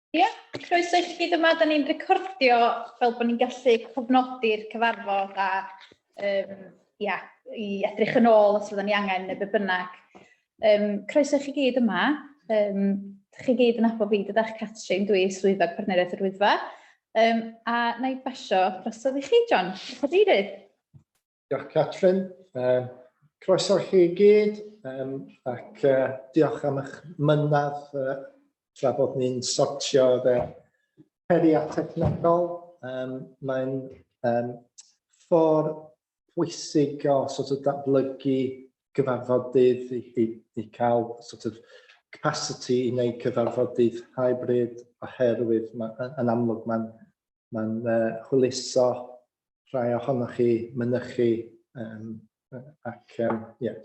Ia, croeso i chi gyd yma. Da ni'n recordio fel bod ni'n gallu cofnodi'r cyfarfod a i edrych yn ôl os fydden ni angen neu be bynnag. Croeso i chi gyd yma. Chi gyd yn abo fi, dydach Catrin, dwi swyddog Partneriaeth Yr Wyddfa. A na i basio drosodd i chi, John. Cadeirydd. Diolch Catrin. Croeso i chi gyd ac diolch am eich mynadd tra bod ni'n sortio'r heriau technegol. Mae'n ffordd pwysig o sort of datblygu cyfarfodydd i cael sort of capacity i wneud cyfarfodydd hybrid oherwydd yn amlwg mae'n hwyluso rhai ohonoch chi mynychu ac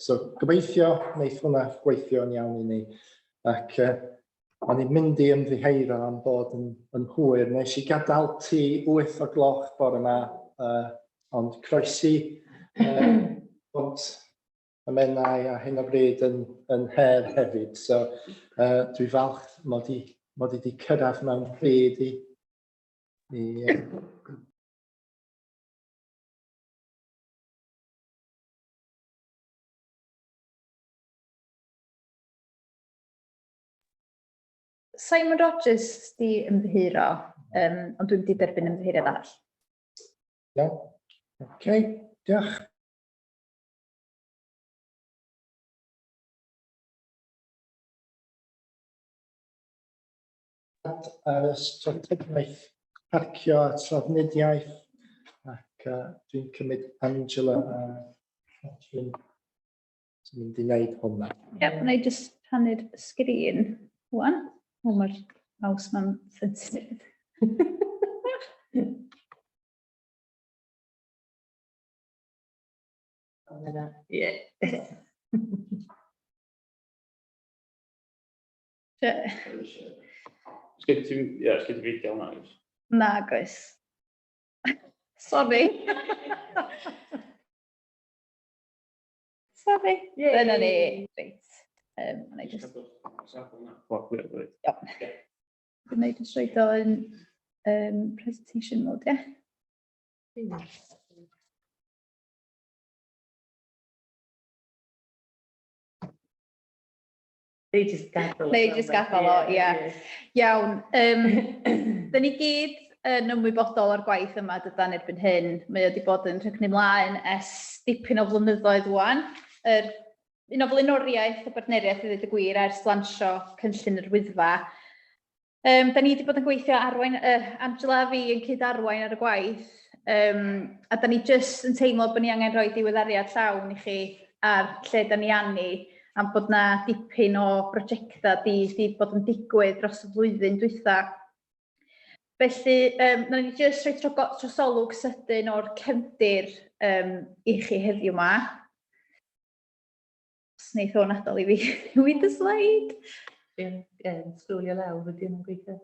so gobeithio wneith hwnna gweithio'n iawn i ni ac o'n i'n mynd i ymddiheuro am bod yn hwyr. Nes i gadael ti 8 o'r gloch bore yma, ond croesi bod y menau a hyn o bryd yn her hefyd. So dwi falch mod i wedi cyrraedd mewn pryd i Simon Rogers di ymddiheuro, ond dwi'n wedi derbyn ymddiheuriad arall. Iawn, oce, diolch. Ar y strategaeth parcio a trafnidiaeth ac dwi'n cymryd Angela a Catrin sy'n mynd i wneud hwnna. Ie, wna i jyst rhannu'r sgrin wan. O, mae'r maws ma'n sensitif. Ie. Sgyd ti feidio hwnna? Na, goes. Sorry. Sorry. Dyna ni. Reit. Gwna i jyst roed o yn presentation mode, ie? Neu jyst gadael o, ie. Iawn. Da ni gyd yn ymwybodol o'r gwaith yma dydan erbyn hyn. Mae o wedi bod yn rhagnu mlaen dipyn o flynyddoedd wan. Un o flaenoriaeth y Partneriaeth i ddweud y gwir ers lansio cynllun yr Wyddfa. Da ni wedi bod yn gweithio arwain, Angela a fi yn cyd-arwain ar y gwaith, a da ni jyst yn teimlo bod ni angen rhoi diweddariad llawn i chi ar lle da ni anni, am bod na dipyn o brosiectau di bod yn digwydd dros y flwyddyn dwytha. Felly, na ni jyst rhoi trosolwg sydyn o'r cefndir i chi heddiw yma. Wneith o'n adael i fi wyd y sleid. Sgrwlio lawr wedi yn gweithio.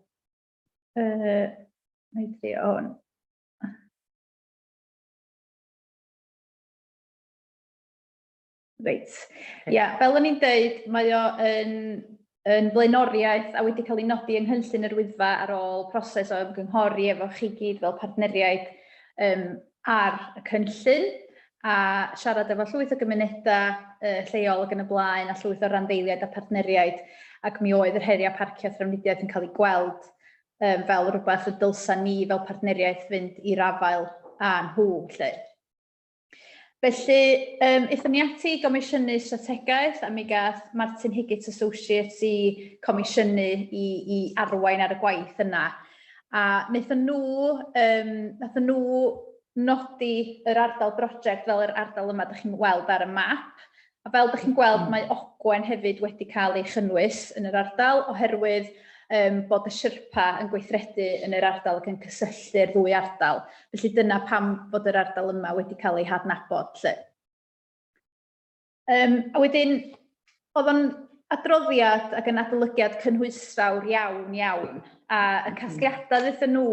Na i drio hwn. Reit. Ia, fel o'n i'n dweud, mae o yn flaenoriaeth a wedi cael ei nodi yng Cynllun yr Wyddfa ar ôl proses o ymgynghori efo chi gyd fel partneriaid ar y cynllun. A siarad efo llwyth o gymunedau lleol ac yn y blaen a llwyth o randdeiliaid a partneriaid ac mi oedd yr heriau parcio trafnidiaeth yn cael ei gweld fel rhywbeth y dylsa ni fel partneriaeth fynd i'r afael a nhw. Felly, eithon ni ati gomisiynu strategaeth a mi gath Martin Higgins Associates i comisiynu i arwain ar y gwaith yna. A wnaethon nhw nodi yr ardal brosiect fel yr ardal yma ydych chi'n weld ar y map. A fel ydych chi'n gweld, mae Ogwen hefyd wedi cael ei chynnwys yn yr ardal oherwydd bod y Sherpa yn gweithredu yn yr ardal ac yn cysylltu'r ddwy ardal. Felly dyna pam bod yr ardal yma wedi cael ei hadnabod. A wedyn, oedd o'n adroddiad ac yn adolygiad cynhwysfawr iawn. A y casgliadau ddaethon nhw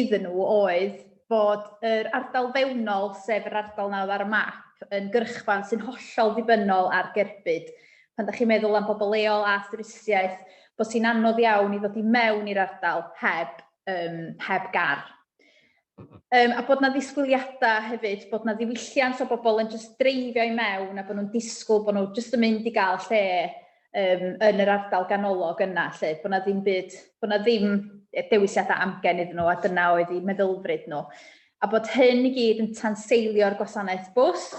iddyn nhw oedd bod yr ardal fewnol, sef yr ardal nawdd ar y map, yn gyrchfan sy'n hollol ddibynnol ar gerbyd. Pan da chi'n meddwl am bobl leol a dwristiaeth, bod sy'n anodd iawn i ddod i mewn i'r ardal heb gar. A bod na ddisgwyliadau hefyd, bod na ddiwylliant o bobl yn just dreifio i mewn a bod nhw'n disgwyl bod nhw just yn mynd i gael lle yn yr ardal ganolog yna, lle, bod na ddim dewisiadau amgen iddyn nhw, a dyna oedd eu meddylfryd nhw. A bod hyn i gyd yn tanseilio'r gwasanaeth bws,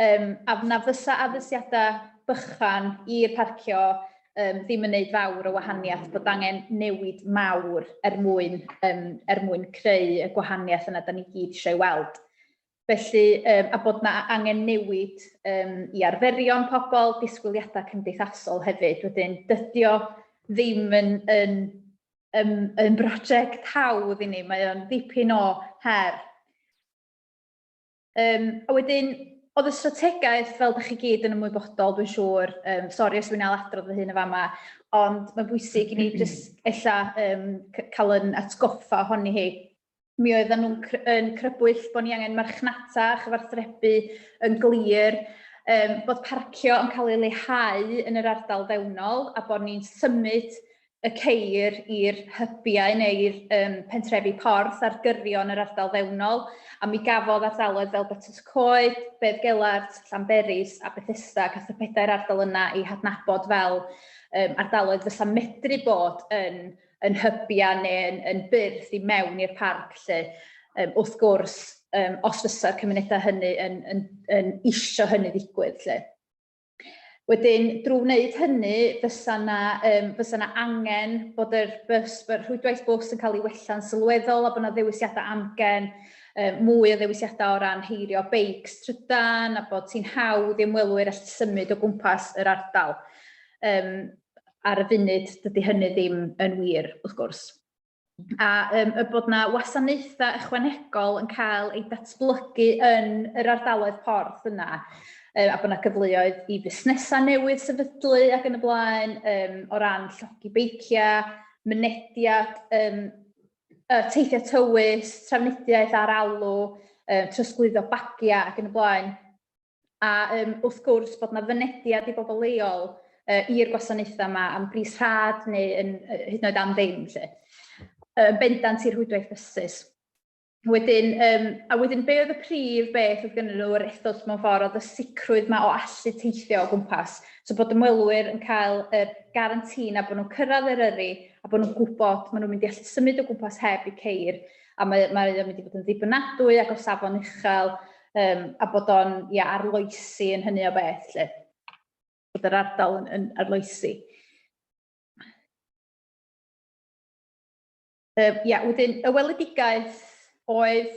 a na fysa addysgiadau bychan i'r parcio ddim yn gwneud fawr o wahaniaeth, bod angen newid mawr mwyn creu y gwahaniaeth yna da ni gyd eisiau weld. Felly, a bod na angen newid i arferion pobl, disgwyliadau cymdeithasol hefyd. Wedyn, dydio ddim yn brosiect hawdd i ni, mae o'n ddipyn o her. A wedyn, oedd y strategaeth, fel ydych chi gyd yn ymwybodol, dwi'n siŵr, sori os dwi'n ailadrodd fy hyn y fama, ond mae'n bwysig i ni jyst cael yn atgoffa ohoni hi. Mi oedden nhw'n crybwyll bod ni angen marchnata a chyfarthrebu yn glir, bod parcio yn cael ei leihau yn yr ardal fewnol, a bod ni'n symud y ceir i'r hybiau neu'r pentrefi porth ar gyrion yr ardal fewnol, a mi gafodd ardaloedd fel Betws Coed, Bedd Gelart, Llanberis a Bethesda cath y pedair ardal yna i hadnabod fel ardaloedd fysa medru bod yn hybiau neu yn byrth i mewn i'r parc, lle wrth gwrs, os fysa'r cymunedau hynny yn isio hynny ddigwydd. Lle. Wedyn, drwy wneud hynny, fysa na angen bod yr rhwydwaith bws yn cael ei wella'n sylweddol a bod yna ddewisiadau amgen, mwy o ddewisiadau o ran heirio beics trydan a bod sy'n hawdd i ymwelwyr allu symud o gwmpas yr ardal. Ar y funud, dydy hynny ddim yn wir, wrth gwrs. A bod na wasanaethau ychwanegol yn cael ei datblygu yn yr ardaloedd porth yna, a bod yna gyfleoedd i busnesau newydd sefydlu ac yn y blaen, o ran llogi beiciau, mynediad, teithio tywys, trafnidiaeth ar alw, trosglwyddo bagiau ac yn y blaen. A wrth gwrs bod yna fynediad i bobl leol i'r gwasanaethau yma am bris rhad neu hyd yn oed am ddim. Bendant i'r rhwydwaith bysys. Wedyn, be oedd y prif beth oedd gynnyn nhw'r ethos mewn ffordd oedd y sicrwydd yma o allu teithio o gwmpas. So bod ymwelwyr yn cael y garantina bod nhw'n cyrraedd yr yrru a bod nhw'n gwybod maen nhw'n mynd i allu symud o gwmpas heb i ceir. A mae'n mynd i fod yn ddibynadwy ac o safon uchel a bod o'n arloesi yn hynny o beth. Lle. Bod yr ardal yn arloesi. Wedyn, y weledigaeth oedd,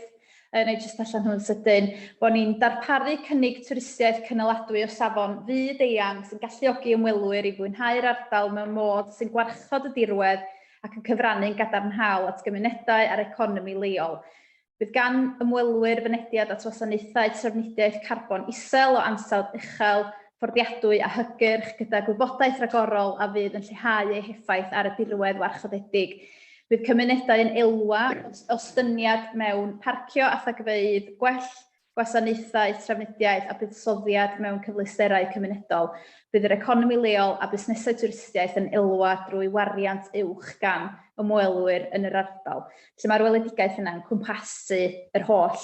neu jyst allan hwn sydyn, bod ni'n darparu cynnig twristiaeth cynaladwy o safon fyd eang sy'n galluogi ymwelwyr i fwynhau'r ardal mewn modd sy'n gwarchod y dirwedd ac yn cyfrannu'n gadarnhaol at gymunedau a'r economi leol. Bydd gan ymwelwyr fynediad at wasanaethau trafnidiaeth carbon isel o ansawdd uchel, fforddiadwy a hygyrch gyda gwybodaeth ragorol a fydd yn lleihau eu heffaith ar y dirwedd warchodedig. Bydd cymunedau yn elwa ostyniad mewn parcio a thagfeydd gwell, gwasanaethau, trafnidiaeth a buddsoddiad mewn cyfleusterau cymunedol. Bydd yr economi leol a busnesau twristiaeth yn elwa drwy wariant uwch gan ymwelwyr yn yr ardal. Lle mae'r weledigaeth yna'n cwmpasu yr holl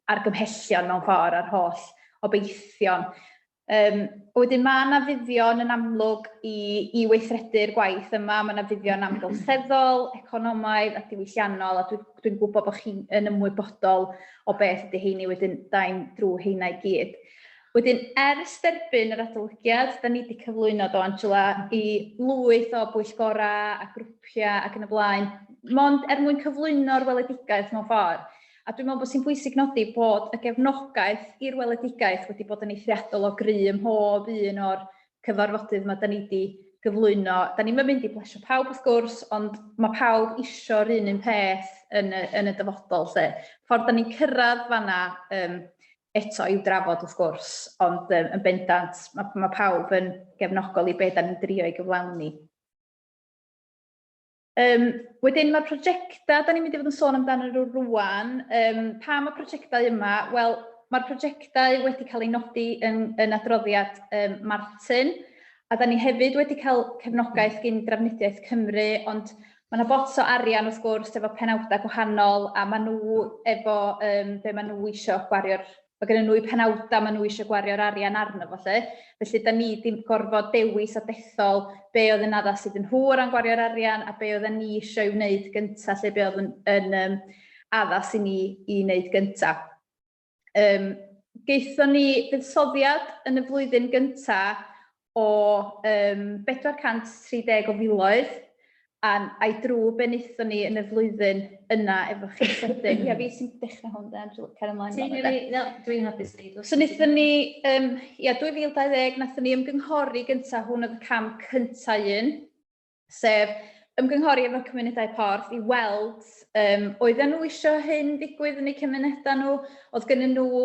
argymhellion mewn ffordd, a'r holl obeithion. Wedyn mae yna fuddion yn amlwg i weithredu'r gwaith yma, mae yna fuddion amgylcheddol, economaidd a diwylliannol, a dwi'n gwybod bod chi'n ymwybodol o beth ydy heini wedyn daim drwy heina i gyd. Wedyn, ers derbyn yr adolygiad, da ni wedi cyflwyno do Angela i lwyth o bwyllgorau a grwpiau ac yn y blaen, mond mwyn cyflwyno'r weledigaeth mewn ffordd. A dwi'n meddwl bod sy'n bwysig nodi bod y gefnogaeth i'r weledigaeth wedi bod yn eithriadol o gry ym mhob un o'r cyfarfodydd yma da ni wedi gyflwyno. Da ni'n mynd i blesio pawb wrth gwrs, ond mae pawb isio'r un peth yn y dyfodol. Ffordd da ni'n cyrraedd fanna eto i'w drafod wrth gwrs, ond yn bendant mae pawb yn gefnogol i beth da ni'n drio i gyflawni. Wedyn mae'r prosiectau, da ni'n mynd i fod yn sôn amdano nhw rwan. Pa mae'r prosiectau yma? Wel, Mae'r prosiectau wedi cael eu nodi yn adroddiad Martin, a da ni hefyd wedi cael cefnogaeth gan Drafnidiaeth Cymru, ond mae yna bots o arian wrth gwrs efo penawdau gwahanol, a maen nhw efo be maen nhw eisiau gwario'r, mae gen nhw penawdau maen nhw eisiau gwario'r arian arno fo lle. Felly da ni ddim gorfod dewis a dethol be oedd yn addas sydd yn nhw o ran gwario'r arian, a be oedd ni eisiau i wneud gyntaf, lle be oedd yn addas i ni i wneud gyntaf. Geithon ni fuddsoddiad yn y flwyddyn gyntaf o 430 o filoedd, a'i drw be wnaethon ni yn y flwyddyn yna efo chi sydyn. Ia, fi sy'n dechrau hwn, cer ymlaen. Dwi'n hapus i. So wnaethon ni, 2020, wnaethon ni ymgynghori gyntaf, hwn oedd y cam cyntaf un, sef ymgynghori efo cymunedau porth i weld oedden nhw eisiau hyn ddigwydd yn eu cymunedau nhw, oedd gennyn nhw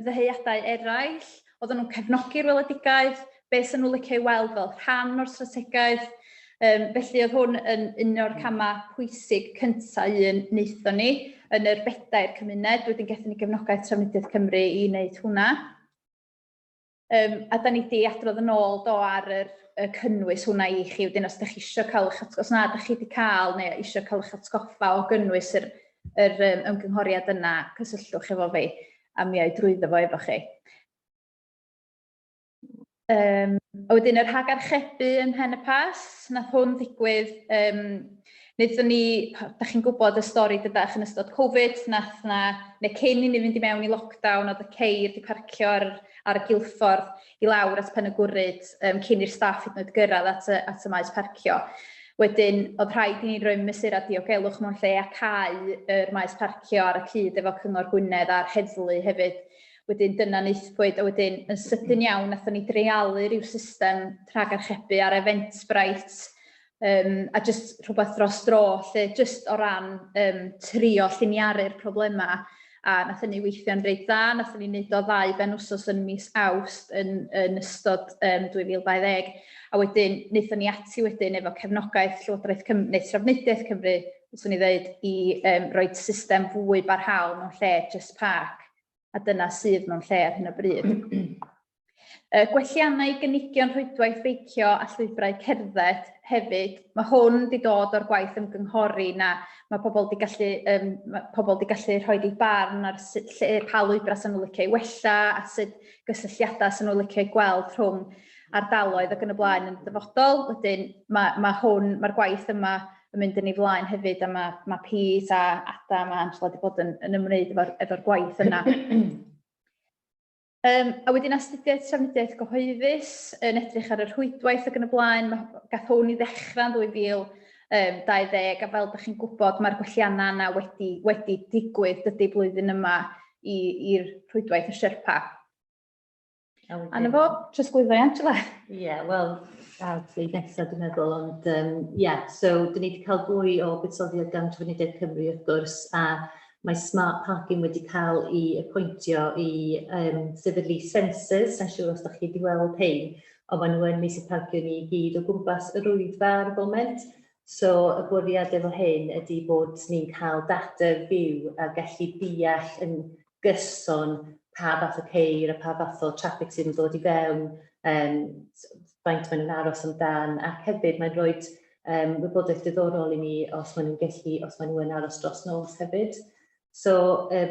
ddeheuadau eraill, oedden nhw'n cefnogi'r weledigaeth, beth sy'n nhw'n licio i weld fel rhan o'r strategaeth. Felly oedd hwn yn un o'r camau pwysig cyntaf un wnaethon ni yn yr bedair cymuned. Wedyn gaethon ni gefnogaeth Trafnidiaeth Cymru i wneud hwnna. A da ni di adrodd yn ôl ar y cynnwys hwnna i chi. Wedyn os ydych chi eisiau cael eich atgoffa, os na ydych chi wedi cael neu eisiau cael eich atgoffa o gynnwys yr ymgynghoriad yna, cysylltwch efo fi a mi ai drwyddo fo efo chi. A wedyn yr rhagarchebu ym Mhen y Pas, nath hwn ddigwydd, wnaethon ni, da chi'n gwybod y stori dydach yn ystod Covid, neu cyn i ni fynd i mewn i lockdown, oedd y ceir wedi parcio ar y gylffordd i lawr at Pen-y-Gwryd cyn i'r staff hyd yn oed gyrraedd at y maes parcio. Wedyn, oedd rhaid i ni roi mesurau diogelwch mewn lle a cau yr maes parcio ar y cyd efo Cyngor Gwynedd a'r heddlu hefyd. Wedyn dyna neithpwyd, a wedyn yn sydyn iawn nathon ni dreialu ryw system rhagarchebu ar Eventbrite, a jyst rhywbeth dros dro, lle jyst o ran trio lliniaru'r problema, a nathon ni weithio'n reit dda, nathon ni wneud o 2 benwsos yn mis Awst yn ystod 2020, a wedyn wnaethon ni ati wedyn efo cefnogaeth Llywodraeth Cymru, neu Trafnidiaeth Cymru, wnaethon ni ddeud i roi system fwy barhaol mewn lle just park. A dyna sydd mewn lle ar hyn o bryd. Gwelliannau gynigion rhwydwaith beicio a llwybrau cerdded hefyd, mae hwn wedi dod o'r gwaith ymgynghori na mae pobl wedi gallu rhoi ei barn ar pa lwybrau sy'n nhw'n licio i wella a sut gysylltiadau sy'n nhw'n licio i gweld rhwng ardaloedd ac yn y blaen yn dyfodol. Wedyn mae'r gwaith yma yn mynd yn ei flaen hefyd, a mae Pete a Adam a Angela wedi bod yn ymwneud efo'r gwaith yna. A wedyn astudiaeth trafnidiaeth gyhoeddus yn edrych ar y rhwydwaith ac yn y blaen, gath hwn i ddechrau'n 2020, a fel ydych chi'n gwybod, mae'r gwelliannau yna wedi digwydd dydy blwyddyn yma i'r rhwydwaith y Sherpa. A na fo, trosglwyddo i Angela. Ie, wel, nesaf dwi'n meddwl, ond so dyn ni wedi cael fwy o buddsoddiad gan Trafnidiaeth Cymru wrth gwrs, a mae Smart Parking wedi cael ei apwyntio i sefydlu sensors, sa'n siŵr os ydych chi wedi weld hyn, ond maen nhw yn meysydd parcio ni i gyd o gwmpas yr Wyddfa ar y foment. So y bwriad efo hyn ydy bod ni'n cael data fyw a gallu deall yn gyson pa fath o ceir a pa fath o traffic sydd yn dod i fewn, faint maen nhw'n aros amdan, ac hefyd mae'n rhoi wybodaeth diddorol i ni os maen nhw'n aros dros nos hefyd. So,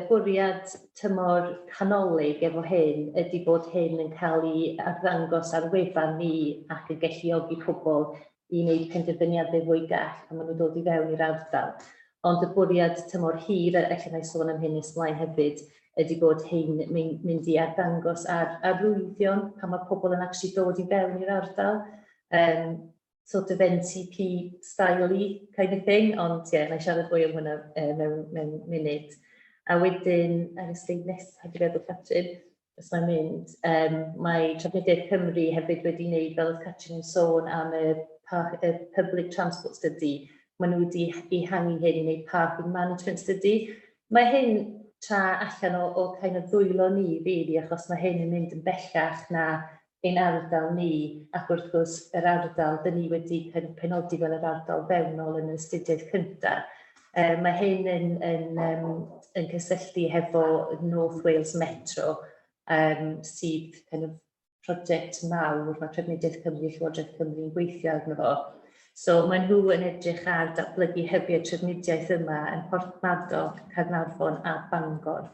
bwriad tymor canolig efo hyn ydy bod hyn yn cael ei arddangos ar wefan ni ac yn galluogi pobl i wneud penderfyniadau fwy gall a maen nhw'n dod i fewn i'r ardal. Ond y bwriad tymor hir, allan ei sôn am hyn nes ymlaen hefyd, ydy bod hyn mynd i arddangos ar arwyddion pan mae pobl yn actually dod i fewn i'r ardal. Sort of NCP style-y kind of thing, ond ie, na i siarad fwy am hwnna mewn munud. A wedyn, ar y sleid nesaf, dwi'n meddwl Catrin, os mae'n mynd, mae Trafnidiaeth Cymru hefyd wedi wneud, fel oedd Catrin yn sôn, am y Public Transport Study. Maen nhw wedi ehangu hyn i wneud Parking Management Study. Mae hyn tra allan o kind of ddwylo ni, really, achos mae hyn yn mynd yn bellach na ein ardal ni, ac wrth gwrs yr ardal, dyn ni wedi penodi fel yr ardal fewnol yn y astudiaeth cyntaf. Mae hyn yn yn cysylltu hefo North Wales Metro, sydd kind of prosiect mawr, mae Trefnidiaeth Cymru, Llywodraeth Cymru yn gweithio arno fo. So mae nhw yn edrych ar datblygu hybiau trefnidiaeth yma yn Porthmadog, Caernarfon a Bangor.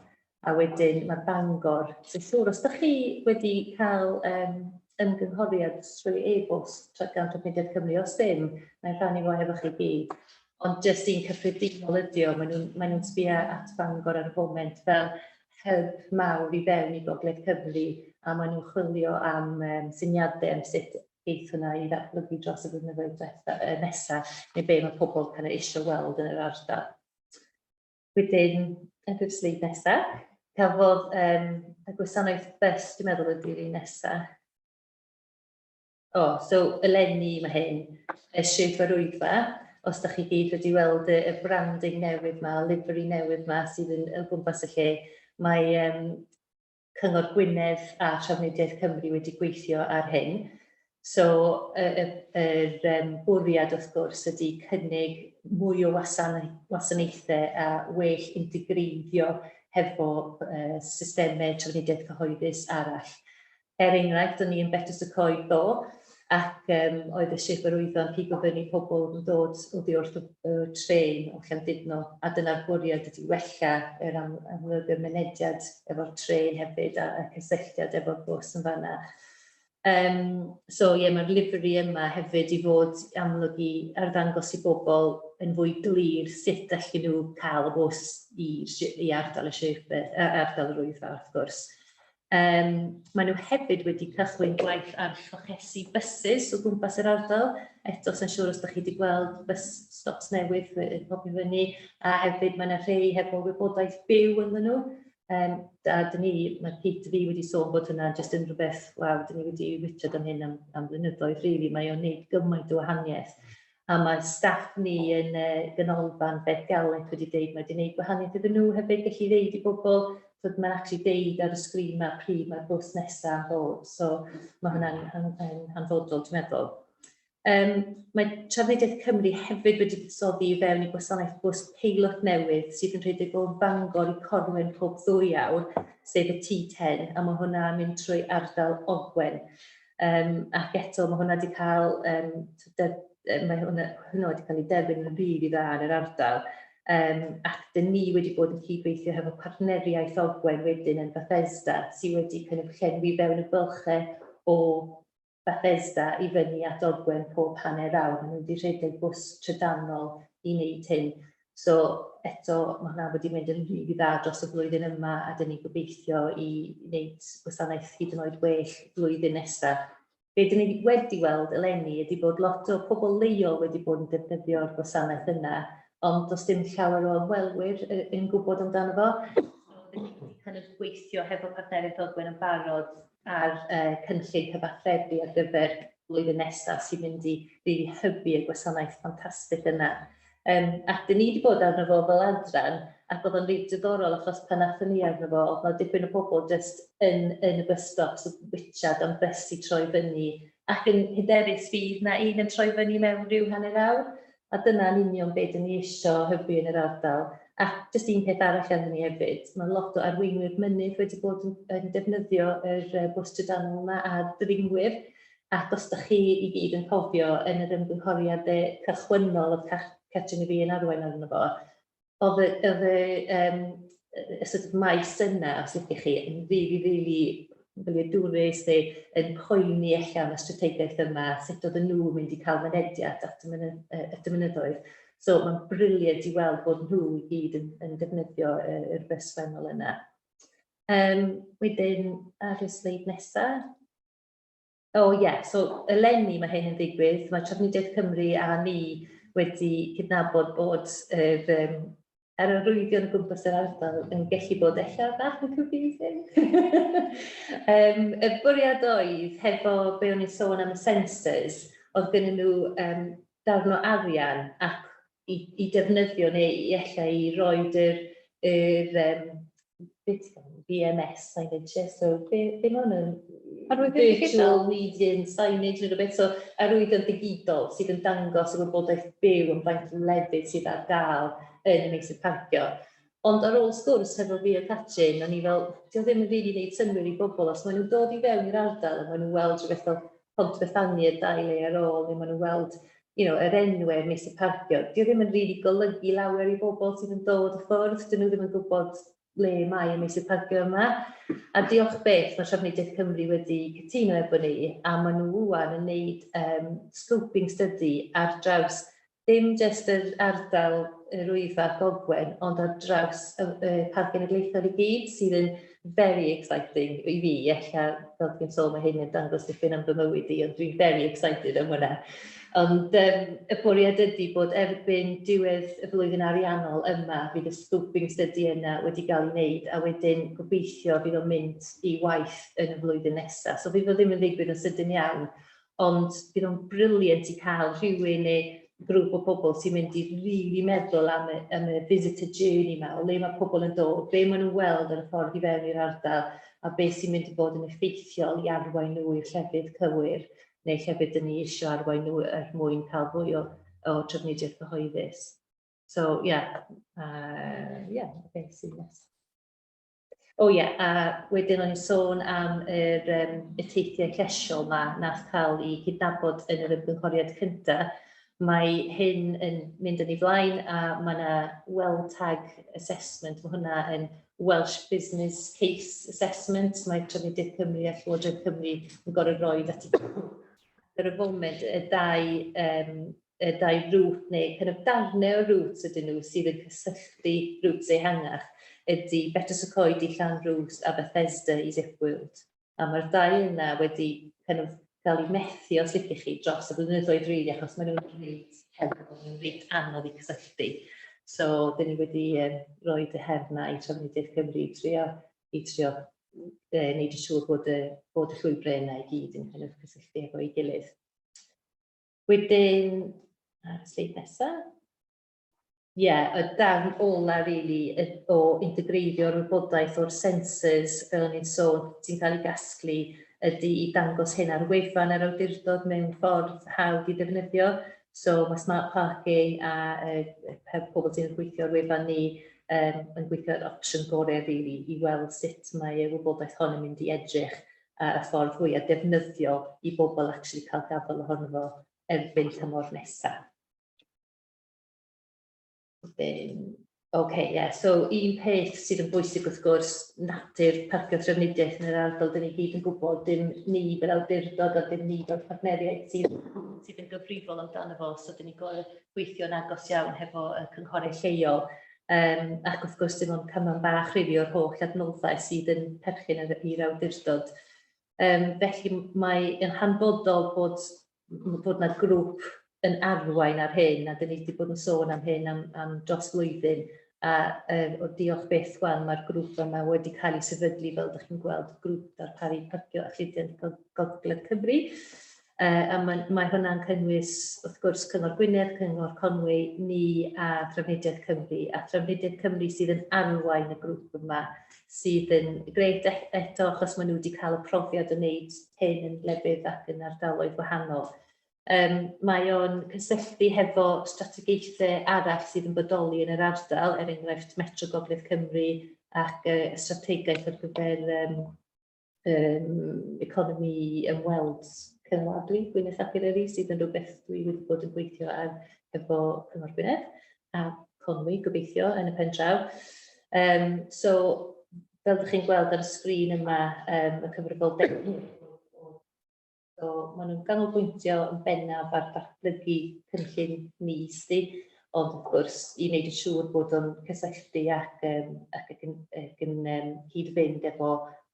A wedyn mae Bangor, sy'n siŵr, os ydych chi wedi cael ymgynghoriad trwy e-bost gan Trefnidiaeth Cymru, os ddim, mae'n rhannu fo efo chi gyd. Ond jyst un cyffredinol ydi o, maen nhw'n sbio at Bangor ar y foment fel hyb mawr i fewn i Gogledd Cymru, a maen nhw'n chwilio am syniadau am sut geith hwnna i ddatblygu dros y blynyddoedd nesaf, neu be mae pobl eisiau weld yn yr ardal. Wedyn, y sleid nesaf, cafodd y gwasanaeth bus, dwi'n meddwl ydy'r un nesaf. So eleni mae hyn, y Mae'r Wyddfa, os da chi gyd wedi weld y branding newydd yma, livery newydd yma sydd yn o gwmpas y lle, mae Cyngor Gwynedd a Trefnidiaeth Cymru wedi gweithio ar hyn. So, bwriad wrth gwrs ydy cynnig mwy o wasanaethau a well integreiddio hefo systemau trefnidiaeth cyhoeddus arall. Enghraifft, o'n i yn Betws y Coed do, ac oedd y Mae'r Wyddfa yn pigo fyny pobl yn dod oddi wrth y tren o Llandudno, a dyna'r bwriad ydy wella yr amrywio'r mynediad efo'r tren hefyd a cysylltiad efo'r bws yn fanna. Mae'r livery yma hefyd i fod amlygu ar ddangos i bobl yn fwy glir sut allan nhw cael y bws i ardal yr Wyddfa, wrth gwrs. Maen nhw hefyd wedi cychwyn gwaith ar llochesu buses o gwmpas yr ardal. Eto, sy'n siŵr os ydych chi wedi gweld bus stops newydd yn pobi fyny, a hefyd mae yna rhai hefo wybodaeth byw ynddyn nhw. Mae Pete fi wedi sôn bod hwnna jyst yn rhywbeth, dyn ni wedi wytred am hyn am blynyddoedd rili, mae o'n neud gymaint o wahaniaeth. A mae staff ni yn ganolfan Beth Galed wedi dweud, mae wedi gwneud gwahaniaeth iddyn nhw hefyd gallu dweud i bobl, mae'n actually deud ar y sgrin mae pryd mae'r bws nesaf yn bod, so mae hwnna'n hanfodol, dwi'n meddwl. Mae Trefnidiaeth Cymru hefyd wedi buddsoddi i fewn i gwasanaeth bws peilot newydd sydd yn rhedeg o Bangor i Corwen pob 2 awr, sef y T10, a mae hwnna'n mynd trwy ardal Ogwen. Ac eto mae hwnna wedi cael ei derbyn yn rili dda yn yr ardal. Ac dyn ni wedi bod yn cydweithio hefo Partneriaeth Ogwen wedyn yn Bethesda, sydd wedi llenwi fewn y bylchau o Bethesda i fyny at Ogwen pob hanner awr. Maen nhw wedi rhedeg bws trydanol i wneud hyn. So eto, mae hwnna wedi mynd yn rili dda dros y blwyddyn yma, a dyn ni gobeithio i wneud gwasanaeth hyd yn oed well blwyddyn nesaf. Be dyn ni wedi weld eleni ydy bod lot o pobl leol wedi bod yn defnyddio'r gwasanaeth yna, ond does dim llawer o ymwelwyr yn gwybod amdano fo. Dyn ni wedi gweithio hefo Partneriaeth Ogwen yn barod ar cynllun cyfathrebu ar gyfer blwyddyn nesaf sy'n mynd i rili hybu y gwasanaeth ffantastig yna. Ac dyn ni wedi bod arno fo fel adran, ac oedd o'n rili diddorol achos pan nathon ni arno fo, oedd 'na dipyn o bobl jyst yn y bus stops yn wytsiad am bus i troi fyny, ac yn hyderus fydd na un yn troi fyny mewn rhyw hanner awr. A dyna'n union beth dyn ni eisiau hybu yn yr ardal. Ac jyst un peth arall am hynny hefyd, mae lot o arweinwyr mynydd wedi bod yn defnyddio yr bws trydanol yma a dringwyr. Ac os ydych chi i gyd yn cofio yn yr ymgynghoriadau cychwynnol oedd Catrin i fi yn arwain arno fo, oedd y maes yna, os ydych chi, yn rili dwrus neu yn poeni eich am y strategaeth yma, sut oedd nhw'n mynd i cael mynediad at y mynyddoedd. So mae'n briliant i weld bod nhw i gyd yn defnyddio yr bus fennol yna. Wedyn, ar y sleid nesaf. So eleni mae hyn yn ddigwydd. Mae Trefnidiaeth Cymru a ni wedi cydnabod bod yr arwyddion o gwmpas yr ardal yn gallu bod eich bach yn confusing. Y bwriad oedd, hefo be o'n i'n sôn am y sensors, oedd gennyn nhw darn o arian ac i defnyddio neu i roed yr BMS signage, so be mae hwn yn virtual medium signage neu rhywbeth, so arwyddion digidol sydd yn dangos y wybodaeth byw yn faint o lefydd sydd ar gael yn y meysydd parcio. Ond ar ôl sgwrs hefo fi o Catrin, o'n i fel, dio ddim yn rili wneud synwyr i bobl, os maen nhw'n dod i fewn i'r ardal, a maen nhw'n weld rhywbeth fel Partneriaeth 2 le ar ôl, neu maen nhw'n weld yr enwau mes i parcio. Dio ddim yn rili golygu lawer i bobl sydd yn dod y ffordd, dyn nhw ddim yn gwybod le mae y mes i parcio yma. A diolch beth, mae Trafnidiaeth Cymru wedi cytuno efo ni, a maen nhw wwan yn gwneud scoping study ar draws dim jyst yr ardal yr Wyddfa Gogwen, ond ar draws Parc Genedlaethol i gyd, sydd yn very exciting i fi. Ella, fel dwi'n sôn, mae hyn yn dangos dipyn am fy mywyd i, ond dwi'n very excited am hwnna. Ond y bwriad ydy bod erbyn diwedd y flwyddyn ariannol yma, fydd y scoping study yna wedi cael ei wneud, a wedyn gobeithio fydd o'n mynd i waith yn y flwyddyn nesaf. So fydd o ddim yn ddigwydd yn sydyn iawn, ond fydd o'n briliant i cael rhywun neu grŵp o bobl sy'n mynd i rili meddwl am y visitor journey yma, o le mae pobl yn dod, be maen nhw'n weld ar y ffordd i fewn i'r ardal, a be sy'n mynd i bod yn effeithiol i arwain nhw i'r llefydd cywir, neu llefydd dyn ni eisiau arwain nhw mwyn cael fwy o trafnidiaeth cyhoeddus. So, beth sy'n nes. A wedyn o'n i'n sôn am y teithiau llesiol yma nath cael ei cydnabod yn yr ymgynghoriad cyntaf. Mae hyn yn mynd yn ei flaen, a mae yna well-tag assessment, mae hwnna yn Welsh Business Case Assessment. Mae Trafnidiaeth Cymru a Llywodraeth Cymru yn gorfod roed at yr y foment y dau rŵt, neu darnau o rŵt ydyn nhw sydd yn cysylltu rŵts ehangach, ydy Betroscoed i Llanrwst a Bethesda i Zipworld. A mae'r dau yna wedi cael ei methu os liciwch chi dros y blynyddoedd rili, achos maen nhw'n reit anodd i cysylltu. So, dyn ni wedi rhoi y herna i Trafnidiaeth Cymru i trio wneud yn siŵr bod y llwybrau yna i gyd yn cysylltu efo ei gilydd. Wedyn, sleid nesaf. Y darn ola rili o integreiddio'r wybodaeth o'r sensors, fel o'n i'n sôn, sy'n cael ei gasglu, ydy i dangos hyn ar wefan yr awdurdod mewn ffordd hawdd i ddefnyddio. So mae smart parking a pobl sy'n gweithio ar wefan ni yn gweithio ar opsiwn gorau rili i weld sut mae y wybodaeth hon yn mynd i edrych ar y ffordd fwy a defnyddio i bobl actually cael gafel ohono fo erbyn tymor nesaf. So un peth sydd yn bwysig wrth gwrs, natur parcio trafnidiaeth yn yr ardal, dyn ni gyd yn gwybod, dim ni fel awdurdod a dim ni fel partneriaeth sydd yn gyfrifol amdano fo, so dyn ni gorfod gweithio'n agos iawn hefo y cynghorau lleol, ac wrth gwrs dim ond cyman bach rili o'r holl adnoddau sydd yn perthyn i'r awdurdod. Felly mae yn hanfodol bod yna grŵp yn arwain ar hyn, a dyn ni wedi bod yn sôn am hyn am dros flwyddyn, a diolch beth wan, mae'r grŵp yma wedi cael ei sefydlu, fel ydych chi'n gweld, grŵp darparu parcio a chludiant Gogledd Cymru. A mae hwnna'n cynnwys, wrth gwrs, Cyngor Gwynedd, Cyngor Conwy, ni a Trafnidiaeth Cymru, a Trafnidiaeth Cymru sydd yn arwain y grŵp yma, sydd yn greu eto, achos maen nhw wedi cael y profiad o wneud hyn yn lefydd ac yn ardaloedd wahanol. Mae o'n cysylltu hefo strategaethau arall sydd yn bodoli yn yr ardal, enghraifft Metro Gogledd Cymru ac strategaeth ar gyfer economi ymweld cyngladwy Gwynedd ac Eryri, sydd yn rhywbeth dwi wedi bod yn gweithio ar efo Cyngor Gwynedd a Conwy gobeithio yn y pen draw. So, fel ydych chi'n gweld ar y sgrin yma, y cyfrifol So, maen nhw'n ganolbwyntio yn bennaf ar datblygu cynllun ni-sti, ond wrth gwrs i wneud yn siŵr bod o'n cysylltu ac yn cyd-fynd efo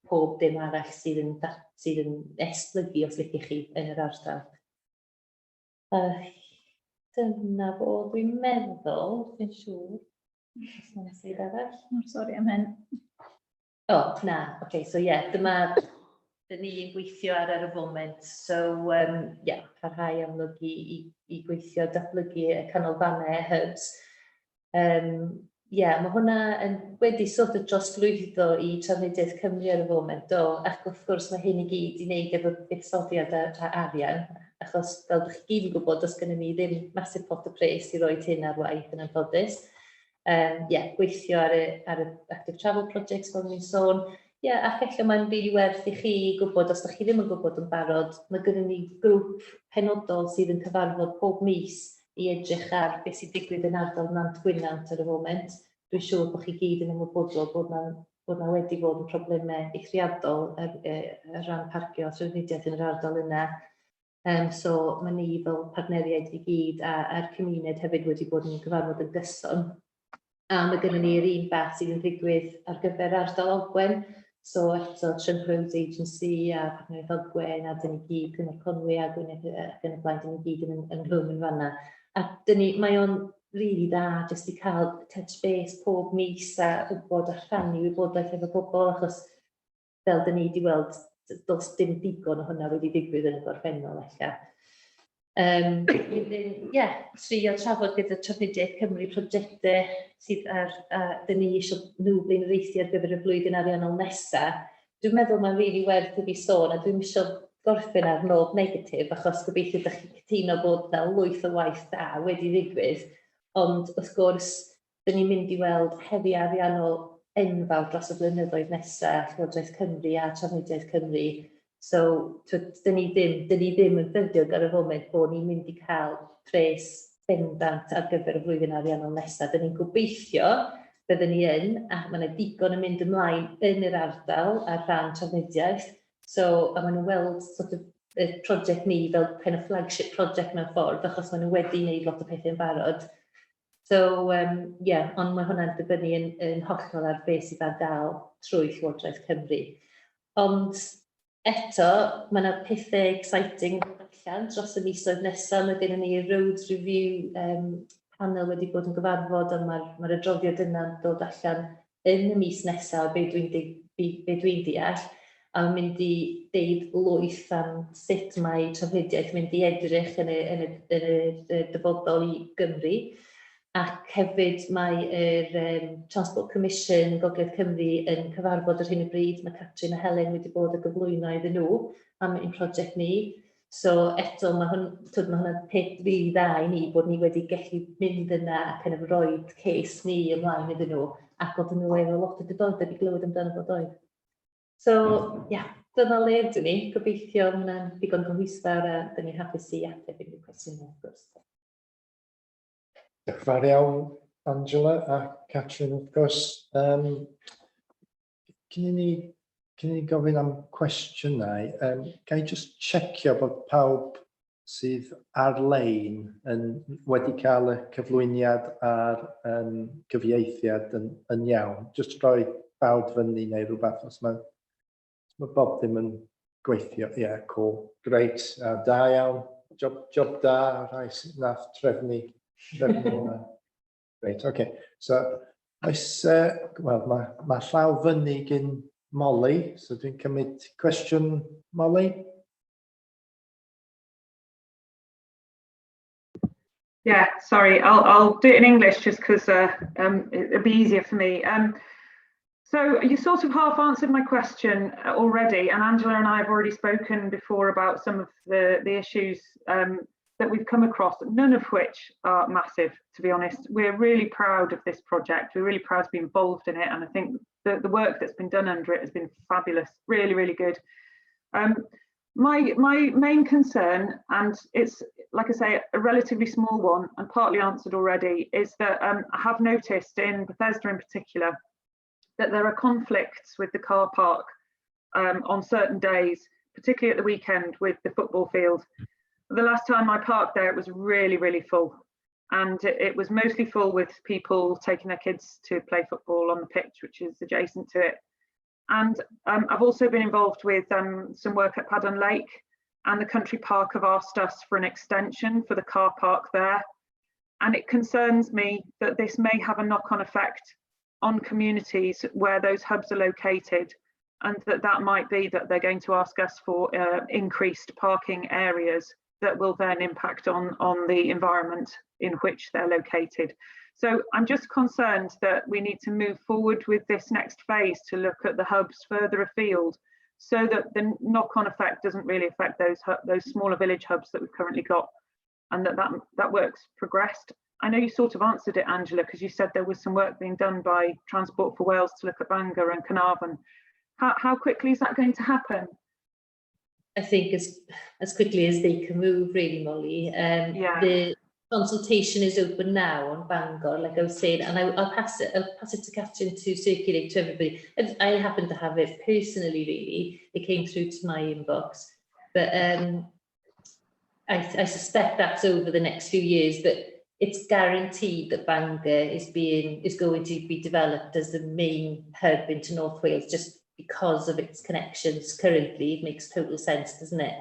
pob dim arall sydd yn esblygu os liciwch chi yn yr ardal. Dyna fo dwi'n meddwl, dwi'n siŵr. Sori am hyn. Dyma dyn ni'n gweithio ar y foment, so parhau amlygu i gweithio datblygu y canolfannau hubs. Mae hwnna wedi sort of drosglwyddo i Trafnidiaeth Cymru ar y foment, ac wrth gwrs mae hyn i gyd i wneud efo buddsoddiad a arian, achos fel ydych chi gyd yn gwybod, does gennym ni ddim masif pot o pres i roed hyn ar waith yn anffodus. Gweithio ar y active travel projects fel ni'n sôn. Ac efallai mae'n rili werth i chi gwybod, os ydych chi ddim yn gwybod yn barod, mae gennym ni grŵp penodol sydd yn cyfarfod pob mis i edrych ar beth sy'n digwydd yn ardal Nant Gwynant ar y foment. Dwi'n siŵr bod chi gyd yn ymwybodol bod na wedi bod yn problemau eithriadol ar ran parcio trafnidiaeth yn yr ardal yna. So mae ni fel partneriaeth i gyd a'r cymuned hefyd wedi bod yn cyfarfod yn gyson. A mae gennym ni'r un beth sydd yn digwydd ar gyfer ardal Ogwen. So eto Trynrhywyd Agency a Partneriaeth Ogwen, a dyn ni gyd yn yr Conwy a Gwynedd ac yn y blaen, dyn ni gyd yn rhwng yn fanna. A mae o'n rili dda jyst i cael touch base pob mis a wybod a rhannu wybodaeth efo pobl, achos fel dyn ni wedi weld, does dim digon o hwnna wedi digwydd yn y gorffennol eich. Trio trafod gyda Trafnidiaeth Cymru prosiectau sydd dyn ni eisiau nhw blaenoriaethu ar gyfer y flwyddyn ariannol nesaf. Dwi'n meddwl mae'n rili werth i fi sôn, a dwi'n eisiau gorffen ar nob negatif, achos gobeithio ydych chi'n cytuno bod na lwyth o waith da wedi ddigwydd. Ond wrth gwrs, dyn ni'n mynd i weld heddi ariannol enfawr dros y blynyddoedd nesaf, Llywodraeth Cymru a Trafnidiaeth Cymru. So, dyn ni ddim yn ffyrdiog ar y foment bod ni'n mynd i cael pres bendant ar gyfer y flwyddyn ariannol nesaf. Dyn ni'n gobeithio byddwn ni a mae yna digon yn mynd ymlaen yn yr ardal ar ran trafnidiaeth. So, a maen nhw'n weld y prosiect ni fel kind of flagship project mewn ffordd, achos maen nhw wedi gwneud lot o pethau'n barod. So, ond mae hwnna'n dibynnu yn hollol ar beth sydd ar gael trwy Llywodraeth Cymru. Ond eto, mae yna pethau exciting allan dros y misoedd nesaf. Mae gennym ni road review panel wedi bod yn gyfarfod, ond mae'r adroddiad yna'n dod allan yn y mis nesaf, be dwi'n deall, a mynd i deud lwyth am sut mae trafnidiaeth mynd i edrych yn y dyfodol i Gymru. Ac hefyd mae'r Transport Commission Gogledd Cymru yn cyfarfod ar hyn o bryd. Mae Catrin a Helen wedi bod y gyflwyno iddyn nhw am ein prosiect ni. So eto, mae hwnna'n peth rili dda i ni bod ni wedi gallu mynd yna ac yn roed case ni ymlaen iddyn nhw, ac oedd nhw efo lot o diddordeb i glywed amdano fod oedd. So, dyna le ydyn ni. Gobeithio hwnna'n digon gymwysfawr a dyn ni'n hapus i ateb unrhyw cwestiynau, wrth gwrs. Diolch yn fawr iawn, Angela a Catrin, wrth gwrs. Cyn i ni gofyn am cwestiynau, ga i just checio bod pawb sydd ar-lein wedi cael y cyflwyniad a'r gyfieithiad yn iawn. Just rhoi bawd fyny neu rhywbeth, os mae Bob ddim yn gweithio. Cool. Greit. Da iawn. Job da. Rhai sydd nath trefnu hwnna. Greit, OK. So, mae llaw fyny gyn Molly, so dwi'n cymryd cwestiwn, Molly? Yeah, sorry, I'll do it in English just because it'll be easier for me. So you sort of half answered my question already, and Angela and I have already spoken before about some of the issues that we've come across, none of which are massive, to be honest. We're really proud of this project. We're really proud to be involved in it, and I think the work that's been done under it has been fabulous, really, really good. My main concern, and it's, like I say, a relatively small one and partly answered already, is that I have noticed in Bethesda in particular that there are conflicts with the car park on certain days, particularly at the weekend with the football field. The last time I parked there, it was really, really full. And it was mostly full with people taking their kids to play football on the pitch, which is adjacent to it. And I've also been involved with some work at Paddon Lake, and the country park have asked us for an extension for the car park there. And it concerns me that this may have a knock-on effect on communities where those hubs are located, and that might be that they're going to ask us for increased parking areas that will then impact on the environment in which they're located. So I'm just concerned that we need to move forward with this next phase to look at the hubs further afield, so that the knock-on effect doesn't really affect those smaller village hubs that we've currently got, and that work's progressed. I know you sort of answered it, Angela, because you said there was some work being done by Transport for Wales to look at Bangor and Carnarvon. How quickly is that going to happen? I think as quickly as they can move, really, Molly. The consultation is open now on Bangor, like I was saying, and I'll pass it to Catherine to circulate to everybody. I happen to have it personally, really. It came through to my inbox, but I suspect that's over the next few years. But it's guaranteed that Bangor is going to be developed as the main hub into North Wales, just because of its connections currently. It makes total sense, doesn't it?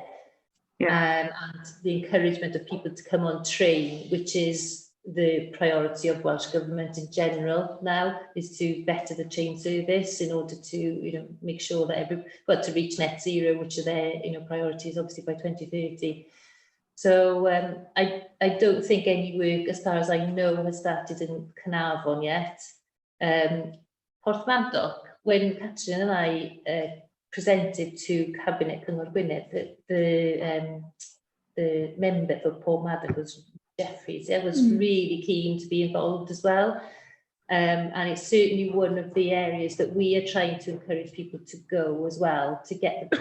Yeah. And the encouragement of people to come on train, which is the priority of Welsh Government in general now, is to better the train service in order to, make sure that to reach net zero, which are their, priorities obviously by 2030. So I don't think any work, as far as I know, has started in Carnarvon yet. Porthmadog, when Catherine and I presented to Cabinet Cyngor Gwynedd, the member for Porthmadog was Jeffries. I was really keen to be involved as well. And it's certainly one of the areas that we are trying to encourage people to go as well, to get the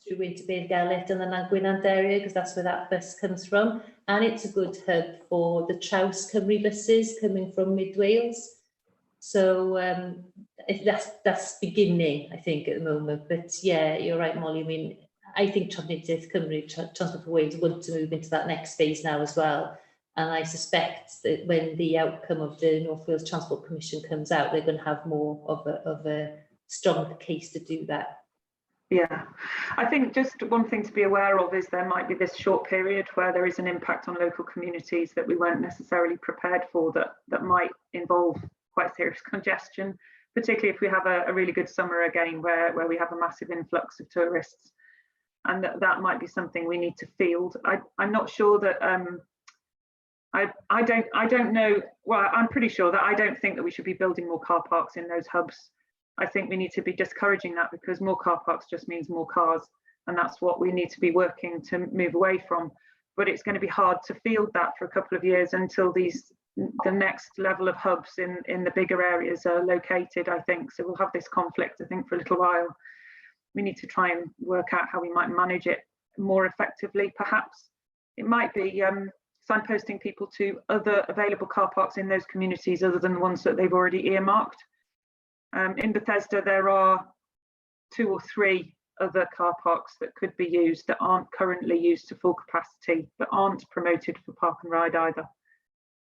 through into Beirgellet and the Nantgwynant area, because that's where that bus comes from. And it's a good hub for the Traws Cymru buses coming from Mid Wales. So that's beginning, I think, at the moment. But yeah, you're right, Molly. I mean, I think Partneriaeth Cymru, Transport for Wales, want to move into that next phase now as well. And I suspect that when the outcome of the North Wales Transport Commission comes out, they're going to have more of a strong case to do that. Yeah, I think just one thing to be aware of is there might be this short period where there is an impact on local communities that we weren't necessarily prepared for, that might involve quite serious congestion, particularly if we have a really good summer again where we have a massive influx of tourists, and that might be something we need to field. I'm not sure that I don't know. Well, I'm pretty sure that I don't think that we should be building more car parks in those hubs. I think we need to be discouraging that, because more car parks just means more cars, and that's what we need to be working to move away from. But it's going to be hard to field that for a couple of years until the next level of hubs in the bigger areas are located, I think. So we'll have this conflict, I think, for a little while. We need to try and work out how we might manage it more effectively, perhaps. It might be signposting people to other available car parks in those communities other than the ones that they've already earmarked. In Bethesda, there are 2 or 3 other car parks that could be used that aren't currently used to full capacity, but aren't promoted for park and ride either.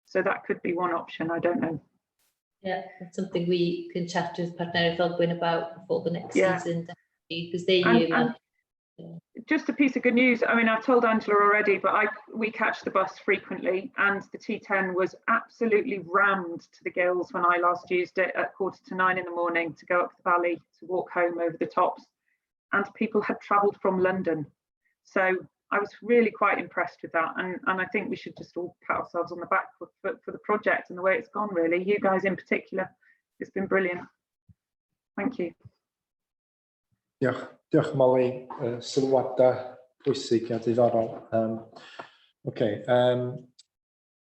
So that could be one option, I don't know. Yeah, that's something we can chat with Partneriaeth Yr Wyddfa about for the next season, because they just a piece of good news. I mean, I've told Angela already, but we catch the bus frequently, and the T10 was absolutely rammed to the gills when I last used it at 8:45 in the morning to go up the valley to walk home over the tops, and people had travelled from London. So I was really quite impressed with that, and I think we should just all pat ourselves on the back for the project and the way it's gone, really. You guys in particular, it's been brilliant. Thank you. Diolch Molly, sylwadau pwysig a diddorol.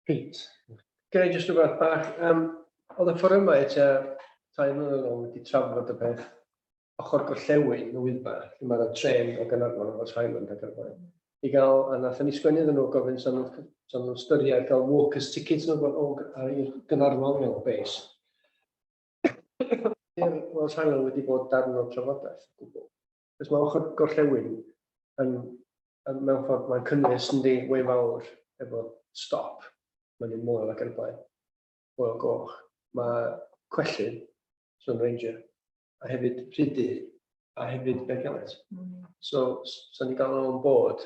Pete. Gen I jyst rhywbeth bach. Oedd y ffordd yma eto 2 mlynedd yn ôl wedi trafod y peth ochr gorllewin y Wyddfa, lle mae'r tren o Gaernarfon o Highland ac ar y blaen. I gael, a nath ni sgwennu iddyn nhw gofyn sa'n nhw'n styried gael walkers tickets i'r Gaernarfon fel base. Welsh Highland wedi bod darn o trafodaeth o gwbl. Cos mae ochr gorllewin mewn ffordd mae'n cynnwys yndi way fawr efo stop. Mae'n môl ac ar y blaen. Hwyl goch. Mae Cwellyn, Sun Ranger, a hefyd Rhydy, a hefyd Beirgellet. So, sa'n ni gael nhw on board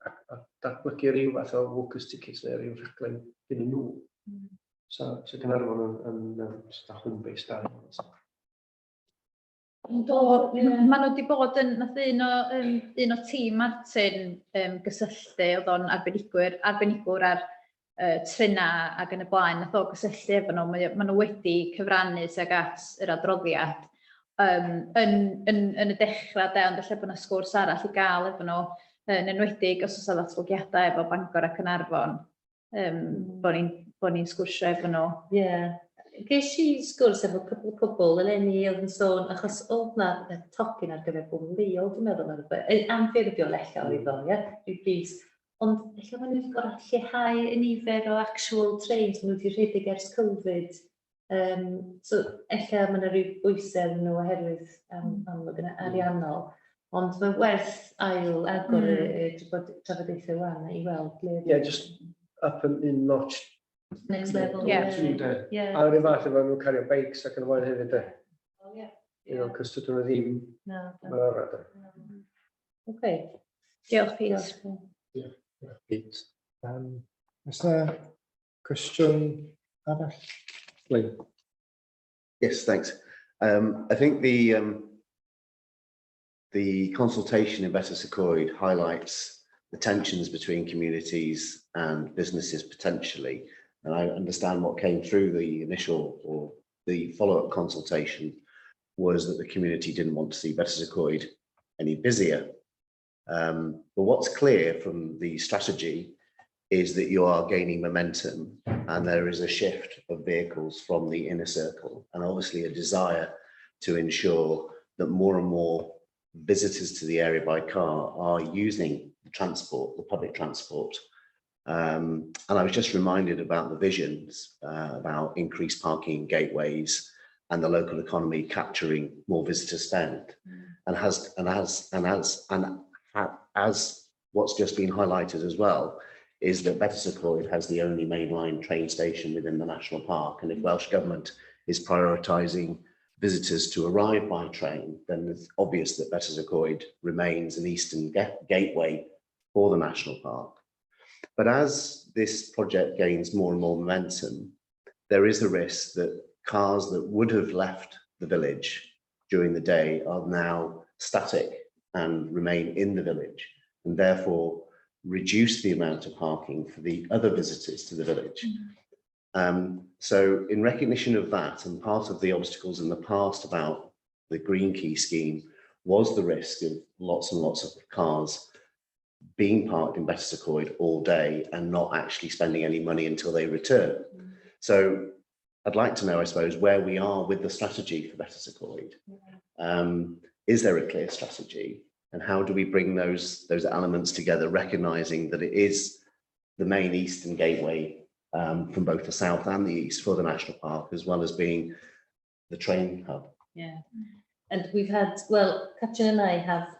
a datblygu rhyw fath o walkers tickets neu rhyw rhaglen gyda nhw. So Gaernarfon yn home-based da. Maen nhw wedi bod yn, nath un o tîm Martin gysylltu, oedd o'n arbenigwr ar trena ac yn y blaen, nath o gysylltu efo nhw. Maen nhw wedi cyfrannu tuag at yr adroddiad yn y dechrau, ond lle bod yna sgwrs arall i gael efo nhw, yn enwedig os oes ddatblygiadau efo Bangor a Caernarfon. bod ni'n sgwrsio efo nhw. Ges i sgwrs efo cwbl, eleni oedd yn sôn, achos oedd na tocyn ar gyfer bwrdd leol, dwi'n meddwl, anffurfiol ella oedd o, rhyw bris. Ond eich maen nhw wedi gorau lleihau y nifer o actual trains maen nhw wedi rhedeg ers Covid. So eich maen nhw rhyw bwysau nhw oherwydd amlwg yn ariannol. Ond mae'n werth ail agor y trafodaethau wan i weld. Just up yn un notch. Next level. A rhyw fath efo nhw'n cario beics ac yn ymlaen hefyd. Cos dydyn nhw ddim yn arad. Diolch, Pete. Pete. Oes yna cwestiwn arall? Lynn? Yes, thanks. I think the consultation in Better Secoid highlights the tensions between communities and businesses potentially. And I understand what came through the initial or the follow-up consultation was that the community didn't want to see Better Secoid any busier. But what's clear from the strategy is that you are gaining momentum and there is a shift of vehicles from the inner circle and obviously a desire to ensure that more and more visitors to the area by car are using the transport, the public transport. And I was just reminded about the visions about increased parking in gateways and the local economy capturing more visitor spend. And as what's just been highlighted as well, is that Better Secoid has the only mainline train station within the national park. And if Welsh Government is prioritising visitors to arrive by train, then it's obvious that Better Secoid remains an eastern gateway for the national park. But as this project gains more and more momentum, there is the risk that cars that would have left the village during the day are now static and remain in the village, and therefore reduce the amount of parking for the other visitors to the village. So in recognition of that, and part of the obstacles in the past about the Green Key scheme was the risk of lots and lots of cars being parked in Better Secoid all day and not actually spending any money until they return. So I'd like to know, I suppose, where we are with the strategy for Better Secoid. Is there a clear strategy? And how do we bring those elements together, recognising that it is the main eastern gateway from both the south and the east for the national park, as well as being the train hub? And we've had, well, Katrin and I have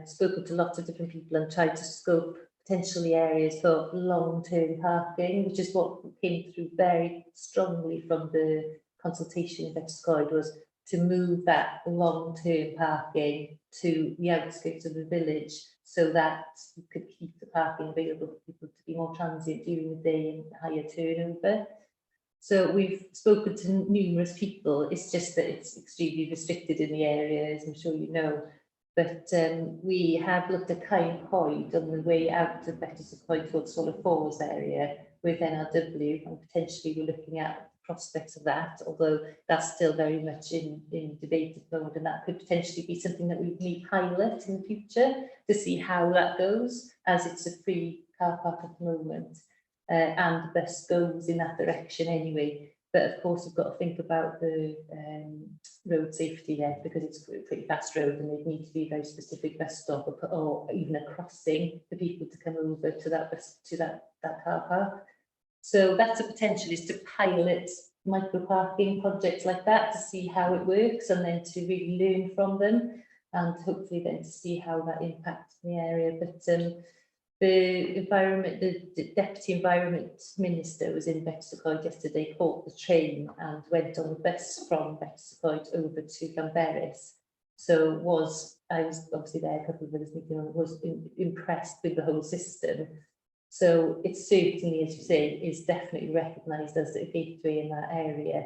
spoken to lots of different people and tried to scope potentially areas for long-term parking, which is what came through very strongly from the consultation in Better Secoid, was to move that long-term parking to the outskirts of the village so that you could keep the parking available for people to be more transient during the day and higher turnover. So we've spoken to numerous people. It's just that it's extremely restricted in the area, as I'm sure you know. But we have looked at Caen Coed on the way out of Better Secoid towards Solar Falls area with NRW, and potentially we're looking at prospects of that, although that's still very much in debate mode, and that could potentially be something that we may pilot in the future to see how that goes, as it's a free car park at the moment, and the bus goes in that direction anyway. But of course, we've got to think about the road safety there, because it's a pretty fast road and they need to be a very specific bus stop or even a crossing for people to come over to that bus, to that car park. So that's a potential, is to pilot micro parking projects like that to see how it works, and then to really learn from them, and hopefully then to see how that impacts the area. But the Deputy Environment Minister was in Better Secoid yesterday, caught the train and went on the bus from Better Secoid over to Llanberis. So I was obviously there a couple of minutes meeting, and was impressed with the whole system. So it's certainly, as you say, is definitely recognised as a gateway in that area.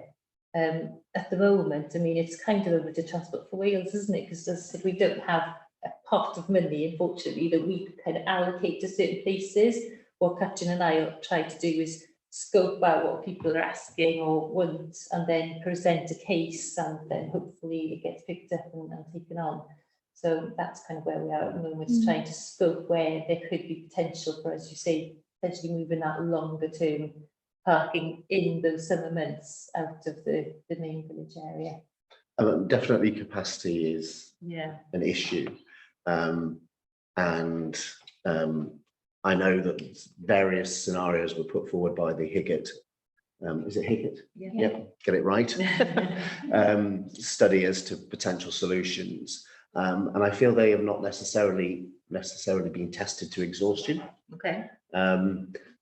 At the moment, I mean, it's kind of over to Transport for Wales, isn't it? Because we don't have a pot of money, unfortunately, that we could kind of allocate to certain places. What Katrin and I try to do is scope out what people are asking or want, and then present a case, and then hopefully it gets picked up and taken on. So that's kind of where we are at the moment, is trying to scope where there could be potential for, as you say, potentially moving that longer term parking in those summer months out of the main village area. Definitely capacity is Yeah. an issue. I know that various scenarios were put forward by the Higgett, is it Higgett? Yeah. Yep, get it right. Study as to potential solutions. And I feel they have not necessarily been tested to exhaustion. Okay.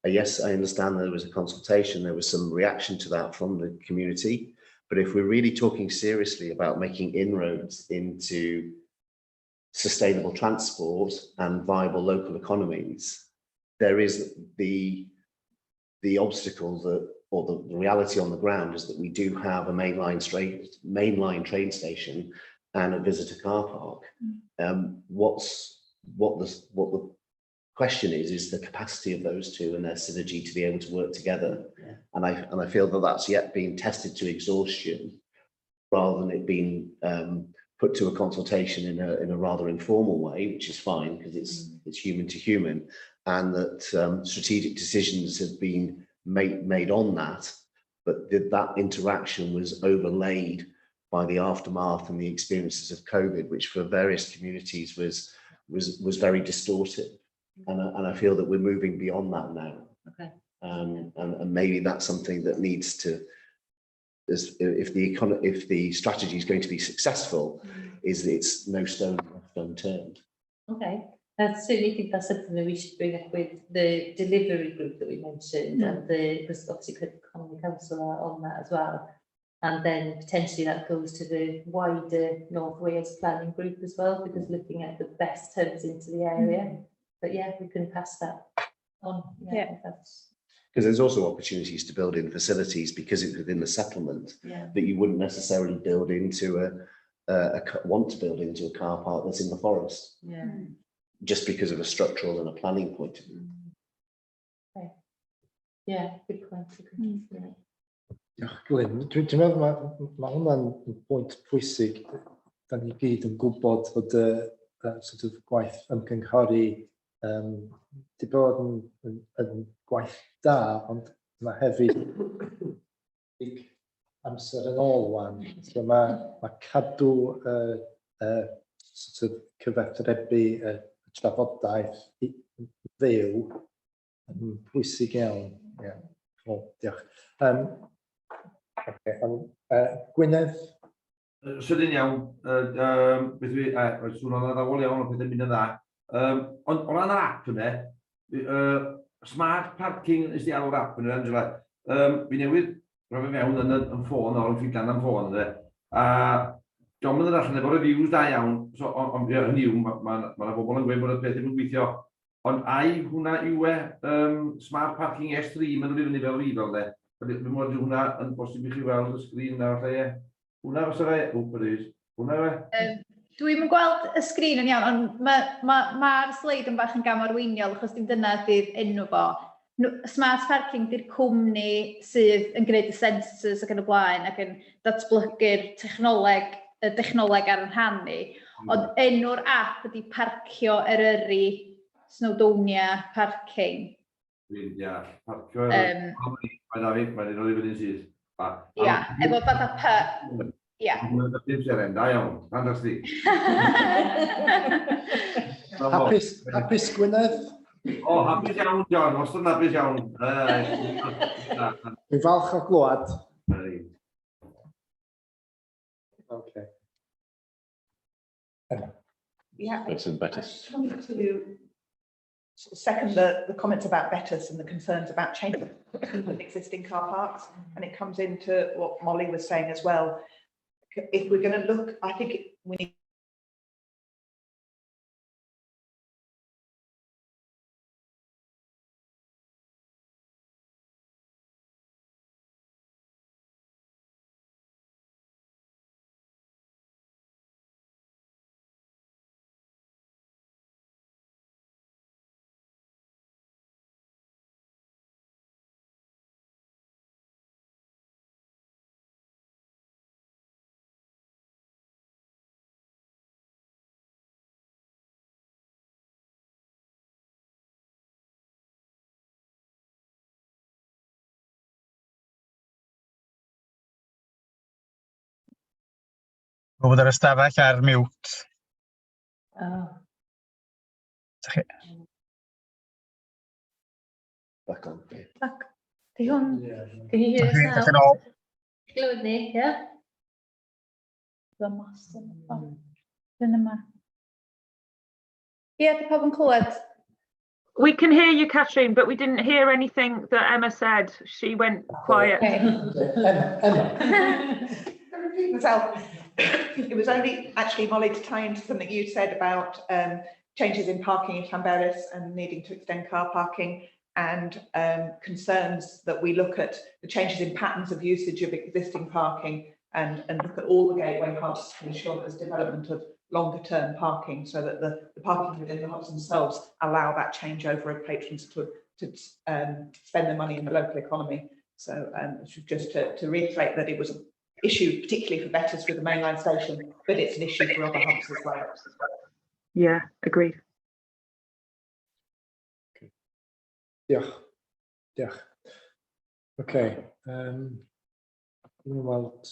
Yes, I understand there was a consultation, there was some reaction to that from the community, but if we're really talking seriously about making inroads into sustainable transport and viable local economies, there is the obstacle that, or the reality on the ground is that we do have a mainline train station and a visitor car park. What the question is the capacity of those two and their synergy to be able to work together. Yeah. And I feel that that's yet being tested to exhaustion, rather than it being put to a consultation in a rather informal way, which is fine because it's human to human, and that strategic decisions have been made on that, but that interaction was overlaid by the aftermath and the experiences of COVID, which for various communities was very distorted. And I feel that we're moving beyond that now. Okay. And maybe that's something that needs to, if the strategy is going to be successful, is that it's no stone left unturned. Okay. I certainly think that's something that we should bring up with the delivery group that we mentioned, and because obviously Economy Council are on that as well. And then potentially that goes to the wider North Wales planning group as well, because looking at the best hubs into the area. But yeah, we can pass that on. Yeah. Because there's also opportunities to build in facilities because it's within the settlement that you wouldn't necessarily build into want to build into a car park that's in the forest. Yeah. Just because of a structural and a planning point of view. Okay. Yeah, good point. Yeah. Diolch, Glyn. Dwi'n meddwl mae hwnna'n bwynt pwysig. Da ni gyd yn gwybod fod sort of gwaith ymgynghori di bod yn gwaith da, ond mae hefyd amser yn ôl wan. So mae cadw sort of cyfathrebu trafodaeth fyw yn pwysig iawn. Diolch. Gwynedd? Sydyn iawn, beth fi, oes hwnna'n addawol iawn o pethau mynd yn dda. Ond o ran yr app yna, smart parking ys di alw'r app yna, Angela. Fi newydd rhoi mewn yn ffôn o'r ffiglan am ffôn yna. A diolch yn allan efo'r reviews da iawn, so hynny yw, mae bobl yn gweud bod y peth yn gweithio. Ond ai hwnna yw smart parking S3, mae'n dod i fyny fel fi fel de. Dwi'n meddwl hwnna yn bosib i chi weld y sgrin na lle. Hwnna fos yna, hwnna yw. Dwi'n gweld y sgrin yn iawn, ond mae'r sleid yn bach yn gamarweiniol, achos dim dyna dydd enw fo. Smart Parking di'r cwmni sydd yn gwneud y sensors ac yn y blaen ac yn datblygu'r dechnoleg ar yn rhannu. Ond enw'r app ydi Parcio Eryri Snowdonia Parking. Ia, parcio Eryri, mae'n rhoi fyny'n sydd. Ia, efo fatha P. Ia. Mae'n ddim seren, da iawn, fantastig. Hapus Gwynedd? O, hapus iawn, John, os ydyn hapus iawn. Dwi'n falch o glwad. Okay. Yeah, I Better. just wanted to second the comments about betters and the concerns about changing existing car parks, and it comes into what Molly was saying as well. If we're going to look, I think we need Bod yr ystafell ar miwt. Back on. Di hwn. Di hi hyn Dach chi'n nawr. ôl. Glywed ni, ie? Dyn yma. Ie, di pawb yn clywed. We can hear you, Catherine, but we didn't hear anything that Emma said. She went quiet. Emma. Myself, it was only actually Molly to tie into something you said about changes in parking in Llanberis and needing to extend car parking, and concerns that we look at the changes in patterns of usage of existing parking and look at all the gateway hubs to ensure that there's development of longer term parking, so that the parking within the hubs themselves allow that changeover of patrons to spend their money in the local economy. So just to reiterate that it was an issue particularly for betters with the mainline station, but it's an issue for other hubs as well. Yeah, agreed. Diolch. Okay. Weld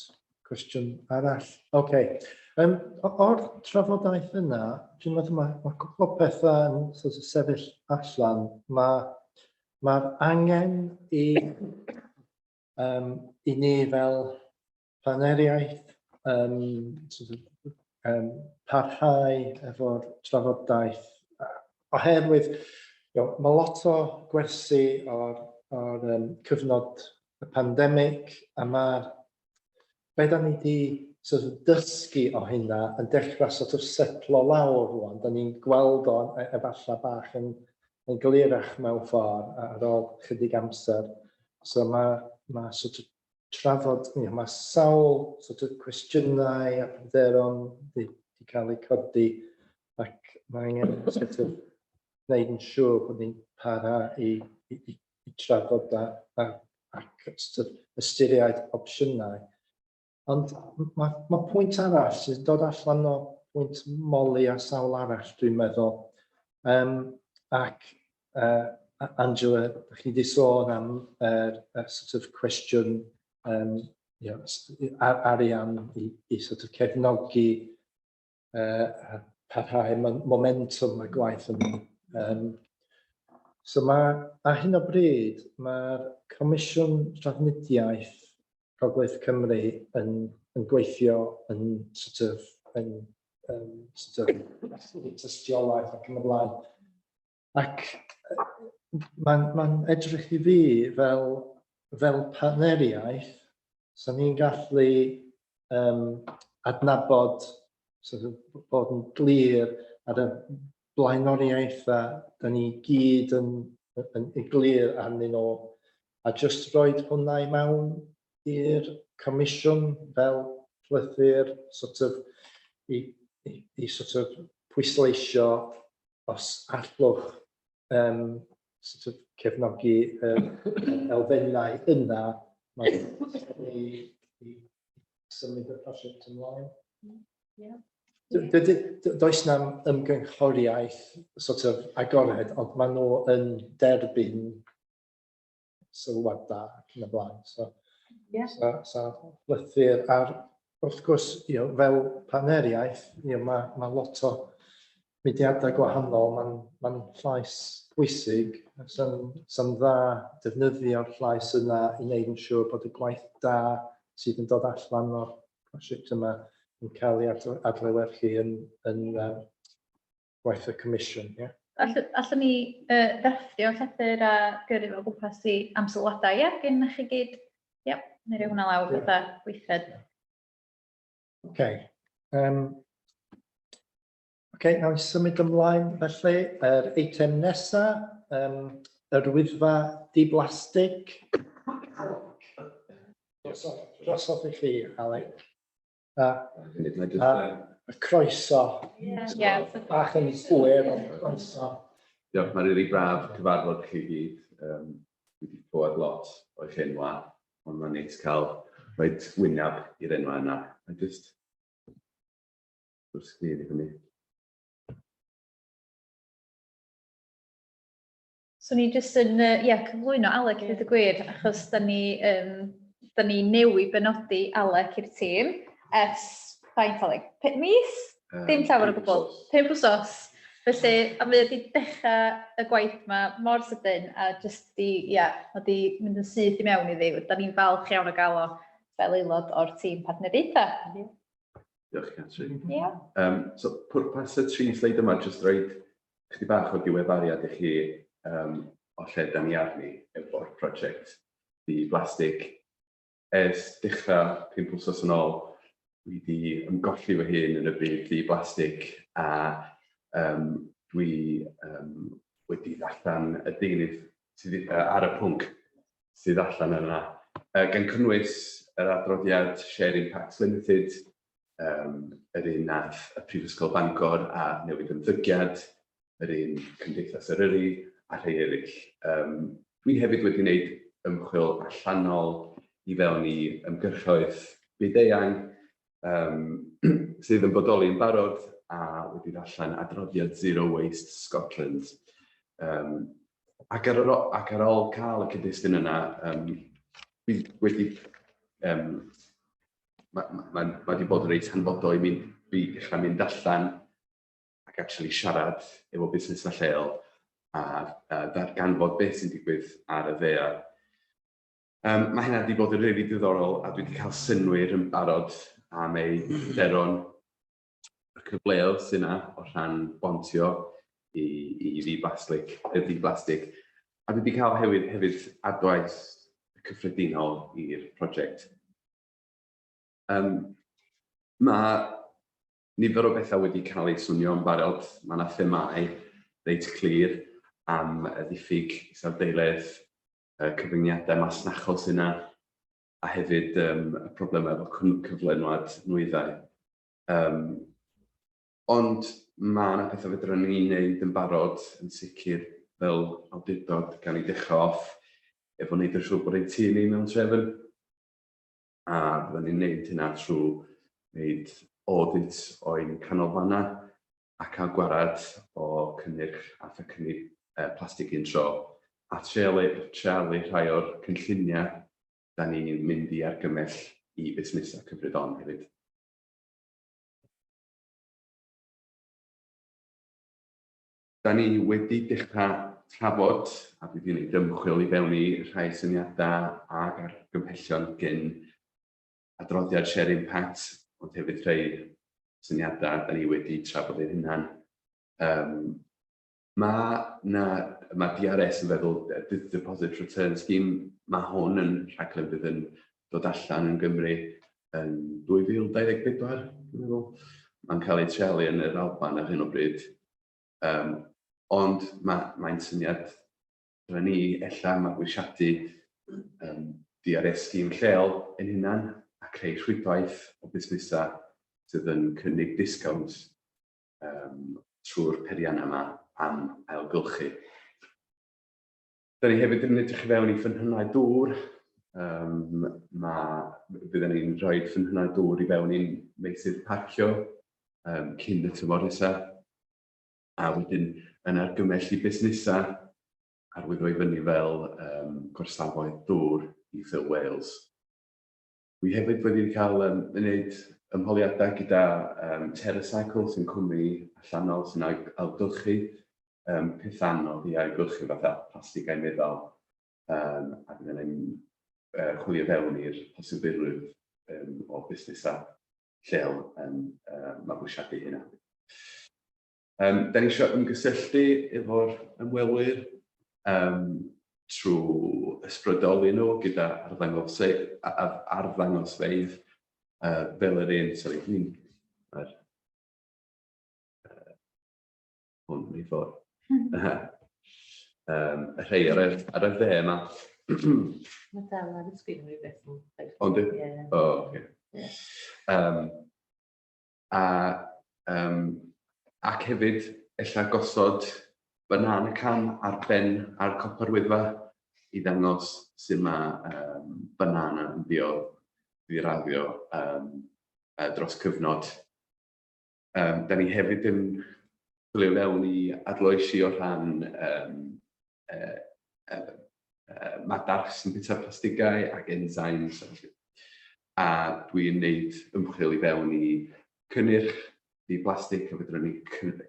cwestiwn arall. Okay. O'r trafodaeth yna, dwi'n meddwl mae cwpl o pethau yn sefyll allan. Mae'r angen i ni fel Partneriaeth parhau efo'r trafodaeth oherwydd mae lot o gwersi o'r cyfnod y pandemig, a be da ni wedi dysgu o hynna yn dechrau setlo lawr rwan. Da ni'n gweld o efallai bach yn glirach mewn ffordd ar ôl chydig amser. So mae trafod, mae sawl cwestiynau a pryderon wedi cael eu codi, ac mae angen gwneud yn siŵr bod ni'n para i trafod ac ystyried opsiynau. Ond mae pwynt arall sy'n dod allan o pwynt Molly a sawl arall, dwi'n meddwl. Ac Angela, chi wedi sôn am cwestiwn arian i cefnogi parhau momentum y gwaith yma. So ar hyn o bryd, mae'r Comisiwn Trafnidiaeth Gogledd Cymru yn gweithio yn tystiolaeth ac yn y blaen. Ac mae'n edrych i fi fel partneriaeth, so ni'n gallu adnabod bod yn glir ar y blaenoriaethau da ni gyd yn glir arnyn nhw, a jyst roed hwnna i mewn i'r comisiwn fel plythyr i pwysleisio os allwch cefnogi elfennau yna, i symud y prosiect ymlaen. Does na ymgynghoriaeth agored, ond maen nhw yn derbyn sylwadau ac yn y blaen. So plythyr, ar wrth gwrs, fel partneriaeth, mae lot o mudiadau gwahanol, mae'n llais pwysig, sy'n dda defnyddio'r llais yna i wneud yn siŵr bod y gwaith da sydd yn dod allan o'r prosiect yma yn cael ei adlewyrchu yn gwaith y comisiwn. Allwn ni ddrafftio llythyr a gyrru o gwmpas i am sylwadau, gen chi gyd? Ie, neu rhyw hwnna lawr gyda gweithred. Nawn ni symud ymlaen felly. Yr eitem nesaf, yr Wyddfa di-blastig. Drosodd i chi, Alec. Y croeso. Bach yn hwyr o'r croeso. Diolch, mae'n rili braf cyfarfod chi gyd. Dwi wedi bod lot o'ch enwa, ond mae'n neis cael rhaid wyneb i'r enwa yna. A jyst wrth sgrin i hynny. So ni jyst yn cyflwyno Alec i ddweud y gwir, achos da ni newydd benodi Alec i'r tîm ers faint o 5 mis? Dim llawer o gwbl, 5 wsos. Felly, a mae wedi dechrau y gwaith yma mor sydyn a jyst wedi mynd yn syth i mewn iddi. Da ni'n falch iawn o gael o fel aelod o'r tîm Partneriaeth. Diolch, Catrin. Ie. So, pwrpas y 3 sleid yma, jyst roed chydig bach o diweddariad i chi o lle da ni arni efo'r prosiect di blastig. Ers dechrau 5 wsos yn ôl, wedi ymgolli fy hun yn y byd di blastig a dwi wedi ddarllen y deunydd ar y pwnc sydd allan yna. Gan cynnwys yr adroddiad Share Impact Limited, yr un nath y Prifysgol Bangor a Newydd Ymddygiad, yr un Cymdeithas yr Yrru a rhai eraill. Dwi hefyd wedi gwneud ymchwil allanol i fewn i ymgyrchoedd byd-eang sydd yn bodoli yn barod a wedi ddarllen adroddiad Zero Waste Scotland. Ac ar ôl cael y cyd-destun yna, mae wedi bod yn reit hanfodol i fi ddechrau mynd allan ac actually siarad efo busnesau lleol a ddarganfod beth sy'n digwydd ar y ddaear. Mae hynna wedi bod yn rili diddorol a dwi wedi cael synnwyr yn barod am ei deron y cyfleoedd sy'n yna o rhan bontio i ddiblastig. A dwi wedi cael hefyd adwaith cyffredinol i'r prosiect. Mae nifer o bethau wedi cael eu swnio yn barod. Mae yna themau reit clir am y diffyg isawdeilaeth, cyfyngiadau masnachol sy'n yna, a hefyd y problemau efo cyflenwad nwyddau. Ond mae yna pethau fedrwn ni wneud yn barod yn sicr fel awdurdod gan ei dechrau off efo wneud yn siŵr bod ein tŷ ni mewn trefn. A byddwn ni'n wneud hynna trwy wneud audit o'n canolfanna a cael gwarad o cynnyrch a thecnnig plastig un tro a trealu rhai o'r cynlluniau da ni'n mynd i argymell i busnesau cymryd on hefyd. Da ni wedi dechrau trafod a dwi wedi gwneud ymchwil i fewn i rhai syniadau ac argymhellion gen adroddiad Share Impact, ond hefyd rhai syniadau da ni wedi trafod ein hunan. Mae DRS yn feddwl Deposit Return Scheme, mae hwn yn rhaglen bydd yn dod allan yn Gymru yn 2024, dwi'n meddwl. Mae'n cael ei treulu yn yr Alban ar hyn o bryd. Ond mae'n syniad dyna ni ella mabwysiadu DRS scheme lleol ein hunan a creu rhwydwaith o busnesau sydd yn cynnig disgownt trwy'r periannau yma am ailgylchu. Da ni hefyd yn edrych i fewn i ffynhonnau dŵr. Byddwn ni'n rhoi ffynhonnau dŵr i fewn i'n meysydd parcio cyn y tymor nesaf. A wedyn yn argymell i busnesau arwyddo i fyny fel gorsafoedd dŵr i Ffil Wales. Dwi hefyd wedi cael wneud ymholiadau gyda TerraCycle sy'n cwmni allanol sy'n ailgylchu peth anodd i ailgylchu fatha plastigau meddal a byddwn ni'n chwilio fewn i'r posibilrwydd o busnesau lleol yn mabwysiadu hynna. Da ni eisiau ymgysylltu efo'r ymwelwyr trwy ysbrydoli nhw gyda arddangosfeydd fel yr un, sori, hwn i ffwrdd. Y rhai ar y dde yma. Mae dal ar y sgrin yn rhywbeth. Ond di? O, oce. Ac hefyd, ella gosod banana cam ar ben ar copa'r Wyddfa i ddangos sut mae banana yn ddiraddio dros cyfnod. Da ni hefyd yn chwilio fewn i adloesi o rhan madarch sy'n bita plastigau ac enzymes. A dwi'n gwneud ymchwil i fewn i cynnyrch di-blastig, a fedrwn ni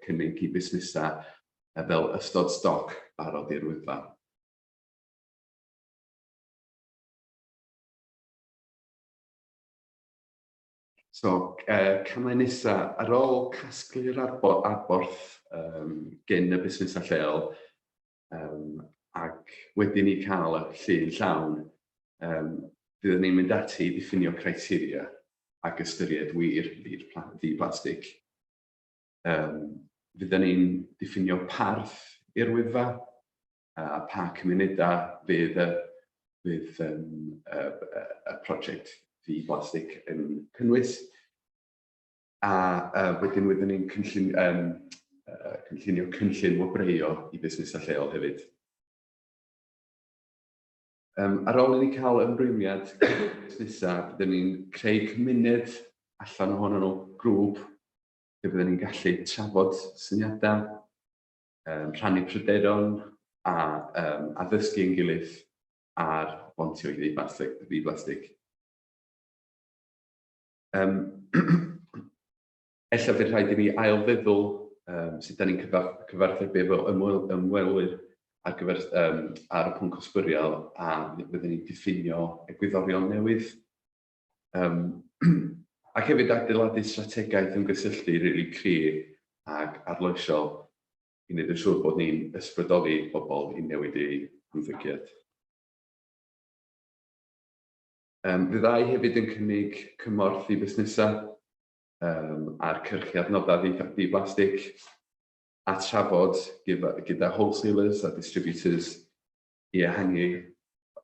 cynnig i busnesau fel ystod stoc barod i'r Wyddfa. So, camau nesaf, ar ôl casglu'r adborth gen y busnesau lleol, ac wedyn ni cael y llun llawn, byddwn ni'n mynd ati i ddiffinio criteria ac ystyried wir di-blastig. Fyddwn ni'n diffinio parth i'r Wyddfa, a pa cymunedau fydd y prosiect di-blastig yn cynnwys. A wedyn fyddwn ni'n cynllunio cynllun wobreo i busnesau lleol hefyd. Ar ôl i ni cael ymrwymiad busnesau, byddwn ni'n creu cymuned allan ohonyn nhw, grŵp, lle byddwn ni'n gallu trafod syniadau, rhannu pryderon a addysgu yn gilydd ar bontio i di-blastig. Ella fydd rhaid i ni ailfeddwl sut da ni'n cyfarthrebu efo ymwelwyr ar y pwnc osbyrial, a byddwn ni'n diffinio egwyddorion newydd. Ac hefyd adeiladu strategaeth ymgysylltu rili clir ac arloesol i wneud yn siŵr bod ni'n ysbrydoli pobl i newid eu ymddygiad. Byddai hefyd yn cynnig cymorth i busnesau a'r cyrchu adnoddau di-blastig, a trafod gyda wholesalers a distributors i ehangu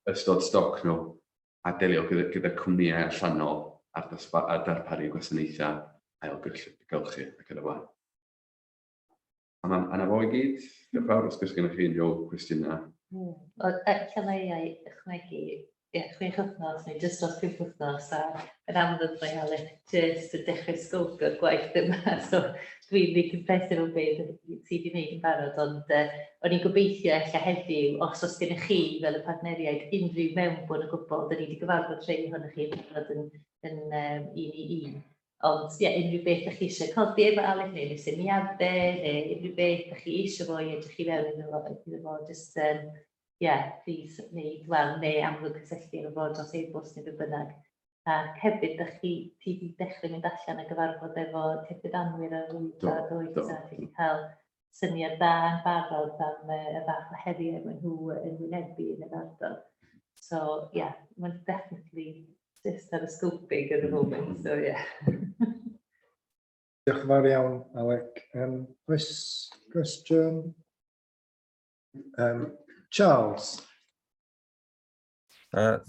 ystod stoc nhw, a delio gyda cwmnïau allanol ar darparu gwasanaethau ailgylchu ac yn y blaen. A na fo i gyd, diolch yn fawr, os gwrs gennych chi unrhyw cwestiynau. Lle i ychwanegu, chwech wythnos neu jyst dros 5 wythnos, a yn amlwg mae Alec jyst yn dechrau sgwlgio'r gwaith yma, so dwi'n really impressive o beth ti wedi gwneud yn barod, ond o'n i'n gobeithio eich heddiw, os gennych chi fel y Partneriaeth unrhyw mewnbwn yn gwybod, da ni wedi gyfarfod rhai ohonych chi yn barod yn un i un. Ond unrhyw beth ydych chi eisiau codi efo Alec, neu syniadau, neu unrhyw beth ydych chi eisiau fo i edrych i fewn iddo fo, jyst please, neu amlwg cysylltu efo fo dros e-bost neu be bynnag. Ac hefyd, ti wedi dechrau mynd allan y gyfarfod efo tirfeddiannwyr a llwybrau doedd, a ti wedi cael syniad da yn barod am y fath o heriau mae nhw yn wynebu yn y ardal. So, mae'n definitely just ar y scoping at the moment, so Diolch yn fawr iawn, Alec. Cwestiwn? Charles.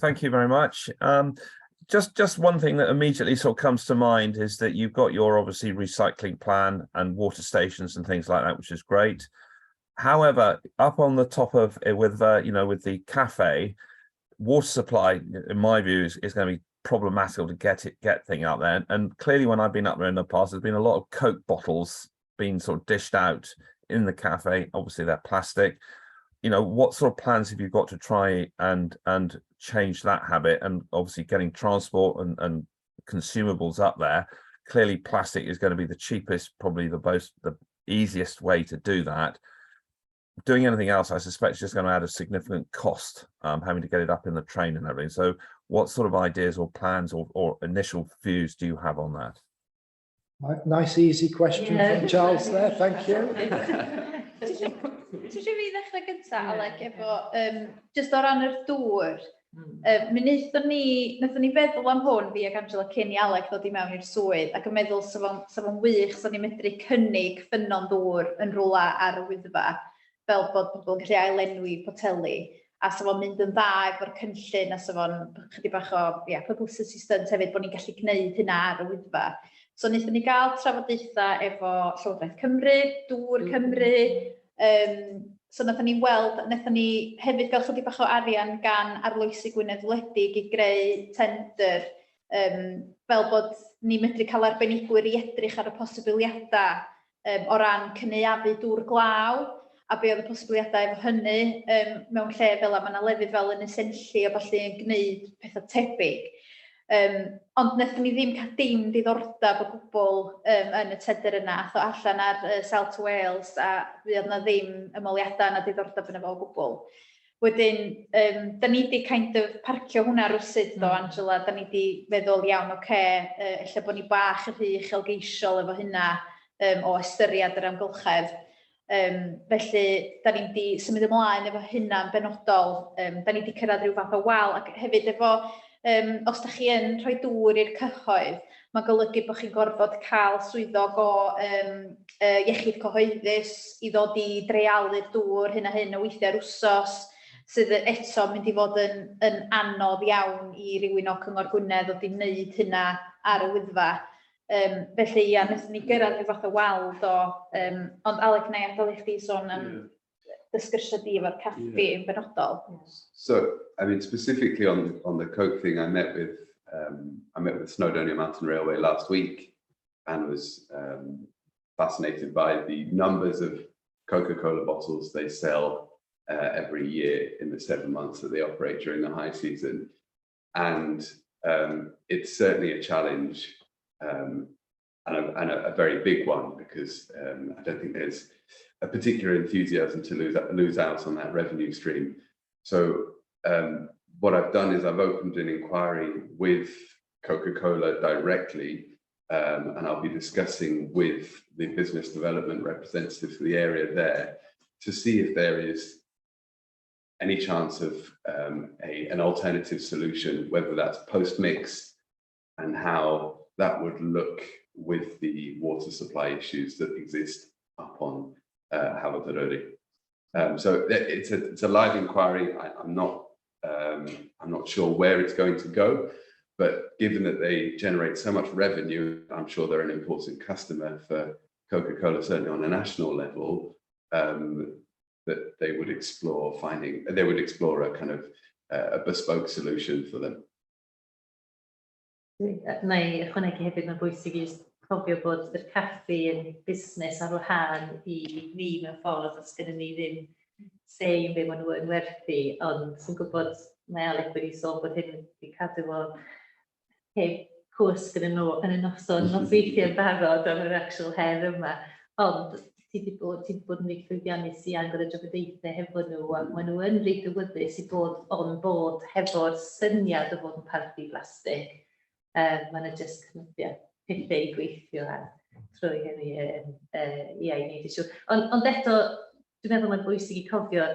Thank you very much. Just one thing that immediately sort of comes to mind is that you've got your obviously recycling plan and water stations and things like that, which is great. However, up on the top of it with the cafe, water supply, in my view, is going to be problematical to get thing out there. And clearly, when I've been up there in the past, there's been a lot of Coke bottles being sort of dished out in the cafe. Obviously, they're plastic. What sort of plans have you got to try and change that habit? And obviously getting transport and consumables up there, clearly plastic is going to be the cheapest, probably the easiest way to do that. Doing anything else, I suspect, is just going to add a significant cost, having to get it up in the train and everything. So what sort of ideas or plans or initial views do you have on that? Nice, easy question from Charles there, thank you. Ti eisiau fi ddechrau gyntaf, Alec, efo, just o ran yr dŵr. Mi wnaethon ni feddwl am hwn, fi ac Angela cyn i Alec ddod i mewn i'r swydd, ac yn meddwl sa fo'n wych, sa ni'n medru cynnig ffynnon dŵr yn rwla ar y Wyddfa, fel bod pobl yn gallu ailenwi poteli, a sa fo'n mynd yn dda efo'r cynllun, a sa fo'n chydig bach o publicity stunt hefyd, bod ni'n gallu gwneud hynna ar y Wyddfa. So wnaethon ni gael trafodaethau efo Llywodraeth Cymru, Dŵr Cymru, so wnaethon ni hefyd gael chydig bach o arian gan arloesi Gwynedd Wledig i greu tender, fel bod ni'n medru cael arbenigwyr i edrych ar y posibiliadau o ran cynaeafu dŵr glaw, a be oedd y posibiliadau efo hynny mewn lle fel yma, mae yna lefydd fel yn y Senlli a falle yn gwneud pethau tebyg. Ond wnaethon ni ddim cael dim diddordeb o gwbl yn y teder yna, tho allan ar South Wales, a fydd na ddim ymoliadau na diddordeb yna fo o gwbl. Wedyn, da ni wedi kind of parcio hwnna rwsyd do, Angela, da ni wedi feddwl iawn, ella bod ni bach yn rhy uchelgeisiol efo hynna o ystyried yr amgylchedd. Felly, da ni wedi symud ymlaen efo hynna'n benodol, da ni wedi cyrraedd rhyw fath o wal, ac hefyd efo, os da chi yn rhoi dŵr i'r cyhoedd, mae'n golygu bod chi'n gorfod cael swyddog o iechyd cyhoeddus i ddod i dreialu'r dŵr hyn a hyn o weithiau'r wsos, sydd eto mynd i fod yn anodd iawn i rywun o Cyngor Gwynedd ddod i wneud hynna ar y Wyddfa. Felly, ia, wnaethon ni gyrraedd rhyw fath o wal do, ond Alec, na i adael i chdi sôn am ddysgyrsiau di efo'r caffi yn benodol. So, I mean, specifically on the Coke thing, I met with Snowdonia Mountain Railway last week and was fascinated by the numbers of Coca-Cola bottles they sell every year in the 7 months that they operate during the high season. And it's certainly a challenge and a very big one, because I don't think there's a particular enthusiasm to lose out on that revenue stream. So what I've done is I've opened an inquiry with Coca-Cola directly, and I'll be discussing with the business development representatives for the area there to see if there is any chance of an alternative solution, whether that's post-mix, and how that would look with the water supply issues that exist up on Hafod yr Wyddfa. So it's a live inquiry. I'm not sure where it's going to go, but given that they generate so much revenue, I'm sure they're an important customer for Coca-Cola, certainly on a national level, that they would explore a kind of a bespoke solution for them. Na i ychwanegu hefyd, mae'n bwysig i cofio bod yr caffi yn busnes ar wahân i ni mewn ffordd, os gyda ni ddim say yn be maen nhw yn werthu, ond sy'n gwybod mae Alec wedi sôn bod hyn wedi cadw fo heb cwrs gyda nhw yn y noson nosweithio yn barod am yr actual her yma, ond ti wedi bod yn rhaid llwyddiannus i agor y drafodaethau hefo nhw, a maen nhw yn rhaid wyddus i bod on bod hefo'r syniad o fod yn parchu plastig. Mae'n jyst pethau i gweithio ar trwy hynny i wneud i siŵr. Ond eto, dwi'n meddwl mae'n bwysig i cofio,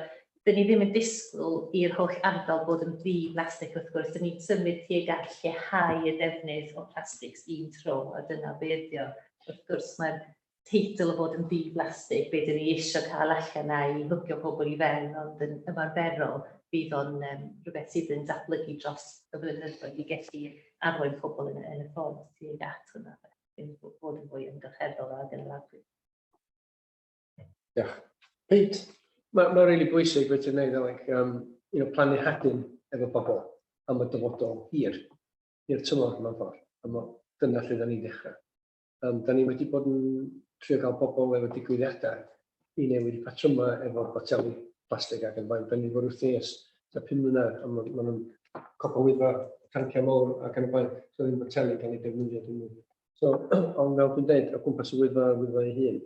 dyn ni ddim yn disgwyl i'r holl ardal bod yn ddi plastig wrth gwrs. Dyn ni'n symud tuag at lleihau y defnydd o plastics un tro, a dyna be ydi o. Wrth gwrs, mae'r teitl o fod yn ddi plastig, be dyn ni eisiau cael allan i hwgio pobl i fewn, ond yn ymarferol bydd o'n rhywbeth sydd yn datblygu dros y blynyddoedd i gallu arwain pobl yn y ffordd tuag at hwnna, bod yn fwy ymgylcheddol ag yn y lafryd. Diolch. Pete, mae'n rili bwysig beth i'n neud, Alec, plannu hadyn efo bobl am y dyfodol hir tymor mewn ffordd. Dyna lle da ni'n dechrau. Da ni wedi bod yn trio cael bobl efo digwyddiadau i newid patrymau efo boteli plastig ac yn fain. Da ni wedi bod wrth nes 5 mlynedd, a maen nhw'n copio Wyddfa, tanciau mawr ac yn y fain. So ddim boteli cael ei defnyddio dyn nhw. So, ond fel dwi'n dweud, o gwmpas y Wyddfa ei hun,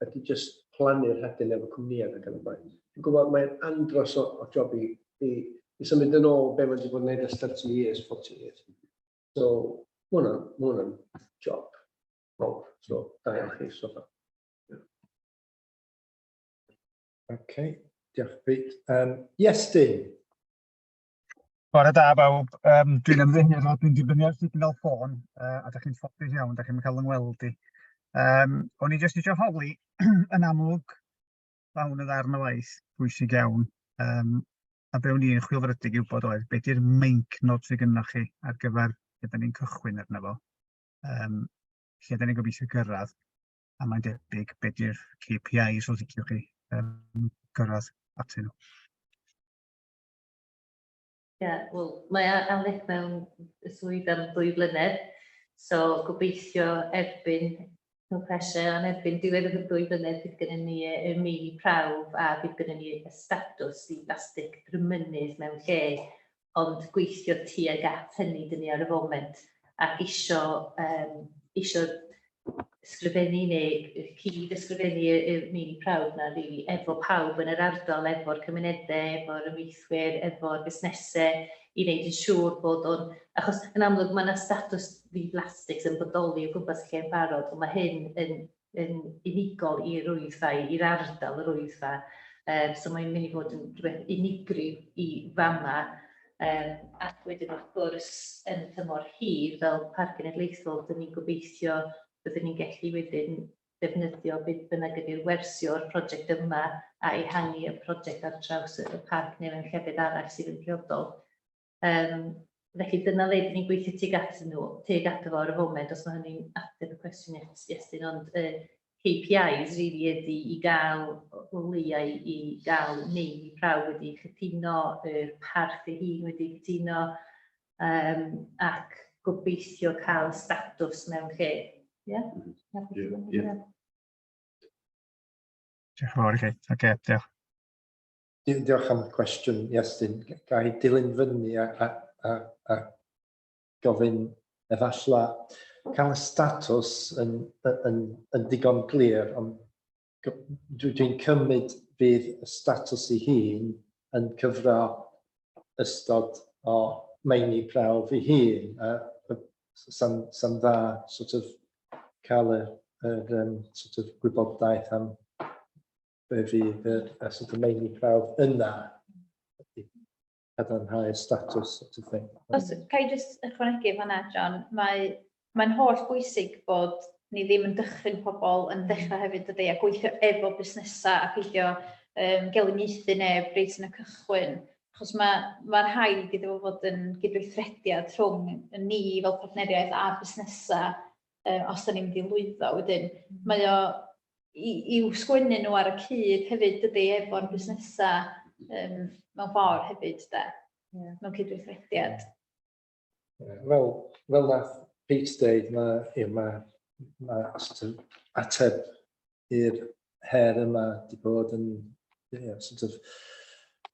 ydy just plannu'r hedyn efo cwmnïau ac yn y fain. Dwi'n gwybod mae'n andros o job i symud yn ôl be wedi bod yn gwneud ers 30 years, 40 years. So, mae hwnna'n job. So, da iawn chi, so far. OK, diolch Pete. Yes, Dean. Bore da bawb, dwi'n ymddihiro, dwi'n dibynnu ar signal ffôn, a da chi'n ffodus iawn, da chi'n cael yng ngweld i. O'n i jyst eisiau holi yn amlwg fawn y ddarn y waith, bwysig iawn, a be o'n i'n chwilfrydig i wybod oedd, beth yw'r meincnod sydd gynnwch chi ar gyfer lle da ni'n cychwyn arno fo, lle da ni'n gobeithio gyrraedd, a mae'n debyg beth yw'r KPIs os ydych chi gyrraedd atyn nhw. Wel, mae Alec mewn y swydd am 2 blynedd, so gobeithio erbyn yn erbyn diwedd y 2 blynedd bydd gennym ni y mini prawf a bydd gennym ni y statws i blastig drymynydd mewn lle ond gweithio tuag at hynny dyn ni ar y foment, ac isio ysgrifennu neu cyd-ysgrifennu y meini prawf na rili efo pawb yn yr ardal, efo'r cymunedau, efo'r ymweithwyr, efo'r busnesau, i wneud yn siŵr bod o'n... Achos yn amlwg mae yna statws ddiflastics yn bodoli o gwmpas lle yn barod, ond mae hyn yn unigol i'r Wyddfa, i'r ardal yr Wyddfa. So mae'n mynd i fod yn rhywbeth unigryw i fama. Ac wedyn wrth gwrs yn tymor hir fel Parc Cenedlaethol, dyn ni'n gobeithio byddwn ni'n gallu wedyn defnyddio beth bynnag ydy'r wersio o'r prosiect yma a ehangu y prosiect ar draws y parc neu mewn llefydd arall sydd yn priodol. Felly dyna le dyn ni'n gweithio tuag ato fo ar y foment, os mae hynny'n ateb y cwestiwn Iestyn, ond KPIs rili ydy i gael o leiau i gael meini prawf wedi cytuno, yr parch ei hun wedi cytuno, ac gobeithio cael statws mewn lle. Ie? Diolch yn fawr i chi. Diolch. Diolch am y cwestiwn, Iestyn. Ga i dilyn fyny a gofyn efallai cael y statws yn digon glir, ond dwi'n cymryd bydd y statws ei hun yn cyfro ystod o meini prawf ei hun, sa'n dda sort of cael yr sort of gwybodaeth am be fydd y sort of meini prawf yna cadarnhau y statws sort of thing. Os ca i jyst ychwanegu fan'na, John, mae'n holl bwysig bod ni ddim yn dychryn pobl yn dechrau hefyd ydy a gweithio efo busnesau a peidio geliniaethu neb reit yn y cychwyn. Achos mae'r rhaid iddo fod yn gydweithrediad rhwng ni fel partneriaeth a busnesau os da ni'n mynd i lwyddo wedyn. Mae o i'w sgwennu nhw ar y cyd hefyd ydy efo'r busnesau mewn ffordd hefyd mewn cydweithrediad. Fel nath Pete dweud, mae ateb i'r her yma wedi bod yn sort of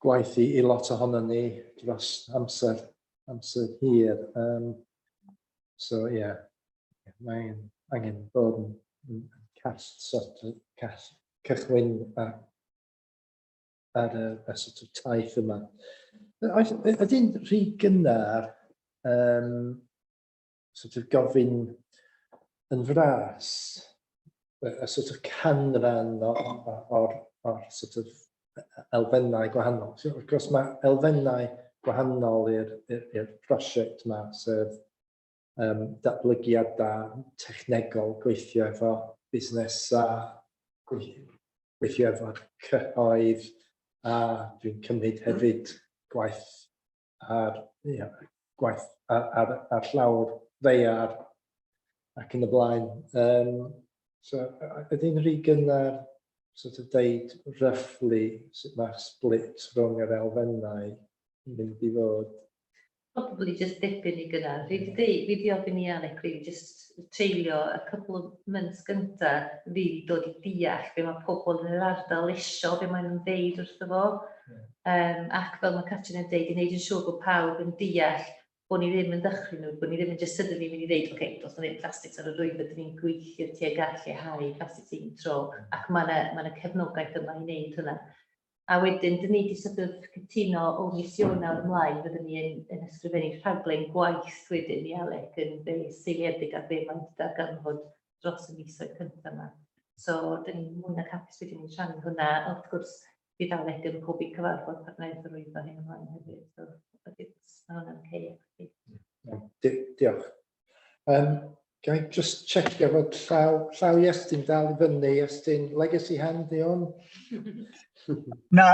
gwaith i lot ohono ni dros amser hir. So mae angen bod yn cychwyn ar y sort of taith yma. Ydy'n rhy gynnar sort of gofyn yn fras y sort of canran o'r sort of elfennau gwahanol. Wrth gwrs mae elfennau gwahanol i'r prosiect yma, sef datblygiadau technegol, gweithio efo busnesau, gweithio efo'r cyhoedd, a dwi'n cymryd hefyd gwaith ar llawr ddeiar ac yn y blaen. So ydy'n rhy gynnar sort of deud roughly sut mae'r split rhwng yr elfennau yn mynd i fod? Probably just dipyn i gynnar. Fi di ofyn i Alec just treulio a couple of months gynta really dod i deall be mae pobl yn yr ardal isio, be mae'n ddeud wrtho fo. Ac fel mae Catrin yn deud, i wneud yn siŵr bod pawb yn deall bod ni ddim yn dychryn nhw, bod ni ddim yn just suddenly mynd i ddeud, OK, dos na ddim plastics ar y Wyddfa, dyn ni'n gweithio tuag at lleihau plastics un tro, ac mae yna cefnogaeth yma i wneud hwnna. A wedyn, dyn ni wedi sort of cytuno o mis Ionawr ymlaen, byddwn ni yn ysgrifennu rhaglen gwaith wedyn i Alec yn seiliedig ar be mae'n darganfod dros y misoedd cyntaf yma. So, dyn ni'n mwy nag hapus wedyn ni'n rhannu hwnna. Wrth gwrs, bydd Alec yn pob i cyfarfod Partneriaeth Yr Wyddfa hyn ymlaen hefyd. So, mae hwnna'n cei. Diolch. Ga i just checio fod llaw Iestyn dal i fyny. Iestyn, legacy hand i hwn? Na,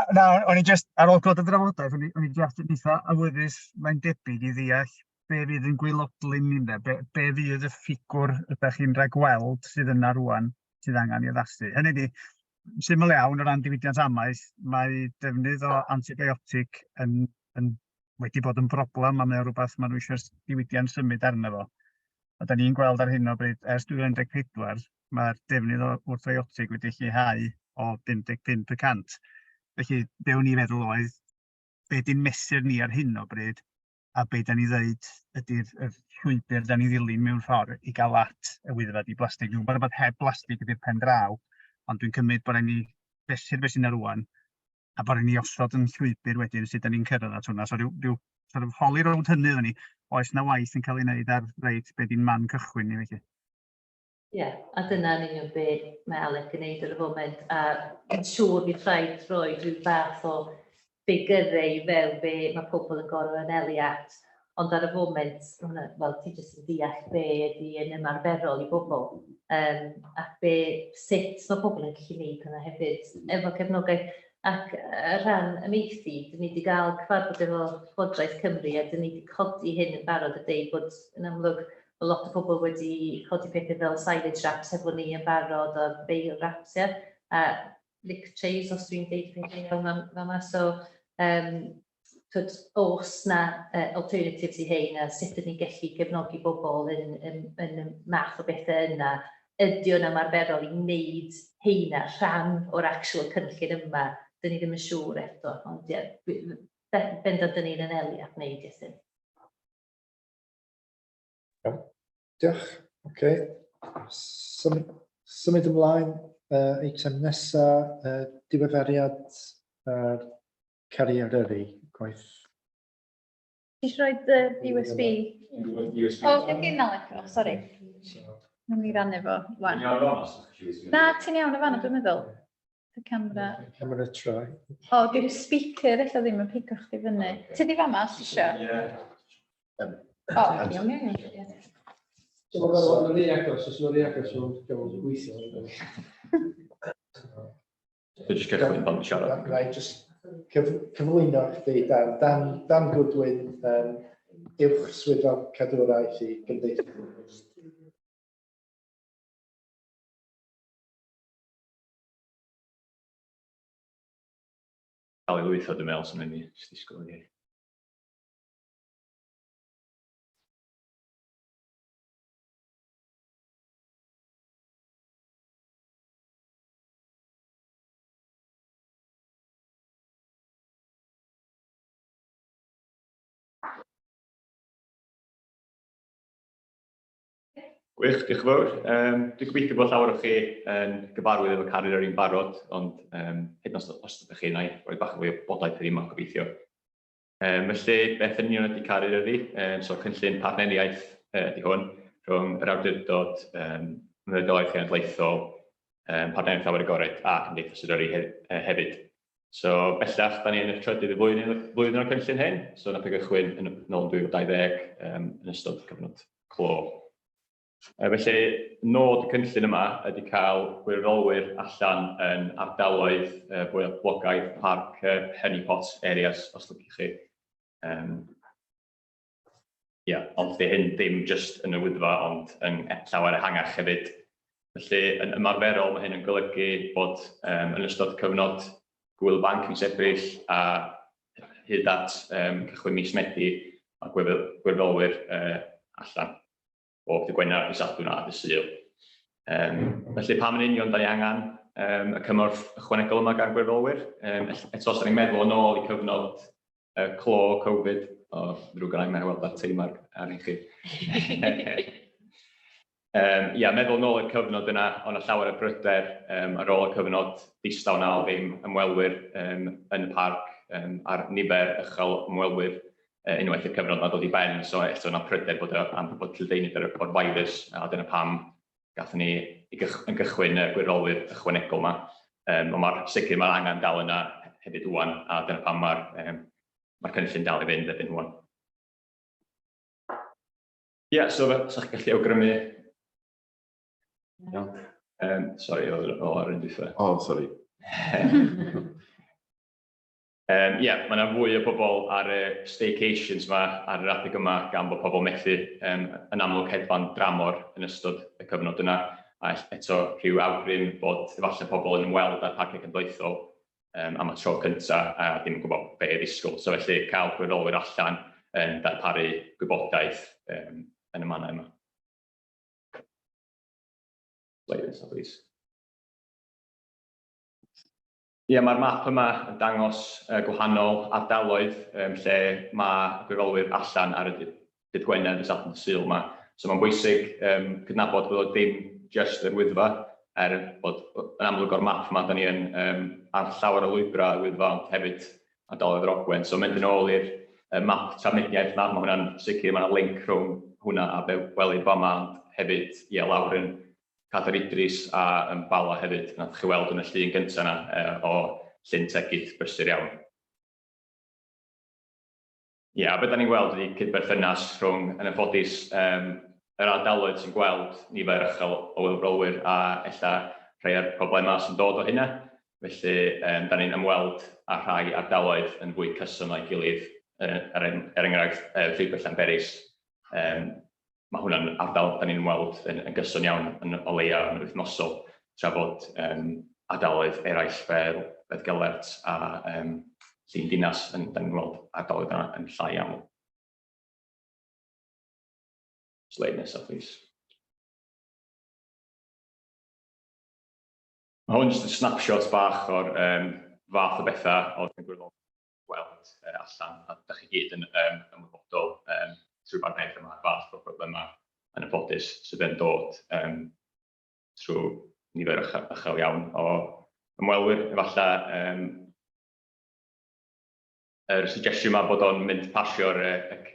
o'n i just, ar ôl gweld y drafodaeth, o'n i just yn eitha awyddus, mae'n debyg i ddeall be fydd yn gwaelodlin ni, be fydd y ffigwr ydych chi'n rhagweld sydd yna rwan, sydd angen i addasu. Hynny di, syml iawn o ran diwydiant amaeth, mae defnydd o antibiotic wedi bod yn broblem, a mae o rhywbeth maen nhw eisiau diwydiant symud arno fo. A da ni'n gweld ar hyn o bryd, ers 2014, mae'r defnydd o wrthbiotic wedi lleihau o 55%. Felly, bewn ni feddwl oedd, be di'n mesur ni ar hyn o bryd, a be da ni ddeud ydy'r llwybr da ni ddilyn mewn ffordd i gael at y Wyddfa di blastig. Dwi'n gwybod bod heb blastig ydy'r pen draw, ond dwi'n cymryd bod ni fesur beth sy'n ar rwan, a bod ni osod yn llwybr wedyn sydd da ni'n cyrraedd at hwnna. So rhyw sort of holi rownd hynny o'n ni, oes na waith yn cael ei wneud ar reit be di'n man cychwyn ni felly. Ie, a dyna'n union be mae Alec yn neud ar y foment, a yn siŵr bydd rhaid rhoi rhyw fath o figyrau fel be mae pobl yn gorfod anelu at, ond ar y foment, wel, ti jyst yn deall be ydy yn ymarferol i bobl, ac sut mae pobl yn gallu neud hynna hefyd, efo cefnogaeth. Ac ar rhan ymeithi, dyn ni wedi cael cyfarfod efo Llywodraeth Cymru, a dyn ni wedi codi hyn yn barod a dweud bod yn amlwg o lot o bobl wedi codi pethau fel silage wraps efo ni yn barod o bale wraps, a lick trays os dwi'n deud pethau fel yma. So, oes na alternatives i hyn, a sut ydyn ni'n gallu gefnogi bobl yn y math o bethau yna, ydy o'n ymarferol i wneud heina rhan o'r actual cynllun yma. Dyn ni ddim yn siŵr eto, ond bendant dyn ni'n anelu at wneud ysyn. Diolch. OK. Symud ymlaen, eitem nesaf, diweddariad Carrieryddu, gwaith. Ti eisiau rhoi USB? O, dim gyn Alec, sori. Nw'n i rannu fo. Na, ti'n iawn o fan, dwi'n meddwl. Y camera. Camera try. O, di'r speaker eich ddim yn pigo chdi fyny. Ti di fama, os ti eisiau? O, iawn. Dwi'n meddwl, yn yr agos, os yn yr agos, dwi'n gweithio. Dwi'n just cychwyn pan siarad. Rai, just cyflwyno chdi, Dan Goodwin, uwch swyddog cadwraeth i gymdeithas. Cael ei lwytho, dwi'n meddwl, sy'n mynd i disgwyl i. Gwych, diolch yn fawr. Dwi'n gobeithio bod llawer o chi yn gyfarwydd efo Carrieryddu'n barod, ond hyd yn oed os ydych chi yna, roedd bach o fwy o bodaeth ddim yn gobeithio. Felly, beth yn union ydy Carrieryddu? So, cynllun Partneriaeth ydy hwn, rhwng yr awdurdod, mynyddolaeth genedlaethol, Partneriaeth Llawer Agored a Cymdeithas yr Wyddfa hefyd. So, bellach, da ni yn y trydydd y flwyddyn o'r cynllun hyn, so nath o gychwyn yn ôl 2020 yn ystod cyfnod clo. Felly, nod y cynllun yma ydy cael gwirfolwyr allan yn ardaloedd fwy o blogaidd, parc, honeypot areas, os lwcich chi. Ond hyn ddim just yn y Wyddfa, ond yn llawer ehangach hefyd. Felly, yn ymarferol, mae hyn yn golygu bod yn ystod cyfnod gwyl banc mis Ebrill a hyd at cychwyn mis Medi, a gwirfolwyr allan o dydd Gwener, dydd Sadwrn a dydd Sul. Felly, pam yn union da ni angen y cymorth ychwanegol yma gan gwirfolwyr? Eto, os da ni'n meddwl yn ôl i cyfnod clo Covid, drwy gynnar i'n weld ar teim ar un chi. Meddwl yn ôl i'r cyfnod yna, ond y llawer o bryder ar ôl y cyfnod distaw na o ddim ymwelwyr yn y parc a'r nifer uchel ymwelwyr unwaith y cyfnod na dod i ben, so eto yna pryder bod lledaenydd o'r virus, a dyna pam gathon ni yn gychwyn y gwirfolwyr ychwanegol yma. Ond mae'r sicr mae'r angen dal yna hefyd ŵan, a dyna pam mae'r cynllun dal i fynd erbyn ŵan. So sa'ch gallu awgrymu. Sori, o ar un dwytha. Sori. Mae yna fwy o bobl ar y staycations yma ar yr adeg yma gan bod pobl methu yn amlwg hedfan dramor yn ystod y cyfnod yna. A eto rhyw awgrym bod efallai pobl yn ymweld â'r parciau cenedlaethol am y tro cyntaf a ddim yn gwybod be i ddisgwyl. So felly cael gwirfolwyr allan yn darparu gwybodaeth yn y mannau yma. Please. Ie, mae'r map yma yn dangos gwahanol ardaloedd lle mae gwirfolwyr allan ar y dydd Gwener y Sadwrn Sul yma. So mae'n bwysig cydnabod bod o ddim just yr Wyddfa, bod yn amlwg o'r map yma, da ni yn ar llawr o llwybrau y Wyddfa, ond hefyd ardaloedd yr Ogwen. So mynd yn ôl i'r map trafnidiaeth yma, mae hwnna'n sicr, mae yna link rhwng hwnna a be welid fama, ond hefyd lawr yn Cadw'r Idris a Bala hefyd, nath chi weld yn y llun gyntaf yna o llyn tegid brysur iawn. Ie, a beth da ni'n gweld ydy cydberthynas rhwng, yn anffodus, yr ardaloedd sy'n gweld nifer uchel o wylbrolwyr a ella rhai o'r problemau sy'n dod o hynna. Felly, da ni'n ymweld â rhai ardaloedd yn fwy cyson o'i gilydd, enghraifft llwybrau Llanberis. Mae hwnna'n ardal da ni'n ymweld yn gyson iawn o leia yn wythnosol, tra bod ardaloedd eraill fel Gellert a Llyn Dinas da ni'n gweld ardaloedd yna yn llai aml. Slide nesaf, please. Mae hwn jyst yn snapshot bach o'r fath o bethau oedd yn gweld allan, a da chi gyd yn ymwybodol trwy Bartneriaeth yma, fath o problemau yn y ffodus sydd yn dod trwy nifer uchel iawn o ymwelwyr. Efallai yr suggestion yma bod o'n mynd pasio'r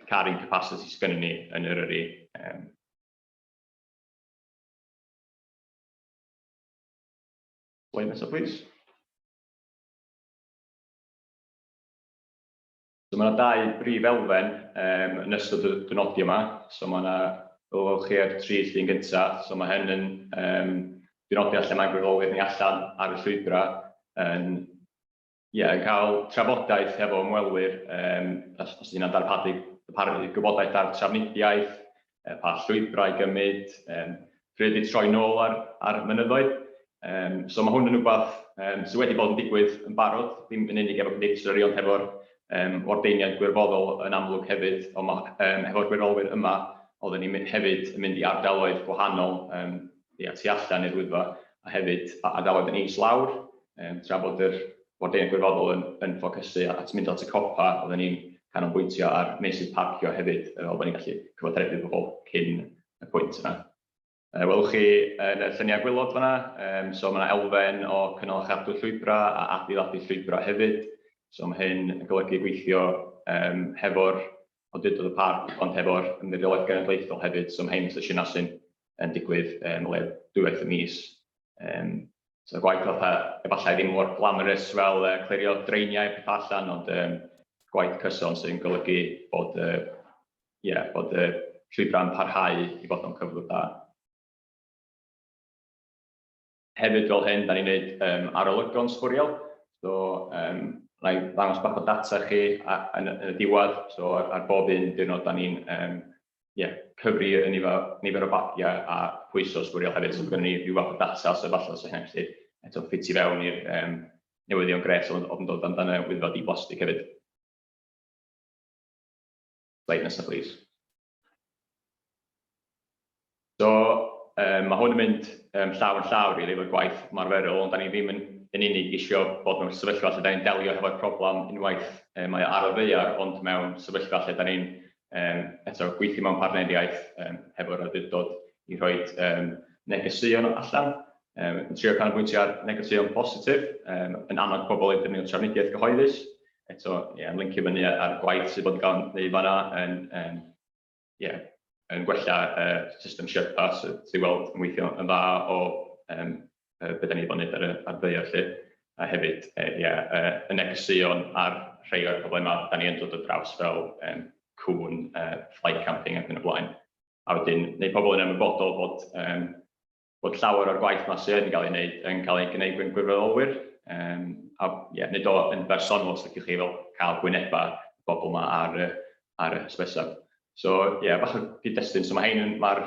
carrying capacity sydd gennym ni yn yr yrru. Slide nesaf, please. So mae yna dau brif elfen yn ystod y dynodi yma. So mae yna, fel chi ar 3 llun gyntaf, so mae hyn yn dynodi lle mae gwirfolwyr ni allan ar y llwybrau yn cael trafodaeth efo ymwelwyr, os yna'n darparu gwybodaeth ar trafnidiaeth, pa llwybrau gymryd, pryd i troi nôl ar mynyddoedd. So mae hwn yn rhywbeth sydd wedi bod yn digwydd yn barod, ddim yn unig efo cymdeithas ond hefo'r wardeiniad gwirfoddol yn amlwg hefyd, ond efo'r gwirfolwyr yma, oedden ni hefyd yn mynd i ardaloedd gwahanol tu allan i'r Wyddfa, a hefyd ardaloedd yn is-lawr, tra bod yr wardeiniad gwirfoddol yn ffocysu at mynd at y copa, oedden ni'n canolbwyntio ar meysydd parcio hefyd, fel bod ni'n gallu cyfathrebu pobl cyn y pwynt yna. Welwch chi yn y lluniau gwylod fanna, so mae yna elfen o cynnal a chadw llwybrau a adeiladu llwybrau hefyd. So mae hyn yn golygu gweithio hefo'r awdurdod y parc, ond hefo'r ymddiriolaeth genedlaethol hefyd. So mae hyn sesiynau sy'n digwydd le dwywaith y mis. So gwaith efallai ddim mor glamorous fel clirio dreiniau peth allan, ond gwaith cyson sy'n golygu bod llwybrau'n parhau i fod o'n cyflwr da. Hefyd fel hyn, da ni'n gwneud arolygon sbwriel. So, na i ddangos bach o data chi yn y diwedd. So, ar bob un diwrnod, da ni'n cyfri y nifer o bagiau a pwyso sbwriel hefyd. So, gyda ni rhyw fath o data, so efallai sy'n gallu eto ffiti fewn i'r newyddion gres oedd yn dod amdano Wyddfa di-blastig hefyd. Slide nesaf, please. So, mae hwn yn mynd llaw yn llawr i efo'r gwaith ymarferol, ond da ni ddim yn unig isio bod mewn sefyllfa lle da ni'n delio efo'r problem unwaith mae ar y ddaear, ond mewn sefyllfa lle da ni'n eto gweithio mewn partneriaeth efo'r awdurdod i rhoi negeseuon allan. Yn trio canolbwyntio ar negeseuon positif, yn annog pobl i ddefnyddio trafnidiaeth gyhoeddus. Eto, yn lincio fyny ar gwaith sydd bod yn cael ei wneud fan'na yn gwella system Sherpa sydd weld yn weithio yn dda o beth da ni wedi bod yn neud ar ddaear lle. A hefyd, y negeseuon ar rhai o'r problemau da ni yn dod o draws fel cwn, flight camping ac yn y blaen. A wedyn, neu pobl yn ymwybodol bod llawer o'r gwaith yma sydd yn cael ei gwneud gan gwirfoddolwyr. A nid o yn bersonol os ydych chi fel cael gwynebau bobl yma ar y hysbyseb. So, bach o gyd-destun. So mae'r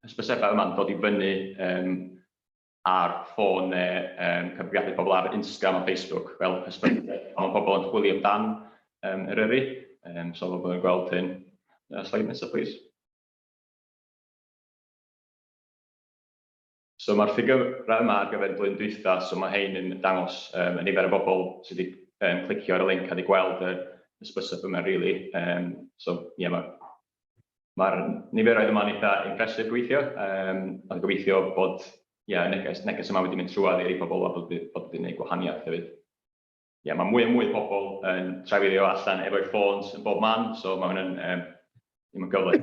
hysbysebau yma'n dod i fyny ar ffôn neu cyfrifiadur pobl ar Instagram a Facebook fel hysbysebau. Mae pobl yn chwilio amdan yr yrru. So, fel bod yn gweld hyn. Slide nesaf, please. So mae'r ffigurau yma ar gyfer blwyddyn dwytha, so mae hein yn dangos y nifer o bobl sydd wedi clicio ar y link a wedi gweld y ysbyseb yma, really. So, ie, mae'r niferoedd yma'n eitha impressive gweithio, a gobeithio bod neges yma wedi mynd trwad i'r pobl a bod wedi gwneud gwahaniaeth hefyd. Ie, mae mwy a mwy o bobl yn trafeilio allan efo'u ffôns yn bob man, so mae hwnna'n gyfle.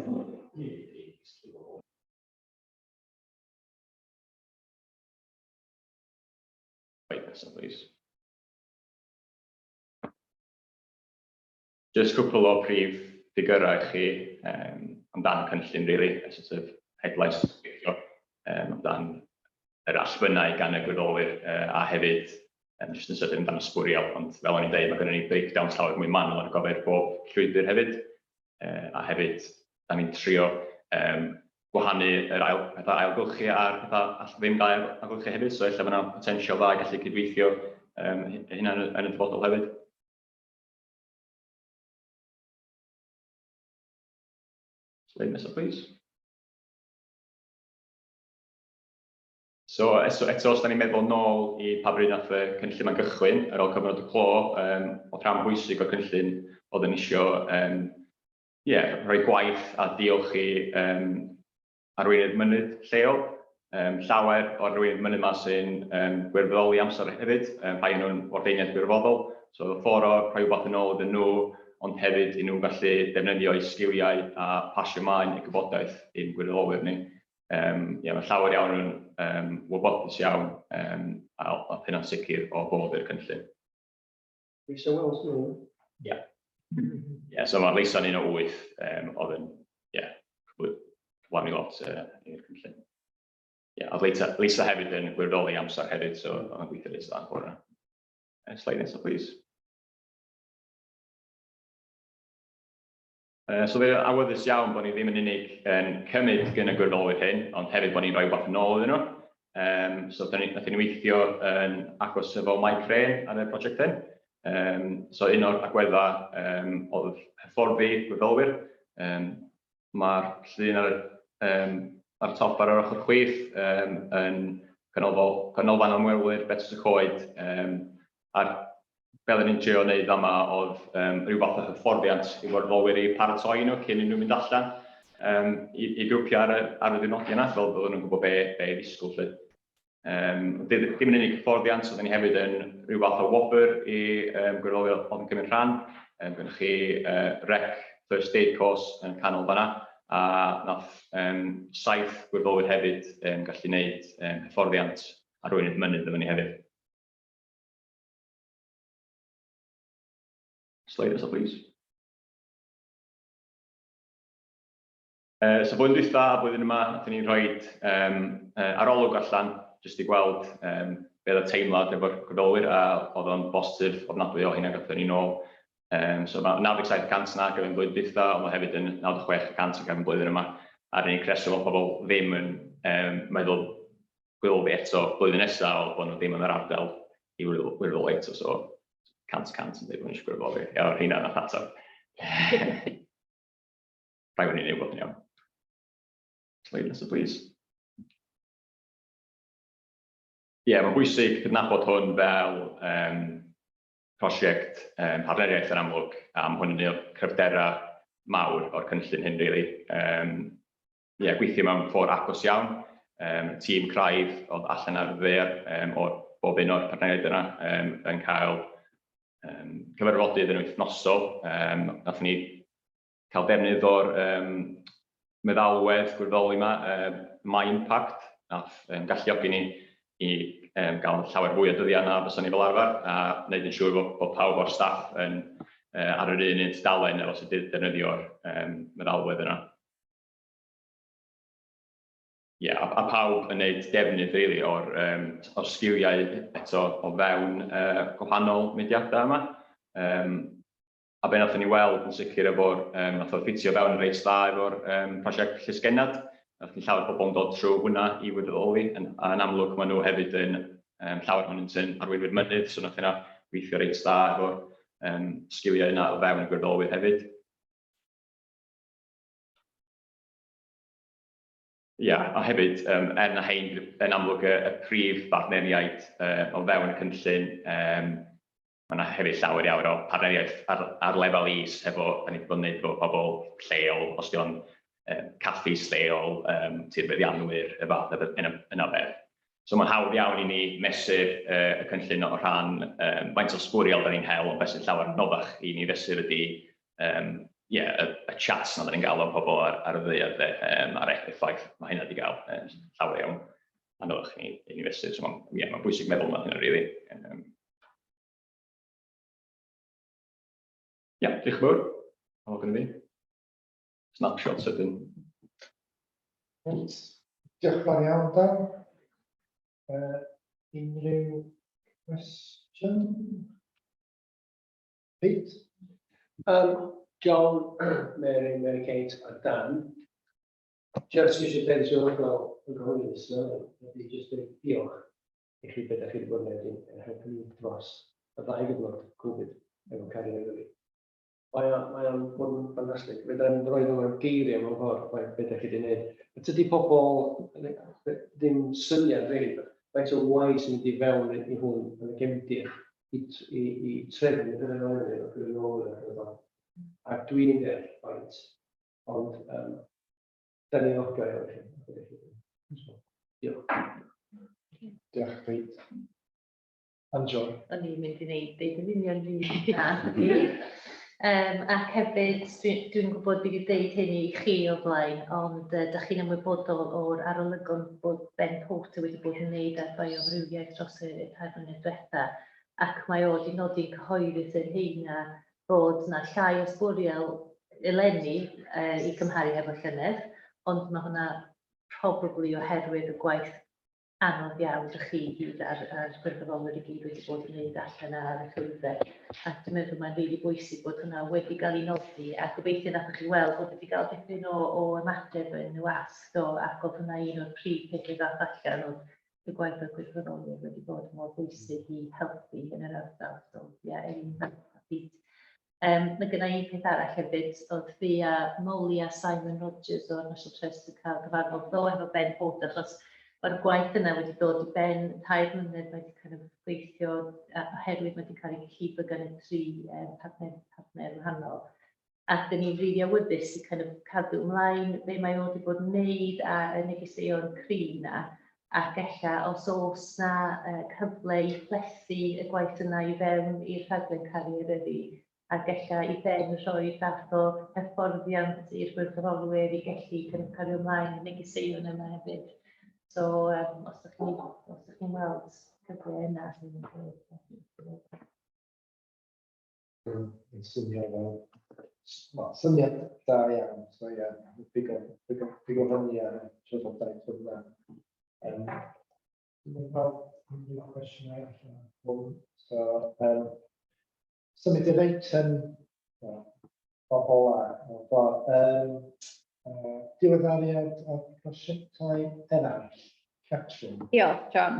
Just cwpl o prif ffigurau i chi amdan y cynllun, really, a sort of headlines amdan yr allbynau gan y gweithredu a hefyd jyst yn sydyn amdan y sbwriel, ond fel o'n i'n dweud, mae gennym ni breakdown llawer mwy manwl ar gyfer bob llwybyr hefyd, a hefyd da ni'n trio gwahanu yr ailgylchu a'r pethau all ddim gael ailgylchu hefyd, so efallai mae yna potensial dda gallu cydweithio hynna yn y dyfodol hefyd. Slide nesaf, please. So eto, os da ni'n meddwl nôl i pa bryd nath y cynllun yma'n gychwyn ar ôl cyfnod y clo, o rhan bwysig o'r cynllun oedd yn isio rhoi gwaith a diolch i arweinydd mynydd lleol, llawer o'r arweinydd mynydd yma sy'n gwirfoddoli amser hefyd, rhai nhw'n wardeiniad gwirfoddol, so ffordd o rhoi wbeth yn ôl iddyn nhw, ond hefyd i nhw'n gallu defnyddio eu sgiliau a pasio maen eu gwybodaeth i'n gwirfoddolwyr ni. Mae llawer iawn yn wybodus iawn a hynna'n sicr o bob i'r cynllun. Lisa Wells nhw? Ie. So mae'r Lisa yn 1 o 8 oedd yn cyflwyno lot i'r cynllun. Oedd Lisa hefyd yn gwirfoddoli amser hefyd, so oedd yn gweithio Lisa yn bore. Slide nesaf, please. So fe awyddus iawn bod ni ddim yn unig yn cymryd gan y gwirfoddolwyr hyn, ond hefyd bod ni'n rhoi wbeth yn ôl iddyn nhw. So nath ni'n weithio yn agos efo Mike Crane ar y prosiect hyn. So un o'r agweddau oedd hyfforddi gwirfoddolwyr. Mae'r llun ar top ar yr ochr chwith yn canolfan ymwelwyr Betws y Coed. A'r fel ni'n trio wneud yma oedd rhyw fath o hyfforddiant i gwirfoddolwyr i paratoi nhw cyn i nhw mynd allan i grwpiau ar y diwrnodiau yna, fel bod nhw'n gwybod be i ddisgwyl. Dim yn unig hyfforddiant, oedden ni hefyd yn rhyw fath o wobr i gwirfoddolwyr oedd yn cymryd rhan. Gynnwch chi rec first aid course yn canol fan'na, a nath 7 gwirfoddolwyr hefyd gallu gwneud hyfforddiant arweinydd mynydd efo ni hefyd. Slide nesaf, please. So blwyddyn dwytha a blwyddyn yma, nathon ni'n rhoi arolwg allan, jyst i gweld beth o teimlad efo'r gwirfoddolwyr, a oedd o'n bositif ofnadwy o hynna gathon ni nôl. So mae 97% yna gyfer blwyddyn dwytha, ond mae hefyd yn 96% gyfer blwyddyn yma. A'r unig reswm o pobl ddim yn meddwl gwirfoddoli eto blwyddyn nesaf, oedd bod nhw ddim yn yr ardal i gwirfoddoli eto, so 100% yn dweud bod ni'n gwirfoddoli. O'r hynna nath atab. Rhaid bod ni'n ei wybod yn iawn. Slide nesaf, please. Mae'n bwysig cydnabod hwn fel prosiect partneriaeth yn amlwg, a mae hwn yn un o'r cryfderau mawr o'r cynllun hyn, really. Gweithio mewn ffordd agos iawn. Tîm craidd oedd allan ar ddeir o'r bob un o'r partneriaeth yna yn cael cyfarfodydd yn wythnosol. Nath ni cael defnydd o'r meddalwedd gwirfoddoli yma, My Impact, nath galluogi ni i gael llawer fwy o dyddiau na fysa ni fel arfer, a wneud yn siŵr bod pawb o'r staff ar yr un tudalen efo sydd defnyddio'r meddalwedd yna. A pawb yn gwneud defnydd rili o'r sgiliau eto o fewn gwahanol mudiadau yma. A be nathon ni weld yn sicr efo'r nath o ffitio fewn yn reit dda efo'r prosiect llysgennad. Nath ni llawer pobl yn dod trwy hwnna i wirfoddoli, a yn amlwg maen nhw hefyd yn llawer ohonynt yn arweinwyr mynydd, so nath yna weithio reit dda efo'r sgiliau yna o fewn y gwirfoddolwyr hefyd. A hefyd, na hein, yn amlwg y prif bartneriaid o fewn y cynllun, mae yna hefyd llawer iawn o partneriaeth ar lefel is efo, da ni wedi bod yn gwneud efo pobl lleol, os di o'n caffis lleol, tirfeddiannwyr, y fath yna beth. So mae'n hawdd iawn i ni mesur y cynllun o rhan faint o sbwriel da ni'n hel, ond beth sy'n llawer noddach i ni fesur ydy y chats na da ni'n gael o'n pobl ar y ddeud a'r effaith mae hynna wedi cael llawer iawn anoddach i ni fesur. So mae'n bwysig meddwl na hynna, rili. Diolch yn fawr. O gyda fi. Snapshot sydyn. Diolch yn fawr iawn, Dan. Unrhyw cwestiwn? Pete? John, Mary Kate a Dan. Just eisiau pensio yn gyhoeddus, ydy jyst yn diolch i chi beth chi wedi bod yn edrych yn helpu ni dros y ddau gyfnod Covid efo cario Eryri. Mae o'n bod yn ffantastig. Fydda'n rhoi nhw'n geiriau mewn ffordd beth chi wedi gwneud. Tydi pobl ddim syniad rili, faint o waith sy'n mynd i fewn i hwn yn y gefndir i trefnu yn y reoli'r. Ac dwi'n faint, ond da ni'n ogau o'r chi. Diolch. Diolch, Pete. Anjon. O'n i'n mynd i wneud yn union fi. Ac hefyd, dwi'n gwybod bydd i ddeud hyn i chi o blaen, ond da chi'n ymwybodol o'r arolygon bod Ben Porter wedi bod yn gwneud ar amrywio dros y 2 blynedd diwetha, ac mae o wedi nodi'n cyhoeddus yn heina bod yna llai o sbwriel eleni i gymharu efo llynedd, ond mae hwnna probably oherwydd y gwaith anodd iawn ydych chi hyd ar gwirfoddolwyr i gyd wedi bod yn gwneud allan ar y llwybrau. Ac dwi'n meddwl mae'n rili bwysig bod hwnna wedi cael ei nodi, a gobeithio nathach chi weld bod wedi cael dipyn o ymateb yn y wasg, ac oedd hwnna un o'r prif pethau ddath allan oedd y gwaith o'r gwirfoddolwyr wedi bod mor bwysig i helpu yn yr ardal. So, mae genna i peth arall hefyd, oedd fi a Molly a Simon Rogers o'r National Trust yn cael gyfarfod ddo efo Ben Porter, achos mae'r gwaith yna wedi dod i ben 2 blynedd wedi gweithio oherwydd wedi cael ei chybo gan y 3 partner wahanol. Ac dyn ni'n rili awyddus i cadw ymlaen be mae wedi bod yn gwneud a y negeseuon cry na, ac ella os oes na cyfle i plethu y gwaith yna i fewn i'r rhaglen cario Eryri, ac ella i Ben rhoi fath o hyfforddiant i'r gwirfoddolwyr i gallu cario ymlaen y negeseuon yma hefyd. So, os ydych chi'n weld cyfle yna, syniad da iawn. So, bigo fyny ar y trafodaeth hwnna. Dwi'n meddwl cwestiwn arall. So, symud i'r eitem o ola. Diweddariad o prosiectau eraill, Catrin. Diolch, John.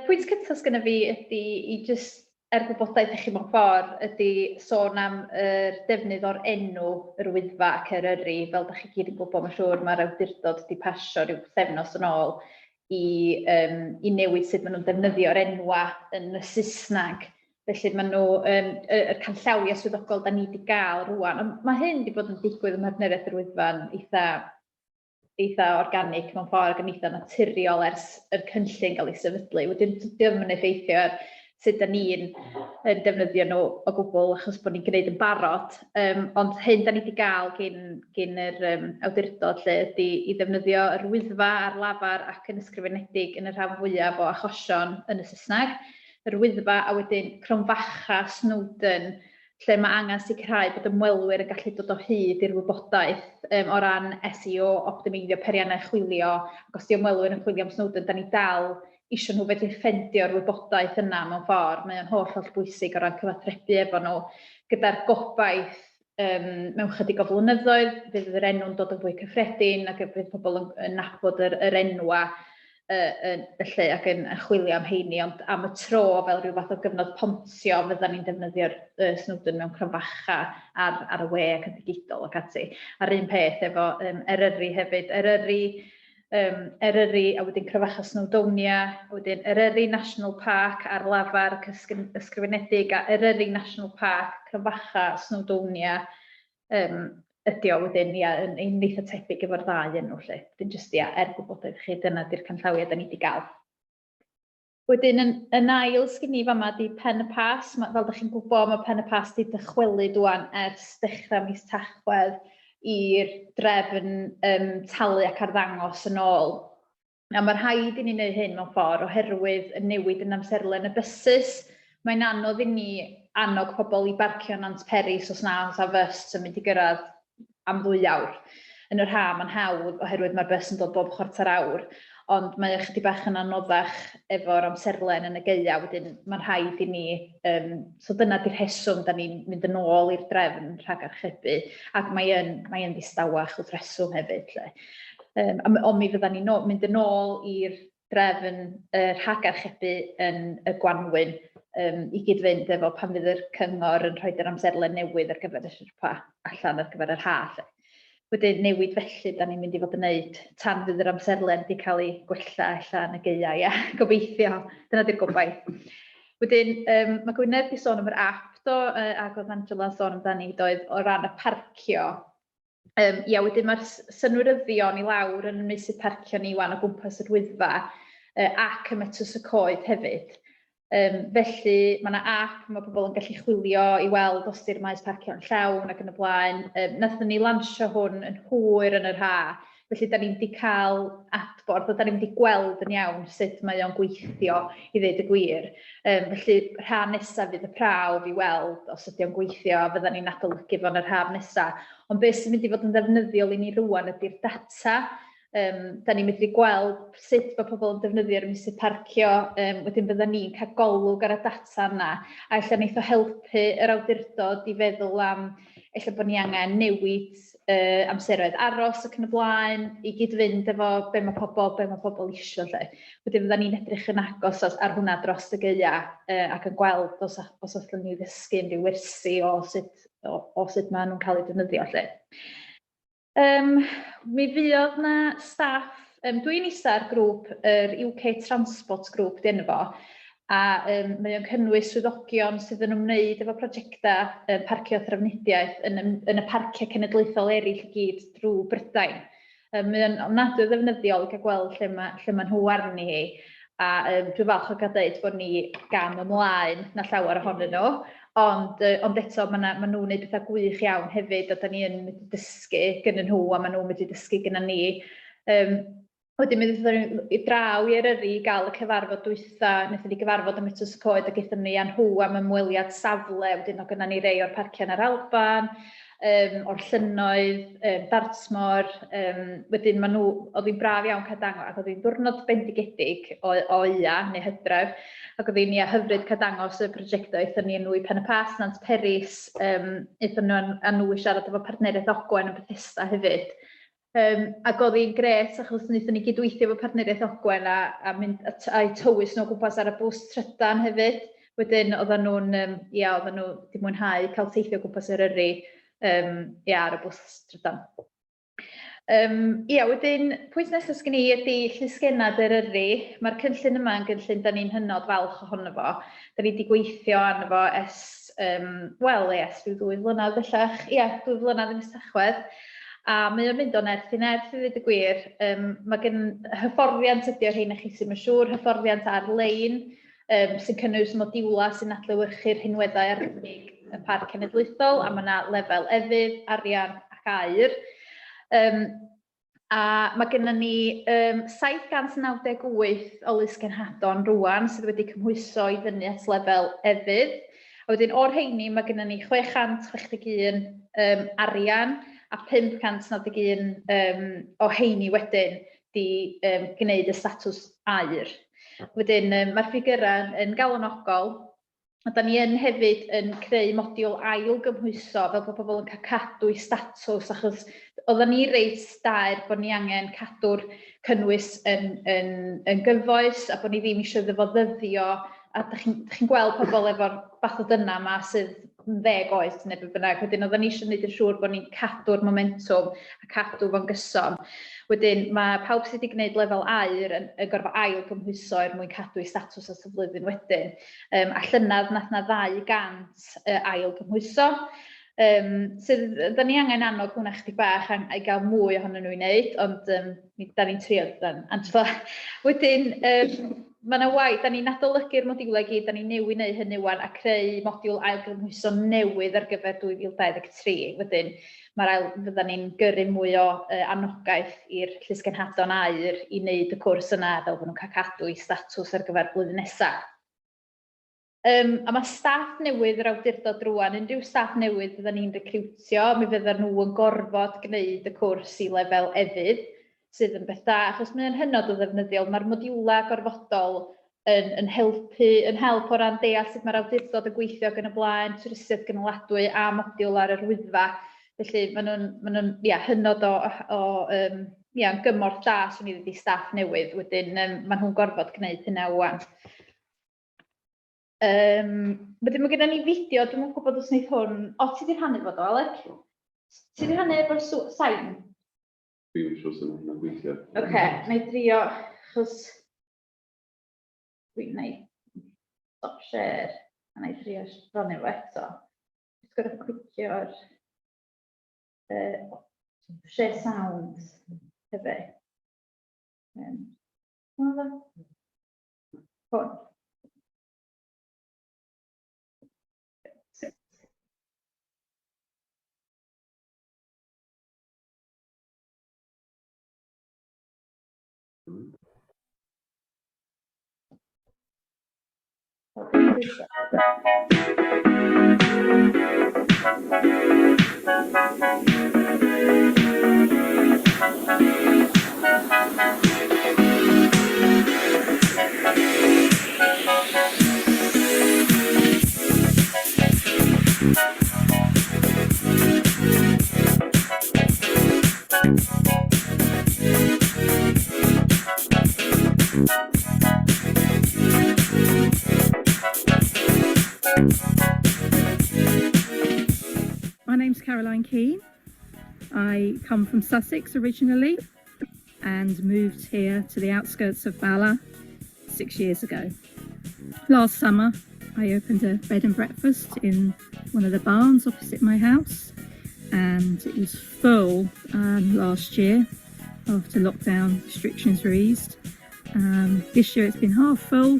Pwynt cyntaf sgynna fi ydy i jyst gwybodaeth i chi mewn ffordd ydy sôn am defnydd o'r enw yr Wyddfa ac Eryri. Fel da chi gyd yn gwybod, mae'n siŵr mae'r awdurdod wedi pasio rhyw thefnos yn ôl i newid sut maen nhw'n defnyddio'r enwa yn y Saesneg. Felly maen nhw, y canllawia swyddogol da ni wedi gael rwan. Mae hyn wedi bod yn digwydd ym Partneriaeth Yr Wyddfa'n eitha organig mewn ffordd, yn eitha naturiol ers yr cynllun gael ei sefydlu. Wedyn, ddim yn effeithio ar sut da ni'n defnyddio nhw o gwbl achos bod ni'n gwneud yn barod. Ond hyn da ni wedi gael gyn yr awdurdod lle ydy i ddefnyddio yr Wyddfa ar lafar ac yn ysgrifenedig yn y rhan fwyaf o achosion yn y Saesneg. Yr Wyddfa a wedyn Cronfacha Snowdon, lle mae angen sicrhau bod ymwelwyr yn gallu dod o hyd i'r wybodaeth o ran SEO, optimeiddio periannau chwilio. Ac os di ymwelwyr yn chwilio am Snowdon, da ni dal eisiau nhw fedru ffendio'r wybodaeth yna mewn ffordd. Mae o'n holl bwysig o ran cyfathrebu efo nhw. Gyda'r gobaith mewn chydig o flynyddoedd, fydd yr enw'n dod yn fwy cyffredin ac fydd pobl yn nabod yr enwa lle ac yn chwilio am heini, ond am y tro fel rhyw fath o gyfnod pontio fydda ni'n defnyddio'r Snowdon mewn cronfacha ar y we ac yn digidol ac ati. A'r un peth efo Eryri hefyd. Eryri a wedyn cronfacha Snowdonia, a wedyn Eryri National Park ar lafar ysgrifenedig a Eryri National Park cronfacha Snowdonia ydi o wedyn, yn ein eitha tebyg efo'r ddau enw lle. Wedyn jyst, gwybodaeth chi, dyna di'r canllawiau da ni wedi gael. Wedyn, yn ail sgyn ni fama di pen y pas. Fel ydych chi'n gwybod, mae pen y pas di dychwelyd wan ers dechrau mis Tachwedd i'r drefn talu ac arddangos yn ôl. A mae'r rhaid i ni wneud hyn mewn ffordd oherwydd y newid yn amserlen y bysus. Mae'n anodd i ni annog pobl i barcio Nant Peris os na oes a fys yn mynd i gyrraedd am 2 awr. Yn yr ha, mae'n hawdd oherwydd mae'r bus yn dod bob 1/4 awr, ond mae chydig bach yn anoddach efo'r amserlen yn y geia, wedyn mae'n rhaid i ni, so dyna di'r rheswm da ni'n mynd yn ôl i'r drefn rhag archebu, ac mae'n distawach wrth reswm hefyd. Ond mi fydda ni'n mynd yn ôl i'r drefn rhag archebu yn y Gwanwyn, i gyd-fynd efo pan fydd yr cyngor yn rhoi'r amserlen newydd ar gyfer y sirpa allan ar gyfer yr ha. Wedyn newid felly, da ni'n mynd i fod yn neud tan fydd yr amserlen wedi cael ei gwella allan y geia, gobeithio, dyna di'r gobaith. Wedyn, mae Gwynedd wedi sôn am yr app ac oedd Angela'n sôn amdani doedd o ran y parcio. Wedyn mae'r synwyryddion i lawr yn meysydd parcio ni wan o gwmpas yr Wyddfa ac y metws y coed hefyd. Felly mae yna app, mae pobl yn gallu chwilio i weld os di'r maes parcio yn llawn ac yn y blaen. Nathon ni lansio hwn yn hwyr yn yr ha, felly da ni'n wedi cael adborth, da ni'n wedi gweld yn iawn sut mae o'n gweithio i ddeud y gwir. Felly rhan nesaf fydd y prawf i weld os ydy o'n gweithio a fydda ni'n adolygu fo'n yr rhan nesaf. Ond beth sy'n mynd i fod yn ddefnyddiol i ni rwan ydy'r data. Da ni'n medru gweld sut mae pobl yn defnyddio'r meysydd parcio, wedyn bydda ni'n cael golwg ar y data yna, a allan neith o helpu yr awdurdod i feddwl am ella bod ni angen newid amseroedd aros ac yn y blaen, i gyd-fynd efo be mae pobl eisiau. Wedyn bydda ni'n edrych yn agos ar hwnna dros y geia ac yn gweld os allan ni ddysgu unrhyw wersi o sut maen nhw'n cael eu defnyddio. Mi fydd na staff, dwi'n isa'r grŵp, yr UK Transport Grŵp di enw fo, a mae o'n cynnwys swyddogion sydd yn ymwneud efo prosiectau parcio thrafnidiaeth yn y parciau cenedlaethol eraill i gyd drwy Brydain. Mae o'n ofnadwy o ddefnyddiol i gael gweld lle mae nhw arni hi, a dwi'n falch o gael dweud bod ni gam ymlaen na llawer ohonyn nhw. Ond eto, mae nhw'n gwneud pethau gwych iawn hefyd, a da ni yn mynd i dysgu gyda nhw, a mae nhw'n mynd i dysgu gyda ni. Wedyn, mi ddaethon ni i draw i Eryri i gael y cyfarfod dwytha, wnaethon ni gyfarfod am metws y coed, a gaethon ni a nhw am ymweliad safle, wedyn o gyda ni rei o'r parciau yn yr Alban, o'r llynnoedd, Dartmor, wedyn oedd hi'n braf iawn cael dangos, ac oedd hi'n diwrnod bendigedig o ia neu Hydref, ac oedd hi'n hyfryd cael dangos y prosiectau, eithon ni enw i Pen y Pas, Nant Peris, eithon nhw i siarad efo Partneriaeth Ogwen yn Bethesda hefyd. Ac oedd hi'n gret, achos wnaethon ni gydweithio efo Partneriaeth Ogwen a'i tywys nhw gwmpas ar y bws trydan hefyd. Wedyn oedden nhw'n di mwynhau cael teithio gwmpas yr Eryri ar y bws trydan. Wedyn, pwynt nesaf sgen i ydy llysgennad yr Eryri. Mae'r cynllun yma yn gynllun da ni'n hynod falch ohono fo. Da ni wedi gweithio arno fo rhyw 2 flynedd bellach. 2 flynedd yn Tachwedd. A mae o'n mynd o nerth i nerth i ddweud y gwir. Mae gen hyfforddiant ydy o'r rhain a chi sy'n yn siŵr, hyfforddiant ar-lein, sy'n cynnwys modiwla sy'n adlewyrchu'r rhinweddau arbennig y parc cenedlaethol, a mae yna lefel efydd, arian ac aur. A mae gennym ni 798 o lysgenhadon rwan sydd wedi cymhwyso i fyny at lefel efydd. A wedyn o'r rheini mae gennym ni 661 arian a 591 o heini wedyn di gwneud y statws aur. Wedyn mae'r ffigurau yn galonogol, A da ni yn hefyd yn creu modiwl ail gymhwyso fel bod pobl yn cael cadw i statws, achos oedden ni reit dair bod ni angen cadw'r cynnwys yn gyfoes a bod ni ddim eisiau ddyfodyddio, a da chi'n gweld pobl efo'r fath o dyna yma sydd yn 10 oed neu be bynnag. Wedyn oedden ni eisiau gwneud yn siŵr bod ni'n cadw'r momentum a cadw fo'n gyson. Wedyn mae pawb sydd wedi gwneud lefel aur yn gorfod ail gymhwyso mwyn cadw i statws os y flwyddyn wedyn. A llynedd nath na 200 ail gymhwyso. Sydd, da ni angen annog hwnna chydig bach i gael mwy ohonyn nhw i wneud, ond da ni'n trio, Angela. Wedyn, mae yna waith, da ni'n adolygu'r modiwlau gyd, da ni'n newid neu hynny wan a creu modiwl ail gymhwyso newydd ar gyfer 2023. Wedyn, fydda ni'n gyrru mwy o anogaeth i'r llysgenhadon aur i wneud y cwrs yna fel bod nhw'n cael cadw i statws ar gyfer blwyddyn nesaf. A mae staff newydd yr awdurdod rwan, unrhyw staff newydd fydda ni'n recriwtio, mi fydda nhw yn gorfod gwneud y cwrs i lefel efydd, sydd yn beth da, achos mae'n hynod o ddefnyddiol. Mae'r modiwlau gorfodol yn help o ran deall sut mae'r awdurdod yn gweithio gan y blaen, twristiaeth gynaladwy a modiwl ar yr Wyddfa. Felly mae nhw'n hynod o gymorth da swn i wedi staff newydd, wedyn mae nhw'n gorfod gwneud hynna wan. Wedyn mae gennym ni fideo, dwi'n gwybod os wneud hwn. O, ti di rhannu fod o, Alec? Ti di rhannu efo'r sain? Dwi'n siŵr sy'n hwnna'n gweithio. Oce, na i drio, achos dwi'n stop share, a na i drio rhannu fo eto. Just gorau clicio'r share sound hefyd. Hwn. I come from Sussex originally and moved here to the outskirts of Bala 6 years ago. Last summer I opened a bed and breakfast in one of the barns opposite my house, and it was full last year after lockdown restrictions were eased. This year it's been half full,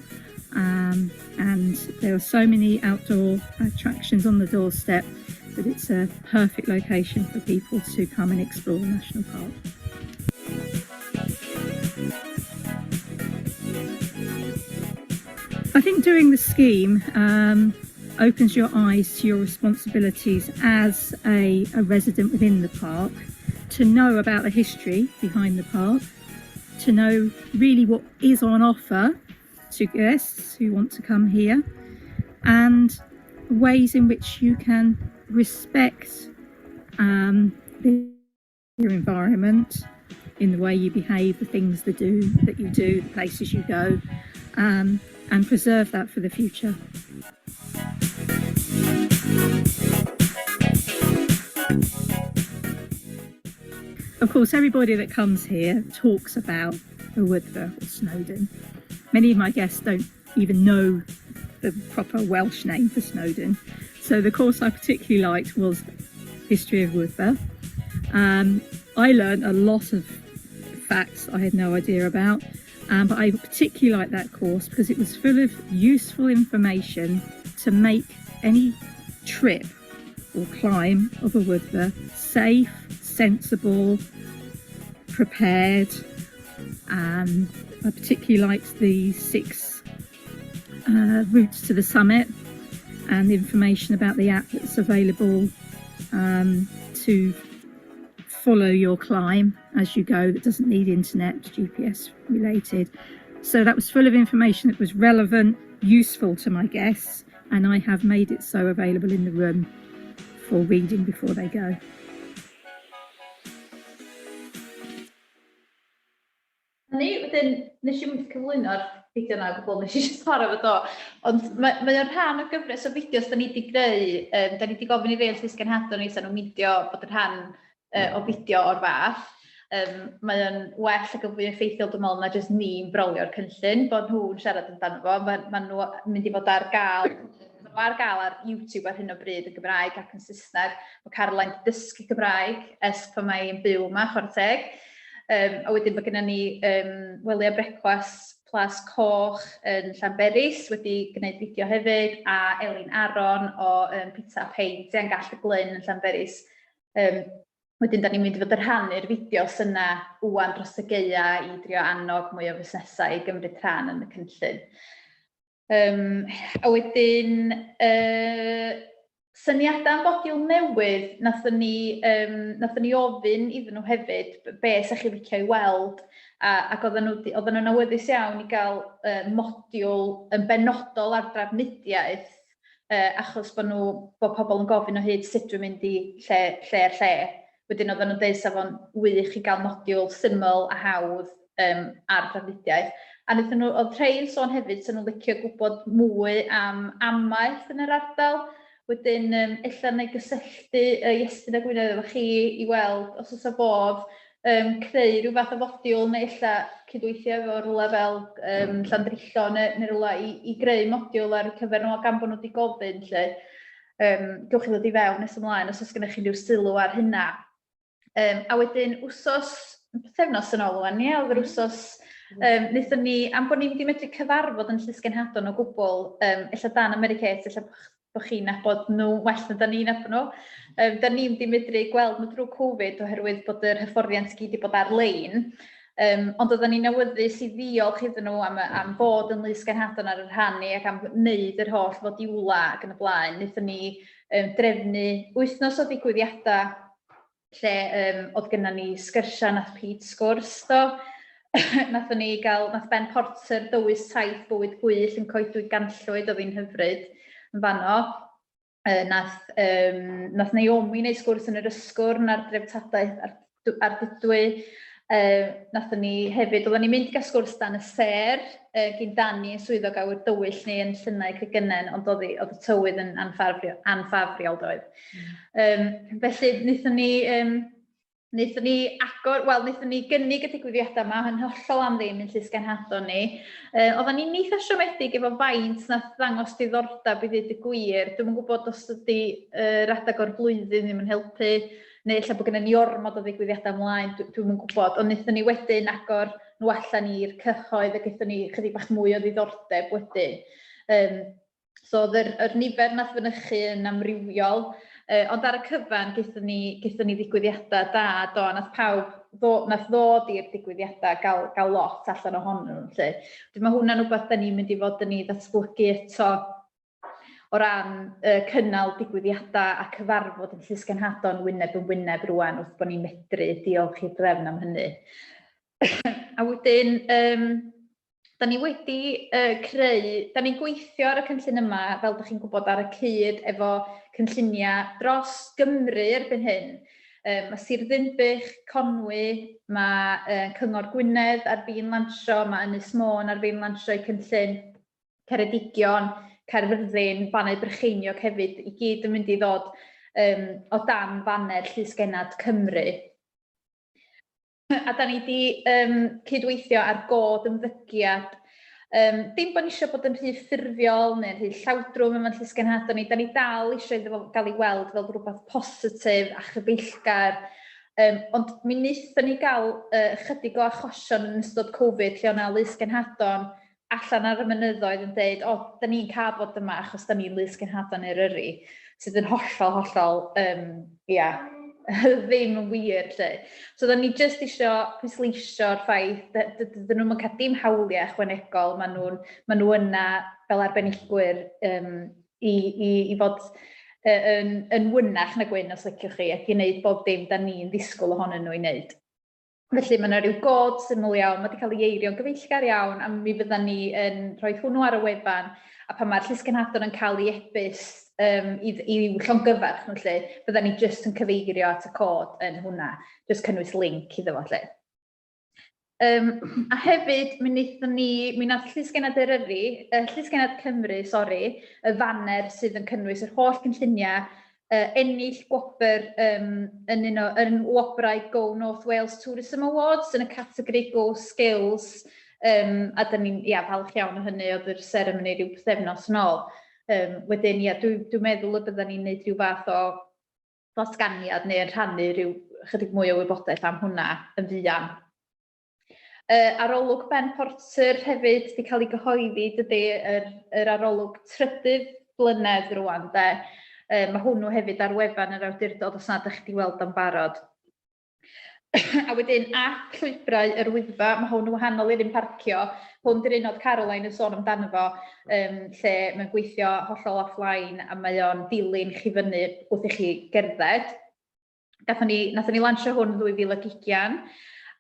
and there are so many outdoor attractions on the doorstep that it's a perfect location for people to come and explore the national park. I think doing the scheme opens your eyes to your responsibilities as a resident within the park, to know about the history behind the park, to know really what is on offer to guests who want to come here, and ways in which you can respect your environment in the way you behave, the things that you do, the places you go, and preserve that for the future. Of course, everybody that comes here talks about the Wyddfa or Snowdon. Many of my guests don't even know the proper Welsh name for Snowdon. So the course I particularly liked was History of Wyddfa. I learned a lot of facts I had no idea about, but I particularly liked that course because it was full of useful information to make any trip or climb of a Wyddfa safe, sensible, prepared. I particularly liked the 6 routes to the summit and the information about the app that's available to follow your climb as you go, that doesn't need internet, GPS related. So that was full of information that was relevant, useful to my guests, and I have made it so available in the room for reading before they go. Wedyn, nes i'n cyflwyno'r fideo yna gwbl, nes i eisiau chwarae fo do, ond mae o'n rhan o gyfres o fideos da ni wedi greu, da ni wedi gofyn i reol llysgenhadon ni, sa'n nhw'n midio bod yn rhan o fideo o'r fath. Mae o'n well ac yn fwy effeithiol dwi'n meddwl na jyst ni'n brolio'r cynllun, bod nhw'n siarad amdano fo, maen nhw'n mynd i fod ar gael ar YouTube ar hyn o bryd yn Gymraeg ac yn Saesneg. Mae Caroline wedi dysgu Cymraeg ers pan mae'n byw yma, chwarae teg. A wedyn mae gennym ni wely a brecwas plas coch yn Llanberis wedi gwneud fideo hefyd, a Elin Aron o Pizza a Paint yn Gall y Glyn yn Llanberis. Wedyn, da ni'n mynd i fod yn rhannu'r fideos yna wwan dros y geia i drio annog mwy o fusnesau i gymryd rhan yn y cynllun. A wedyn, syniadau am fodiwl newydd, nathon ni ofyn iddyn nhw hefyd be sa'ch chi licio i weld, ac oedden nhw'n awyddus iawn i gael modiwl yn benodol ar drafnidiaeth, achos bod pobl yn gofyn o hyd sut dwi'n mynd i lle. Wedyn oedden nhw'n deud saf o'n wych i gael modiwl syml a hawdd ar drafnidiaeth. A wnaethon nhw, oedd rhai'n sôn hefyd sy'n nhw'n licio gwybod mwy am amaeth yn yr ardal. Wedyn, ella neu gysylltu Iestyn a Gwynedd efo chi i weld os oes o bodd creu rhyw fath o fodiwl neu ella cydweithio efo rhywle fel Llandrillo neu rhywle i greu modiwl ar y cyfer nhw gan bod nhw wedi gofyn. Gewch chi ddod i fewn nes ymlaen os oes gennych chi rhyw sylw ar hynna. A wedyn, pythefnos yn ôl wan, oedd yr wsos, wnaethon ni, am bod ni'n mynd i medru cyfarfod yn Llysgenhadon o gwbl, ella dan Americaeth, ella bod chi'n nabod nhw well na da ni'n nabod nhw. Da ni'n mynd i medru gweld nhw drwy Covid oherwydd bod yr hyfforddiant gyd i bod ar-lein. Ond oedden ni'n awyddus i ddiolch iddyn nhw am bod yn Llysgenhadon ar y rhannu ac am wneud yr holl fodiwla ac yn y blaen. Wnaethon ni drefnu wythnos o ddigwyddiadau lle oedd gennym ni sgyrsia nath Pete sgwrs do. Nath Ben Porter dywys saith bywyd gwyll yn coedwig ganllwyd oedd hi'n hyfryd yn fanno. Nath Naomi wneud sgwrs yn yr ysgwrn ar dreftadaeth ar dydwy. Nathon ni hefyd, oedden ni'n mynd i gael sgwrs dan y ser gyn Dani yn swyddog awyr dywyll ni yn Llynau Crygynnen, ond oedd y tywydd yn anffafriol doedd. Felly, wnaethon ni gynnig y digwyddiadau yma yn hollol am ddim yn Llysgenhadon ni. Oedden ni'n eitha siomedig efo faint nath ddangos diddordeb i ddweud y gwir. Dwi'm yn gwybod os ydy radag o'r blwyddyn ddim yn helpu, neu ella bod gennym ni ormod o ddigwyddiadau ymlaen, dwi'm yn gwybod, ond wnaethon ni wedyn agor nhw allan i'r cyhoedd a gaethon ni chydig bach mwy o ddiddordeb wedyn. So oedd yr nifer nath fynychu yn amrywiol, ond ar y cyfan gaethon ni ddigwyddiadau da, nath ddod i'r ddigwyddiadau gael lot allan ohonyn nhw. Mae hwnna'n rhywbeth da ni'n mynd i fod yn ei ddatblygu eto o ran cynnal digwyddiadau a cyfarfod yn Llysgenhadon wyneb yn wyneb rwan wrth bod ni'n medru, diolch i'r drefn am hynny. A wedyn, da ni wedi da ni'n gweithio ar y cynllun yma, fel ydych chi'n gwybod ar y cyd, efo cynlluniau dros Gymru erbyn hyn. Mae Sir Ddinbych, Conwy, mae Cyngor Gwynedd ar fin lansio, mae Ynys Môn ar fin lansio i cynllun Ceredigion, Caerfyrddin, Banau Brycheiniog hefyd, i gyd yn mynd i ddod o dan faner Llysgennad Cymru. A da ni wedi cydweithio ar god ymddygiad. Dim bod ni eisiau bod yn rhy ffurfiol neu'n rhy llawdrwm yma'n Llysgenhadon ni, da ni dal eisiau gael ei weld fel rhywbeth positif a chyfeillgar. Ond mi wnaethon ni gael chydig o achosion yn ystod Covid lle o'na Llysgenhadon allan ar y mynyddoedd yn dweud, da ni'n cael bod yma achos da ni'n Llysgenhadon Eryri, sydd yn hollol, ddim yn wir. So da ni jyst eisiau pwysleisio'r ffaith, dydyn nhw'n cael dim hawliau ychwanegol, maen nhw yna fel arbenigwyr i fod yn wynach na gwyn os liciwch chi, ac i wneud bob dim da ni'n ddisgwyl ohonyn nhw i wneud. Felly mae yna rhyw god syml iawn, mae wedi cael ei eirio'n gyfeillgar iawn, a mi fydda ni yn rhoi hwnnw ar y wefan, a pan mae'r llysgenhadon yn cael ei e-byst i llongyfarch nhw lle, bydda ni just yn cyfeirio at y cod yn hwnna, just cynnwys link iddo fo lle. A hefyd, mi nath Llysgenhad Cymru, y fanner sydd yn cynnwys yr holl gynlluniau, ennill gwobr yn wobrau Go North Wales Tourism Awards yn y categori Go Skills, a dyn ni'n falch iawn o hynny, oedd yr seremoni rhyw bythefnos yn ôl. Wedyn, dwi'n meddwl y bydden ni'n gwneud rhyw fath o ddatganiad neu yn rhannu rhyw chydig mwy o wybodaeth am hwnna yn fuan. Arolwg Ben Porter hefyd wedi cael ei gyhoeddi, dydy yr arolwg 30 blynedd rwan, de. Mae hwnnw hefyd ar wefan yr awdurdod os nad ydych chi wedi weld am barod. A wedyn ap llwybrau yr Wyddfa, mae hwn yn wahanol i'r un parcio. Hwn di'r un oedd Caroline yn sôn amdano fo, lle mae'n gweithio hollol offline a mae o'n dilyn chi fyny wrth i chi gerdded. Nathon ni lansio hwn yn 2020,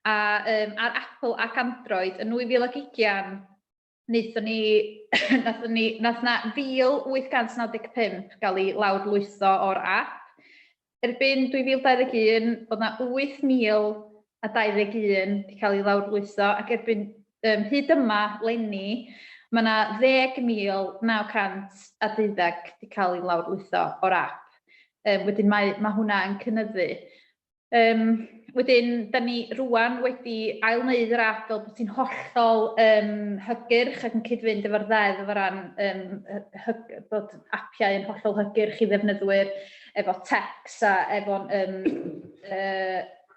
a ar Apple ac Android yn 2020, nath na 1,895 gael ei lawrlwytho o'r app. Erbyn 2021, oedd na 8,021 wedi cael ei lawrlwytho, ac erbyn hyd yma, lenni, mae yna 10,912 wedi cael ei lawrlwytho o'r app. Wedyn mae hwnna yn cynyddu. Wedyn, da ni rwan wedi ail-wneud yr app fel bod ti'n hollol hygyrch ac yn cydfynd efo'r ddeddf o ran bod apiau yn hollol hygyrch i ddefnyddwyr efo tecs a efo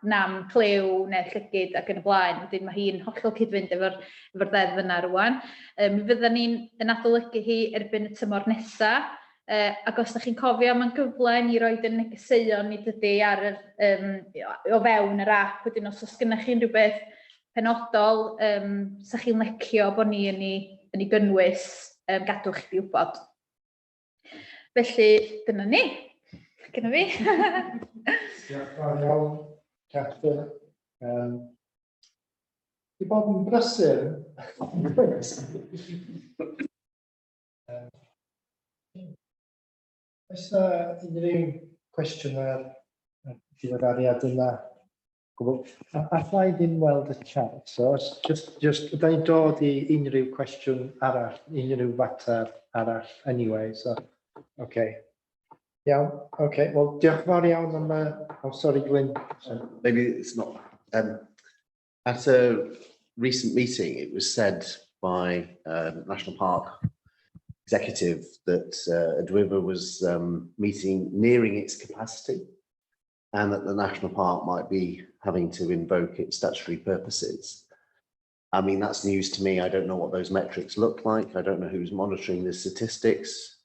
nam clew neu llygyd ac yn y blaen. Wedyn mae hi'n hollol cydfynd efo'r ddeddf yna rwan. Mi fydda ni'n adolygu hi erbyn y tymor nesaf. Ac os ydych chi'n cofio, mae'n gyfle ni roed yn negeseuon ni dydy ar o fewn yr app. Wedyn os oes gennych chi unrhyw beth penodol, sa chi'n lecio bod ni yn ei gynnwys, gadwch chi wybod. Felly, dyna ni. Gyda fi. Diolch fawr iawn, Catherine. Di bod yn brysur. Oes unrhyw cwestiwn ar diweddariad yna? Alla i ddim weld y chat, so just da ni'n dod i unrhyw cwestiwn arall, unrhyw fater arall anyway, so, okay. Iawn, okay, well, diolch fawr iawn am I'm sorry, Gwyn. Maybe it's not. At a recent meeting, it was said by National Park executive that Yr Wyddfa was nearing its capacity, and that the National Park might be having to invoke its statutory purposes. I mean, that's news to me. I don't know what those metrics look like. I don't know who's monitoring the statistics,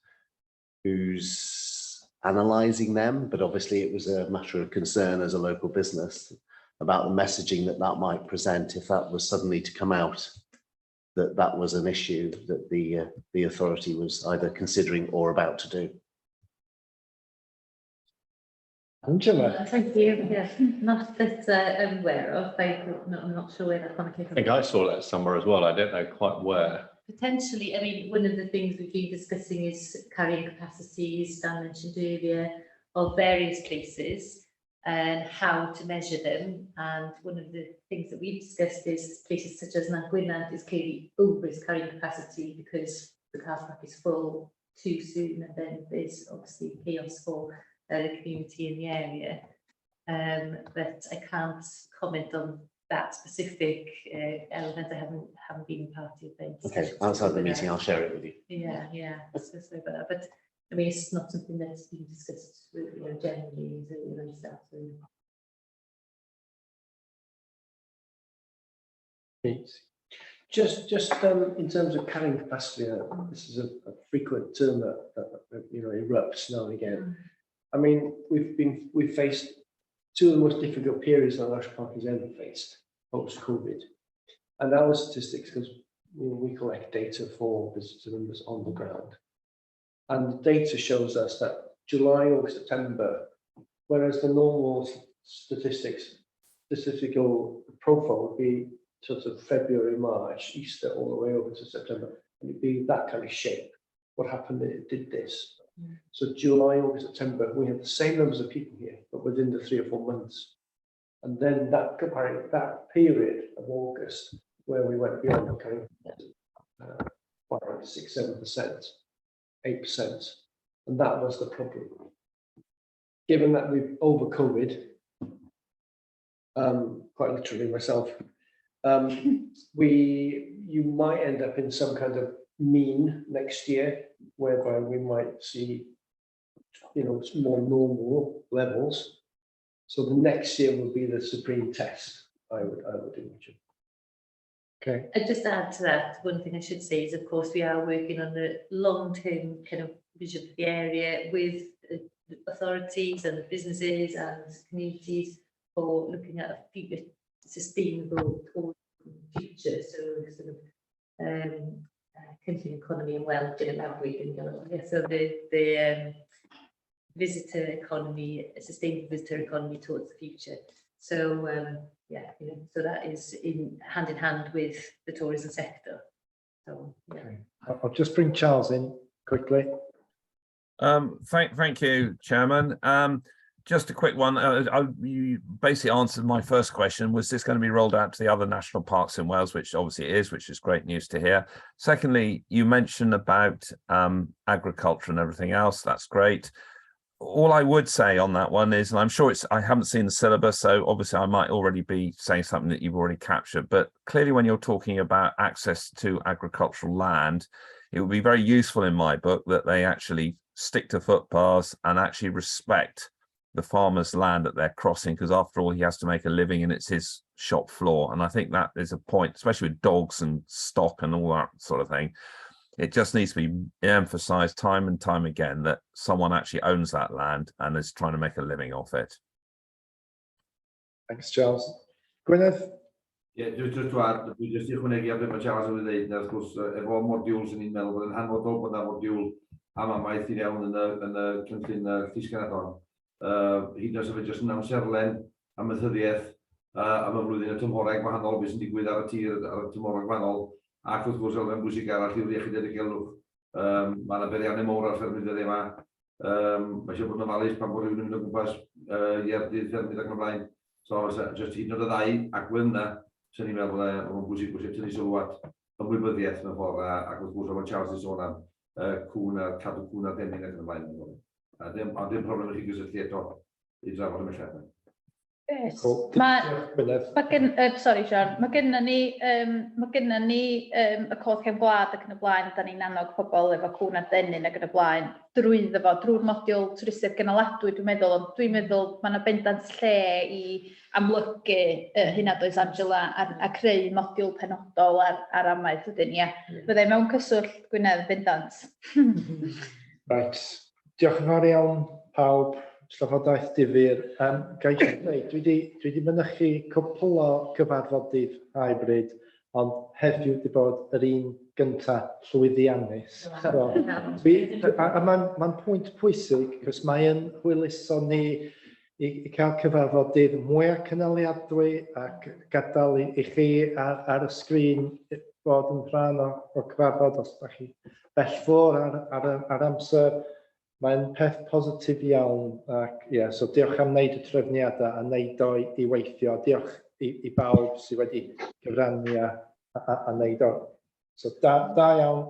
who's analysing them, but obviously it was a matter of concern as a local business about the messaging that might present if that was suddenly to come out, that was an issue that the authority was either considering or about to do. Angela. Thank you. Yeah, not that I'm aware of. I'm not sure where that one came from. I think I saw that somewhere as well. I don't know quite where. Potentially, I mean, one of the things we've been discussing is carrying capacities, Dan mentioned earlier, of various places and how to measure them. And one of the things that we've discussed is places such as Gwynedd is clearly over its carrying capacity because the car park is full too soon, and then there's obviously chaos for the community in the area. But I can't comment on that specific element. I haven't been part of it. Okay, outside the meeting, I'll share it with you. Yeah. So about that. But I mean, it's not something that's been discussed generally in myself. Just in terms of carrying capacity, this is a frequent term that erupts now and again. I mean, we've faced two of the most difficult periods that National Park has ever faced post-COVID, and our statistics, because we collect data for visitor numbers on the ground, and the data shows us that July, August, September, whereas the normal statistical profile would be sort of February, March, Easter, all the way over to September, and it'd be that kind of shape. what happened it did this. So July, August, September, we had the same numbers of people here, but within the 3 or 4 months. And then that period of August, where we went beyond kind of 5, 6, 7%, 8%, and that was the problem. Given that we've over COVID, quite literally myself, you might end up in some kind of mean next year, whereby we might see, more normal levels. So the next year will be the supreme test, I would imagine. Okay. I'd just add to that, one thing I should say is, of course, we are working on the long-term kind of vision for the area with the authorities and the businesses and communities for looking at a future sustainable future. So sort of cynllun economy and well-being and so the visitor economy, a sustainable visitor economy towards the future. So so that is in hand with the tourism sector. So okay. I'll just bring Charles in quickly. Thank you, Chairman. Just a quick one. You basically answered my first question. Was this going to be rolled out to the other national parks in Wales, which obviously it is, which is great news to hear. Secondly, you mentioned about agriculture and everything else. That's great. All I would say on that one is, and I'm sure I haven't seen the syllabus, so obviously I might already be saying something that you've already captured, but clearly when you're talking about access to agricultural land, it would be very useful in my book that they actually stick to footpaths and actually respect the farmer's land that they're crossing, because after all, he has to make a living and it's his shop floor. And I think that is a point, especially with dogs and stock and all that sort of thing. It just needs to be emphasized time and time again that someone actually owns that land and is trying to make a living off it. Thanks, Charles. Gwyneth? Yeah, just to add, we just ychwanegu ar be mae Charles yn dweud, wrth gwrs, efo modiwl sy'n ni'n meddwl bod yn hanfodol bod yna modiwl amamaeth i fewn yn y cynllun llysganadon. Hyd yn oes efo jyst yn amserlen amaethyddiaeth am y flwyddyn y tymhorau gwahanol, beth sy'n digwydd ar y tir ar y tymhorau gwahanol, ac wrth gwrs elfen bwysig arall yw'r iechyd a diogelwch. Mae yna beriannau mowr ar ffermydd yma. Mae eisiau bod yn ofalus pan bod rhywun yn mynd o gwmpas ierdydd ffermydd ac yn y blaen. So, jyst hyd yn oed y ddau agwedd yna, sy'n ni'n meddwl mae'n bwysig tynnu sylw at ymwybyddiaeth mewn ffordd, ac wrth gwrs oedd Charles yn sôn am cwn a cadw cwn a denyn ac yn y blaen. A dim problem i chi gysylltu eto i drafod ymwellad. Sorry, John. Mae gennym ni y codd cefn gwlad ac yn y blaen, da ni'n annog pobl efo cwn a denyn ac yn y blaen drwy'r modiwl twristiaeth gynaladwy, dwi'n meddwl mae yna bendant lle i amlygu hynna does Angela a creu modiwl penodol ar amaeth ydyn, ie. Byddai mewn cyswllt Gwynedd bendant. Right. Diolch yn fawr iawn pawb. Trafodaeth difyr. Gael eich dweud, dwi wedi mynychu cwpl o gyfarfodydd hybrid, ond heddiw wedi bod yr un gyntaf llwyddiannus. Mae'n pwynt pwysig, cos mae'n hwyluso ni i cael cyfarfodydd mwy cynaliadwy ac gadael i chi ar y sgrin bod yn rhan o cyfarfod os ydych chi bell ffwr ar amser. Mae'n peth positif iawn ac so diolch am wneud y trefniadau a wneud o i weithio. Diolch i bawb sydd wedi gyfrannu a wneud o. So da iawn.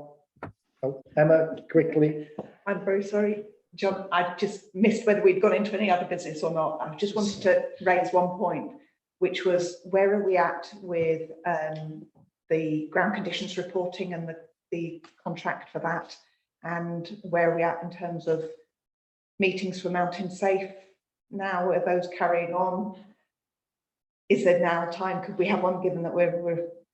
Emma, quickly. I'm very sorry, John. I just missed whether we'd gone into any other business or not. I just wanted to raise one point, which was where are we at with the ground conditions reporting and the contract for that? And where are we at in terms of meetings for Mountain Safe now? Are those carrying on? Is there now time? Could we have one given that we've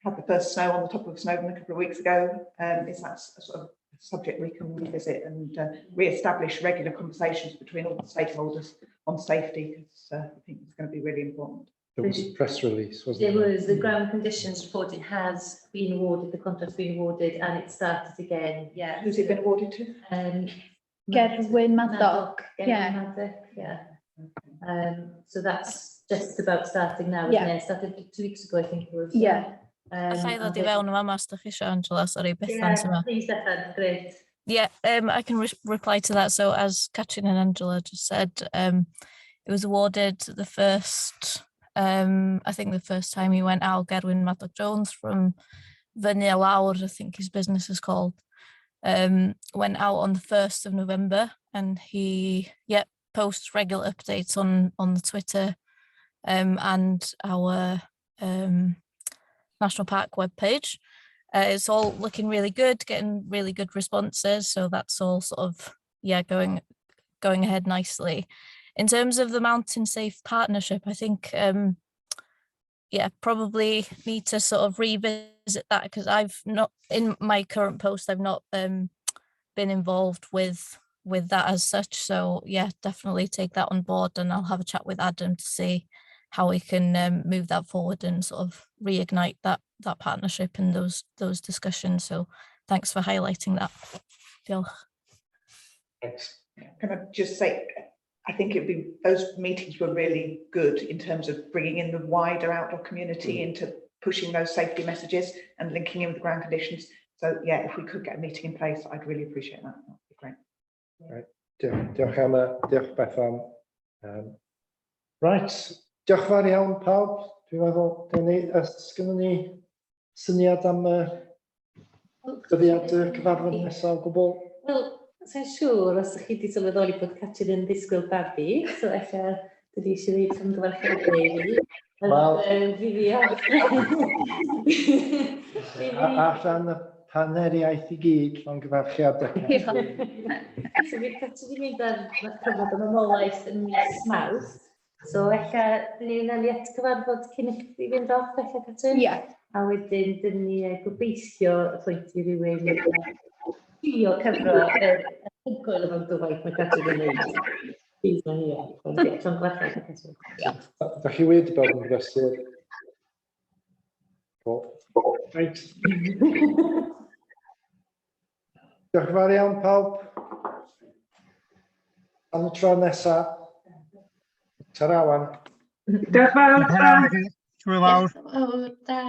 had the first snow on the top of Snowdon a couple of weeks ago? Is that a sort of subject we can revisit and re-establish regular conversations between all the stakeholders on safety? Because I think it's going to be really important. There was a press release, wasn't there? There was the ground conditions report. It has been awarded, the contract's been awarded, and it started again. Yeah. Who's it been awarded to? Gerwyn Maddock. So that's just about starting now, isn't it? It started 2 weeks ago, I think it was. Yeah. Alla i ddod i fewn yma os ydych chi eisiau, Angela, sori, Bethan sy'n yma. Please, Bethan, great. Yeah, I can reply to that. So as Katrin and Angela just said, it was awarded the first, I think the first time he went out, Gerwin Maddock Jones from mynydd llawr, I think his business is called, went out on the 1st of November, and he posts regular updates on the Twitter and our National Park webpage. It's all looking really good, getting really good responses, so that's all sort of going ahead nicely. In terms of the Mountain Safe Partnership, I think probably need to sort of revisit that, because I've not, in my current post, I've not been involved with that as such. So yeah, definitely take that on board, and I'll have a chat with Adam to see how we can move that forward and sort of reignite that partnership and those discussions. So thanks for highlighting that. Diolch. Thanks. Can I just say, I think those meetings were really good in terms of bringing in the wider outdoor community into pushing those safety messages and linking in with the ground conditions. So yeah, if we could get a meeting in place, I'd really appreciate that. That'd be great. Right. Diolch Emma, diolch Bethan. Right, diolch fawr iawn pawb. Dwi'n meddwl, sgynnon ni syniad am dyddiad cyfarfod nesaf o gwbl? Wel, sa'n siŵr os ydych chi wedi sylweddoli bod Catrin yn disgwyl babi, so eich dydi eisiau dweud am gyfarchiadau i. Allan y Partneriaeth I gyd mewn gyfarchiadau. So bydd Catrin yn mynd ar cyfnod am ymolaeth yn mis Mawrth. So eich ni'n aliad cyfarfod cyn i chi fynd off, eich Catrin? Ie. A wedyn, dyn ni gobeithio appointi rhywun o cyfro ymgwyl yma'n gyfaith mae Catrin yn neud. Bydd mae hi. Llon gwerthau, Catrin. Da chi wedi bod yn brysur? Reit. Diolch yn fawr iawn pawb. Am y tro nesaf. Tara wan. Diolch yn fawr. Hwyl fawr. O, da.